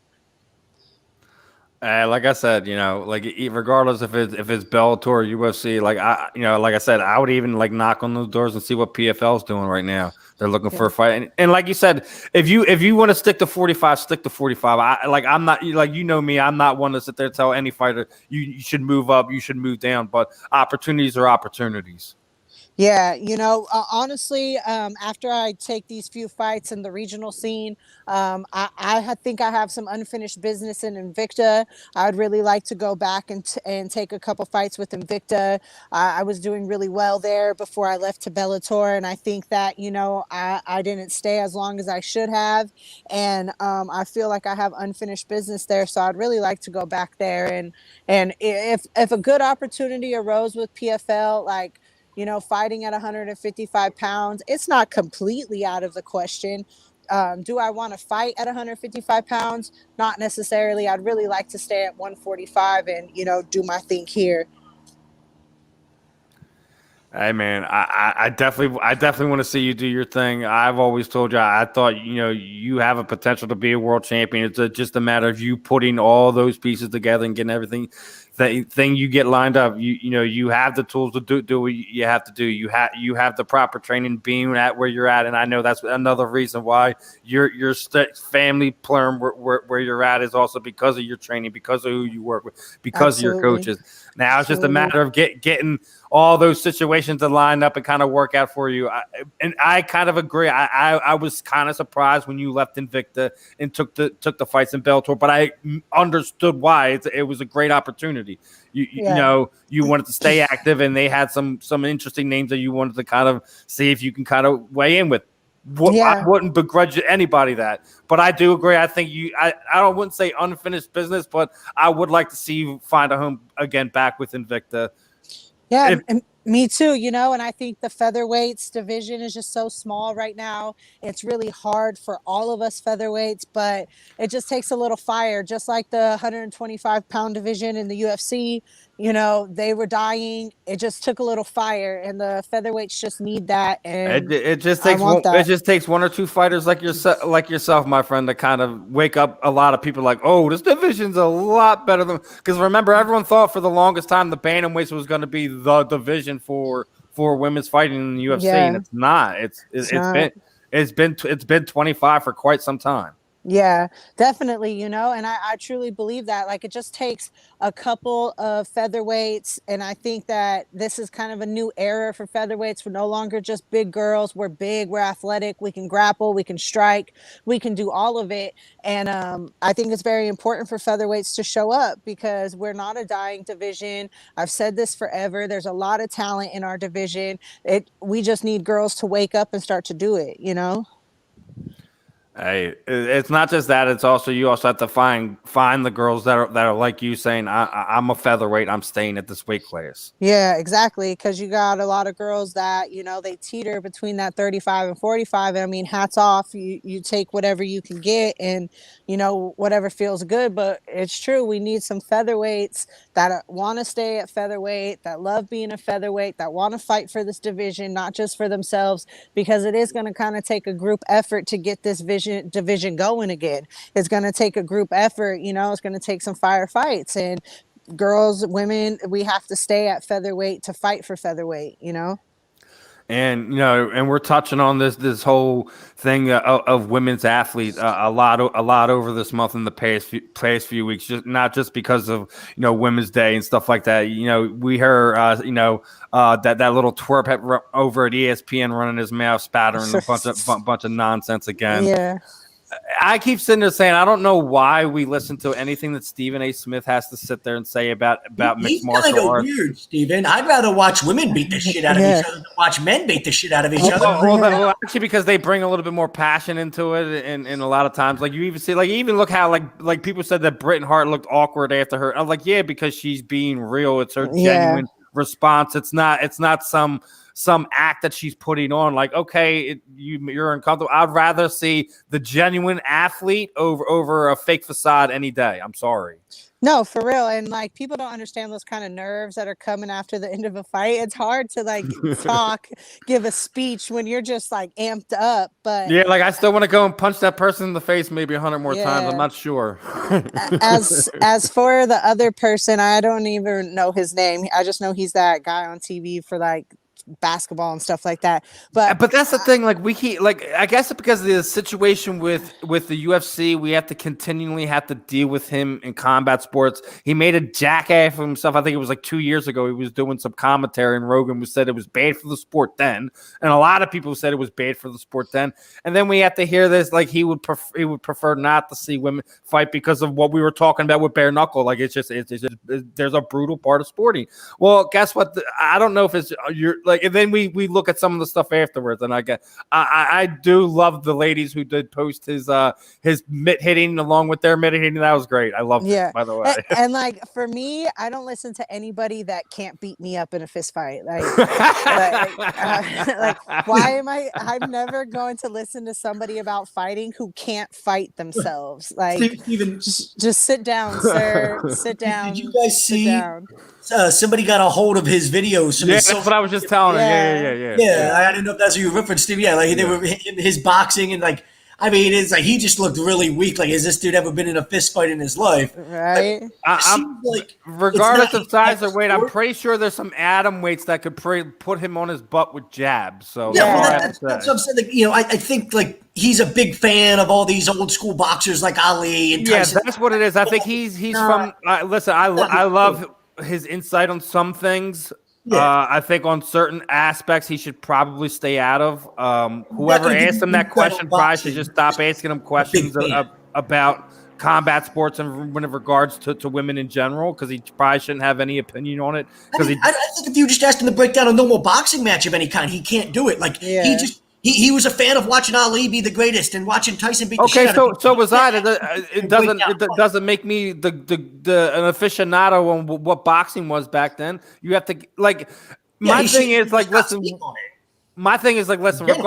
Like I said, like regardless if it's Belltor or UFC, like I said, I would even like knock on those doors and see what PFL's doing right now. They're looking for a fight, and like you said, if you want to stick to 45, stick to 45. I'm not like me. I'm not one to sit there and tell any fighter you should move up, you should move down. But opportunities are opportunities. Yeah, honestly, after I take these few fights in the regional scene, I think I have some unfinished business in Invicta. I'd really like to go back and take a couple fights with Invicta. I was doing really well there before I left to Belltor, and I think that I didn't stay as long as I should have, and I feel like I have unfinished business there. So I'd really like to go back there, and if a good opportunity arose with PFL, like fighting at 155 pounds, it's not completely out of the question. Do I want to fight at 155 pounds? Not necessarily. I'd really like to stay at 145 and, do my thing here. Hey man, I definitely want to see you do your thing. I've always told you I thought you have a potential to be a world champion. It's just a matter of you putting all those pieces together and getting everything thing you get lined up. You have the tools to do what you have to do. You have the proper training, being at where you're at, and I know that's another reason why your family plum where you're at is also because of your training, because of who you work with, because of your coaches. Now it's just a matter of getting all those situations to line up and kind of work out for you. I kind of agree. I was kind of surprised when you left Invicta and took the fights in Belltor, but I understood why. It was a great opportunity. You wanted to stay active, and they had some interesting names that you wanted to kind of see if you can kind of weigh in with. I wouldn't begrudge anybody that, but I do agree. I think I wouldn't say unfinished business, but I would like to see you find a home again back with Invicta. Yeah, and me too, and I think the featherweights division is just so small right now. It's really hard for all of us featherweights, but it just takes a little fire, just like the 125-pound division in the UFC. They were dying. It just took a little fire, and the featherweights just need that. And it just takes one or two fighters like yourself, my friend, to kind of wake up a lot of people like, oh, this division's a lot better than, because remember, everyone thought for the longest time the bantamweights was going to be the division for women's fighting in the UFC, and it's not. It's been 25 for quite some time. Yeah, definitely, and I truly believe that. Like, it just takes a couple of featherweights, and I think that this is kind of a new era for featherweights. We're no longer just big girls. We're big, we're athletic, we can grapple, we can strike, we can do all of it. And I think it's very important for featherweights to show up, because we're not a dying division. I've said this forever. There's a lot of talent in our division. We just need girls to wake up and start to do it, Hey, it's not just that. It's also, you also have to find the girls that are like you, saying, I'm a featherweight, I'm staying at this weight class. Yeah, exactly. Because you got a lot of girls that, they teeter between that 35 and 45. And I mean, hats off. You take whatever you can get, and, whatever feels good. But it's true. We need some featherweights that want to stay at featherweight, that love being a featherweight, that want to fight for this division, not just for themselves, because it is going to kind of take a group effort to get this division going again. It's going to take a group effort. It's going to take some firefights, and girls, women, we have to stay at featherweight to fight for featherweight. And and we're touching on this whole thing of women's athletes a lot over this month in the past few weeks. Not just because of Women's Day and stuff like that. We heard that little twerp over at ESPN running his mouth, spattering a bunch of nonsense again. Yeah. I keep sitting there saying I don't know why we listen to anything that Stephen A. Smith has to sit there and say about mixed martial arts. Weird, Stephen. I'd rather watch women beat the shit out of each other than watch men beat the shit out of each other. Well, actually, because they bring a little bit more passion into it, and a lot of times, like you even see, like even look how like people said that Britain Hart looked awkward after her. I was like, yeah, because she's being real. It's her genuine response. It's not some act that she's putting on. Like, okay, you're uncomfortable. I'd rather see the genuine athlete over a fake facade any day. I'm sorry. No, for real. And like people don't understand those kind of nerves that are coming after the end of a fight. It's hard to like give a speech when you're just like amped up. But yeah, like I still want to go and punch that person in the face maybe 100 more times. I'm not sure. As for the other person, I don't even know his name. I just know he's that guy on TV for like basketball and stuff like that. But that's the thing. Like we keep I guess it's because of the situation with the UFC, we have to continually have to deal with him in combat sports. He made a jackass of himself. I think it was like 2 years ago. He was doing some commentary, and Rogan said it was bad for the sport then, and a lot of people said it was bad for the sport then. And then we have to hear this like he would prefer not to see women fight because of what we were talking about with bare knuckle. Like it's just there's a brutal part of sporting. Well, guess what? I don't know if it's you're like. And then we look at some of the stuff afterwards, and I do love the ladies who did post his mitt hitting along with their mitt hitting. That was great. I loved it, by the way. And like for me, I don't listen to anybody that can't beat me up in a fist fight. Like why am I'm never going to listen to somebody about fighting who can't fight themselves. Like Steven, just sit down, sir. Sit down. Did you guys see? Somebody got a hold of his videos. That's what I was just telling him. Yeah. I didn't know if that's what you referenced to. Yeah, like they were his boxing and like. I mean, it's like he just looked really weak. Like, has this dude ever been in a fist fight in his life? Right. Regardless of size or weight, I'm pretty sure there's some atom weights that could put him on his butt with jabs. So that's what I'm saying. Like, I think like he's a big fan of all these old school boxers like Ali and Tyson. Yeah, that's what it is. I think he's from. Listen, I love his insight on some things. Yeah. I think on certain aspects he should probably stay out of. Whoever asked him that question probably should just stop asking him questions about combat sports and in regards to women in general, because he probably shouldn't have any opinion on it. I think if you just asked him to break down a normal boxing match of any kind, he can't do it. Like he was a fan of watching Ali be the greatest and watching Tyson beat the shit out of him. So was I. It doesn't make me an aficionado on what boxing was back then. You have to like. My thing is like listen.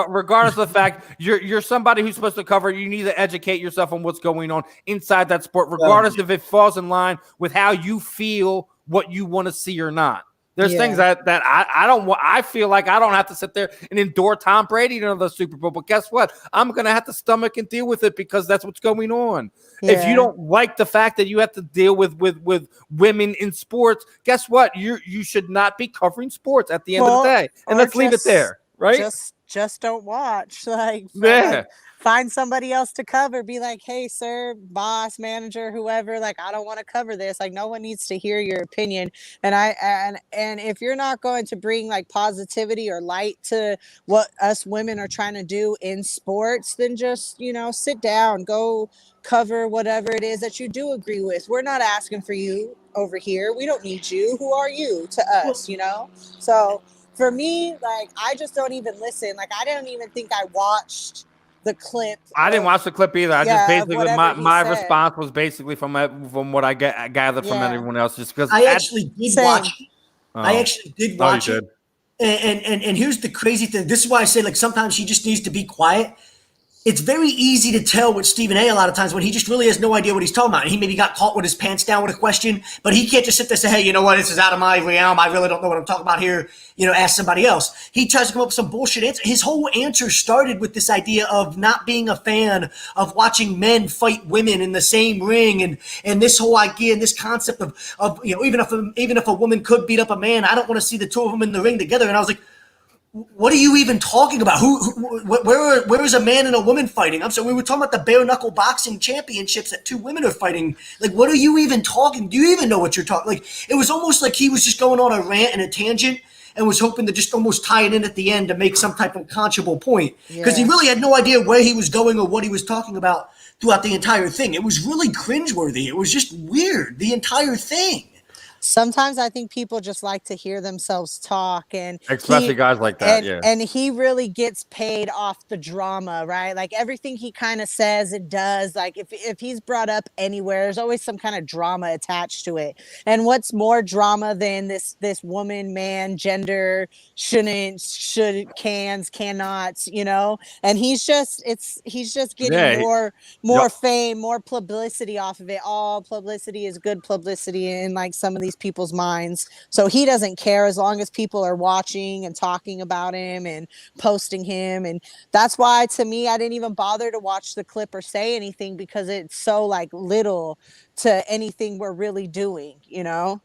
Regardless of the fact you're somebody who's supposed to cover, you need to educate yourself on what's going on inside that sport, regardless if it falls in line with how you feel, what you want to see or not. There's things that I don't want. I feel like I don't have to sit there and endure Tom Brady to another Super Bowl. But guess what? I'm going to have to stomach and deal with it because that's what's going on. Yeah. If you don't like the fact that you have to deal with women in sports, guess what? You should not be covering sports at the end of the day. And let's leave it there, right? Just don't watch. Like find somebody else to cover. Be like, hey, sir, boss, manager, whoever. Like, I don't want to cover this. Like, no one needs to hear your opinion. And if you're not going to bring like positivity or light to what us women are trying to do in sports, then just sit down, go cover whatever it is that you do agree with. We're not asking for you over here. We don't need you. Who are you to us? So for me, like, I just don't even listen. Like, I didn't even think I watched the clip. I didn't watch the clip either. I just basically my response was basically from what I gathered from everyone else, just because I actually did watch it. I actually did watch it. And here's the crazy thing. This is why I say like sometimes he just needs to be quiet. It's very easy to tell with Stephen A. a lot of times when he just really has no idea what he's talking about. He maybe got caught with his pants down with a question, but he can't just sit there and say, hey, you know what? This is out of my realm. I really don't know what I'm talking about here. Ask somebody else. He tries to come up with some bullshit answer. His whole answer started with this idea of not being a fan of watching men fight women in the same ring. And this whole idea and this concept of even if a woman could beat up a man, I don't want to see the two of them in the ring together. And I was like, What are you even talking about? Where is a man and a woman fighting? I'm sorry, we were talking about the bare knuckle boxing championships that two women are fighting. Like, what are you even talking? Do you even know what you're talking? Like, it was almost like he was just going on a rant and a tangent and was hoping to just almost tie it in at the end to make some type of conchable point, because he really had no idea where he was going or what he was talking about throughout the entire thing. It was really cringeworthy. It was just weird, the entire thing. Sometimes I think people just like to hear themselves talk, and especially guys like that. And he really gets paid off the drama, right? Like everything he kind of says and does, like if he's brought up anywhere, there's always some kind of drama attached to it. And what's more drama than this woman, man, gender, shouldn't, should, cans, cannots, you know? And he's just getting more fame, more publicity off of it. All publicity is good publicity in like some of these people's minds, so he doesn't care as long as people are watching and talking about him and posting him. And that's why, to me, I didn't even bother to watch the clip or say anything, because it's so like little to anything we're really doing, you know.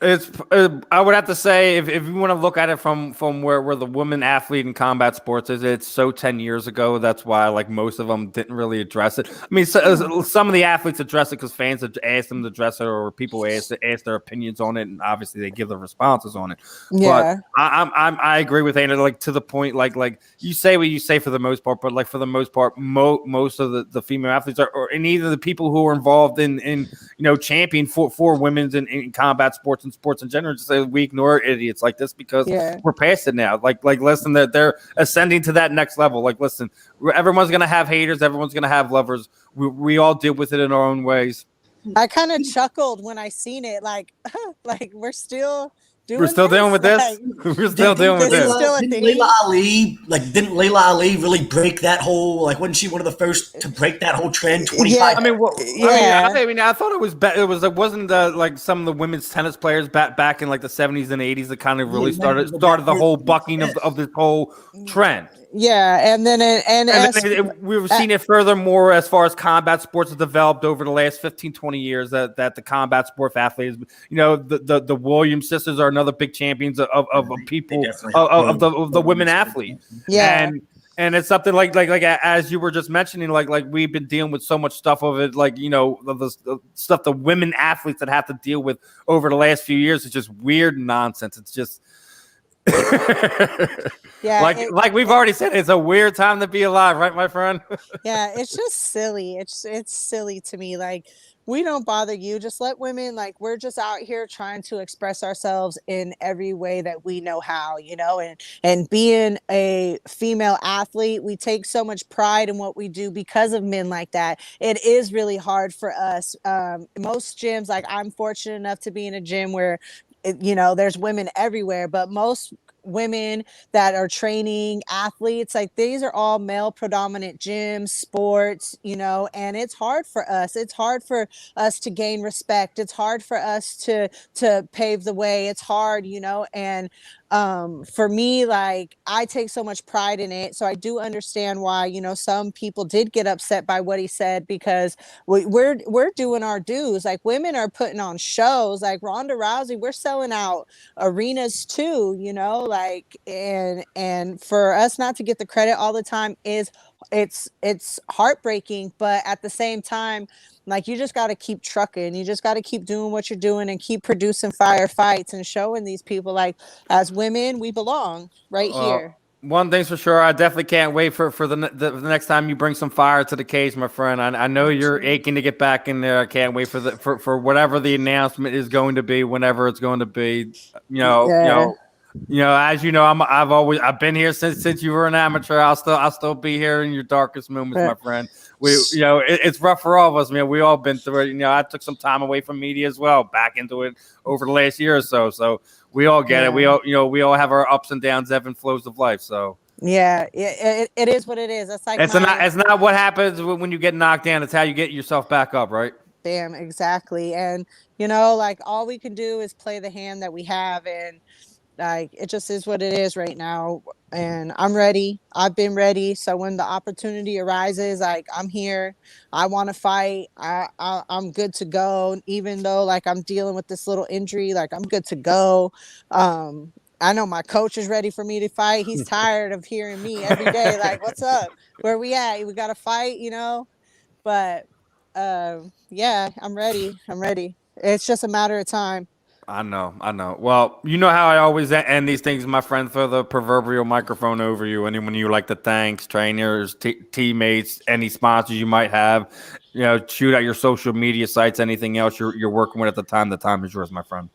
I would have to say, if you want to look at it from where the woman athlete in combat sports is, it's so 10 years ago. That's why like most of them didn't really address it. I mean, some of the athletes address it because fans have asked them to address it, or people ask their opinions on it, and obviously they give their responses on it. Yeah. But I agree with Anna, like to the point, like you say what you say for the most part, but like for the most part, most of the female athletes and either the people who are involved in champion for women's in combat sports and sports in general, just say we ignore idiots like this because we're past it now. Like listen, they're ascending to that next level. Like, listen, everyone's gonna have haters, everyone's gonna have lovers. We all deal with it in our own ways. I kind of chuckled when I seen it, like we're still dealing with this. We're still dealing with this. Didn't Layla Ali really break that whole, like, wasn't she one of the first to break that whole trend? 25. I mean, I thought it was wasn't like some of the women's tennis players back in like the 70s and 80s that kind of really started the whole bucking of this whole trend. Yeah, and then we've seen it furthermore as far as combat sports have developed over the last 15, 20 years, that the combat sport athletes, the Williams sisters are another big champions of people of the women athletes. Yeah. And it's something like as you were just mentioning, like we've been dealing with so much stuff of it, like the stuff the women athletes that have to deal with over the last few years is just weird nonsense. It's just like we've already said, it's a weird time to be alive, right, my friend? Yeah, it's just silly. It's silly to me. Like, we don't bother you. Just let women, like, we're just out here trying to express ourselves in every way that we know how, and being a female athlete, we take so much pride in what we do because of men like that. It is really hard for us. Most gyms, like, I'm fortunate enough to be in a gym where there's women everywhere, but most women that are training athletes, like, these are all male predominant gyms, sports, and it's hard for us. It's hard for us to gain respect. It's hard for us to pave the way. It's hard, and for me, like, I take so much pride in it. So I do understand why, some people did get upset by what he said, because we're doing our dues. Like, women are putting on shows, like Ronda Rousey, we're selling out arenas too, like, and for us not to get the credit all the time it's heartbreaking. But at the same time, like, you just got to keep trucking. You just got to keep doing what you're doing and keep producing fire fights and showing these people, like, as women, we belong right here. One thing's for sure, I definitely can't wait for the next time you bring some fire to the cage, my friend. I know you're aching to get back in there. I can't wait for whatever the announcement is going to be, whenever it's going to be. As you know, I've been here since you were an amateur. I'll still be here in your darkest moments, my friend. It's rough for all of us, man. We all been through it. I took some time away from media as well, back into it over the last year or so. So we all get it. We all have our ups and downs, ebb and flows of life. So yeah, it is what it is. It's like, it's not what happens when you get knocked down. It's how you get yourself back up, right? Damn, exactly. And like, all we can do is play the hand that we have, and like, it just is what it is right now. And I'm ready. I've been ready. So when the opportunity arises, like, I'm here. I want to fight. I'm good to go. Even though, like, I'm dealing with this little injury, like, I'm good to go. I know my coach is ready for me to fight. He's tired of hearing me every day, like, what's up? Where we at? We got to fight, But yeah, I'm ready. It's just a matter of time. I know. Well, you know how I always end these things, my friend, throw the proverbial microphone over you. Anyone you like to thanks, trainers, teammates, any sponsors you might have, shoot out your social media sites, anything else you're working with at the time. The time is yours, my friend.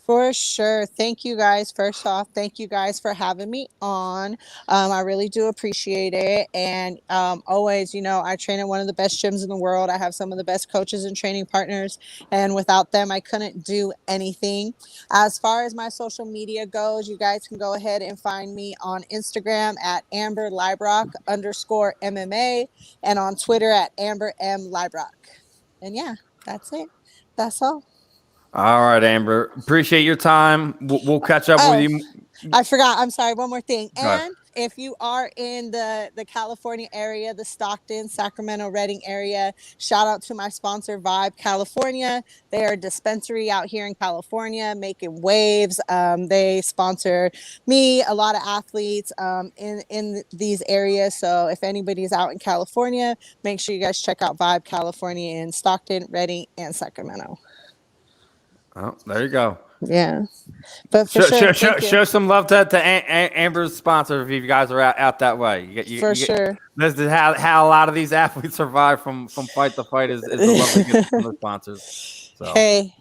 For sure. Thank you guys. First off, thank you guys for having me on. I really do appreciate it. And always, I train at one of the best gyms in the world. I have some of the best coaches and training partners. And without them, I couldn't do anything. As far as my social media goes, you guys can go ahead and find me on Instagram at Amber Leibrock _MMA and on Twitter at Amber M Leibrock. And yeah, that's it. That's all. All right, Amber. Appreciate your time. We'll catch up with you. I forgot. I'm sorry. One more thing. And if you are in the California area, the Stockton, Sacramento, Redding area, shout out to my sponsor, Vibe California. They are a dispensary out here in California making waves. They sponsor me, a lot of athletes in these areas. So if anybody's out in California, make sure you guys check out Vibe California in Stockton, Redding, and Sacramento. Oh, there you go. Yeah, but for show some love to Amber's sponsor if you guys are out that way. Sure. This is how a lot of these athletes survive from fight to fight is the love they get from the sponsors. So. Hey,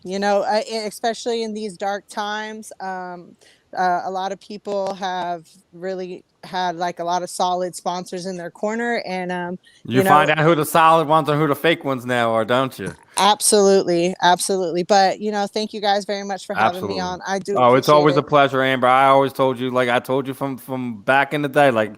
especially in these dark times, a lot of people have really had like a lot of solid sponsors in their corner, and you find out who the solid ones and who the fake ones now are, don't you? Absolutely. But thank you guys very much for having me on. I do. Oh, it's always a pleasure, Amber. I always told you, like I told you from back in the day, like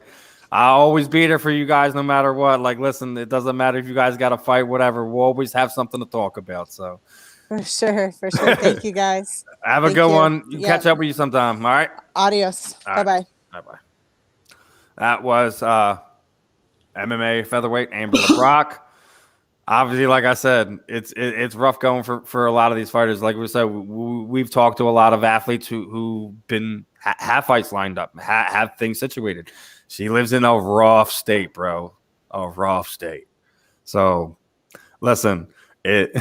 I always be there for you guys no matter what. Like, listen, it doesn't matter if you guys got to fight, whatever. We'll always have something to talk about. So. For sure. Thank you guys. Have a good one. Catch up with you sometime. All right. Adios. Bye-bye. Bye-bye. That was MMA featherweight Amber Leibrock. Obviously, like I said, it's rough going for a lot of these fighters. Like we said, we've talked to a lot of athletes who've been have fights lined up, have things situated. She lives in a rough state, bro. A rough state. So, listen. It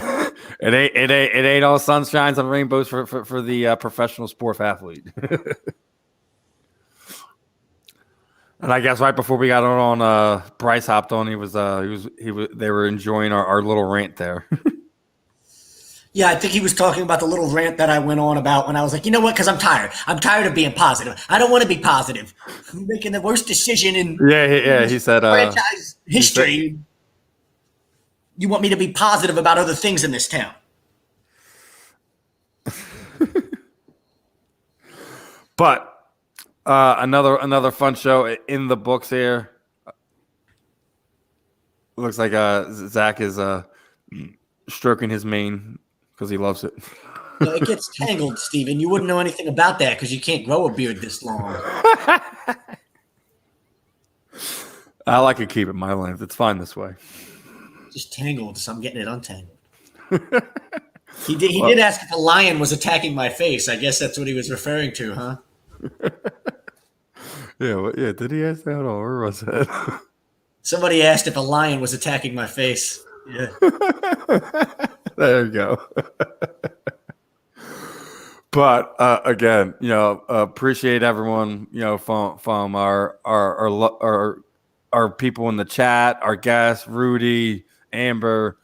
ain't all sunshines and rainbows for the professional sport athlete. And I guess right before we got on, Bryce hopped on. They were enjoying our little rant there. Yeah, I think he was talking about the little rant that I went on about when I was like, you know what? Because I'm tired. I'm tired of being positive. I don't want to be positive. I'm making the worst decision in He said franchise history. You want me to be positive about other things in this town. But another fun show in the books here. Looks like Zach is stroking his mane because he loves it. It gets tangled, Steven. You wouldn't know anything about that because you can't grow a beard this long. I like to keep it my length. It's fine this way. Just tangled, so I'm getting it untangled. He did ask if a lion was attacking my face. I guess that's what he was referring to, huh? Yeah. Did he ask that? Or where was that? Somebody asked if a lion was attacking my face. Yeah. There you go. But again, appreciate everyone, from our people in the chat, our guests, Rudy, Amber.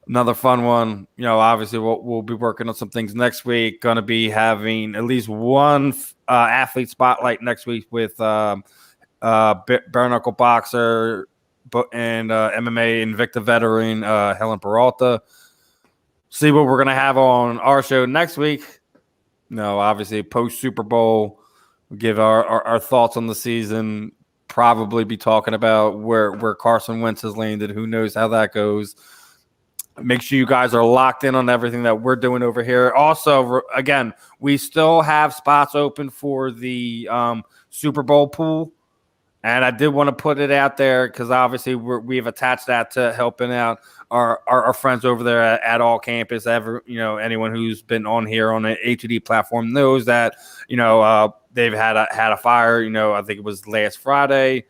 Another fun one. Obviously we'll be working on some things next week. Going to be having at least one athlete spotlight next week with bare knuckle boxer and MMA Invicta veteran Helen Peralta. See what we're going to have on our show next week. Obviously post Super Bowl, we'll give our thoughts on the season. Probably be talking about where Carson Wentz has landed. Who knows how that goes. Make sure you guys are locked in on everything that we're doing over here. Also, again, we still have spots open for the Super Bowl pool. And I did want to put it out there because obviously we've attached that to helping out our friends over there at All Campus. Anyone who's been on here on the HUD platform knows that they've had a fire. I think it was last Friday.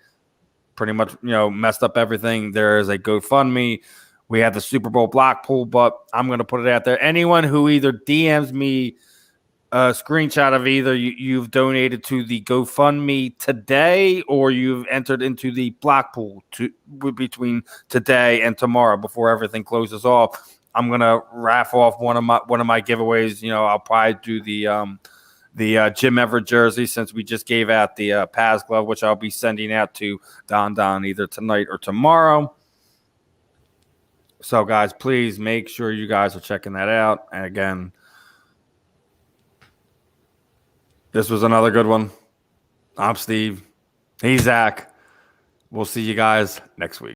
Pretty much messed up everything. There is a GoFundMe. We had the Super Bowl block pool, but I'm going to put it out there. Anyone who either DMs me a screenshot of either you've donated to the GoFundMe today or you've entered into the block pool between today and tomorrow before everything closes off, I'm gonna raffle off one of my giveaways. I'll probably do the Jim Everett jersey since we just gave out the Paz glove, which I'll be sending out to Don either tonight or tomorrow. So guys, please make sure you guys are checking that out. And again, this was another good one. I'm Steve. He's Zach. We'll see you guys next week.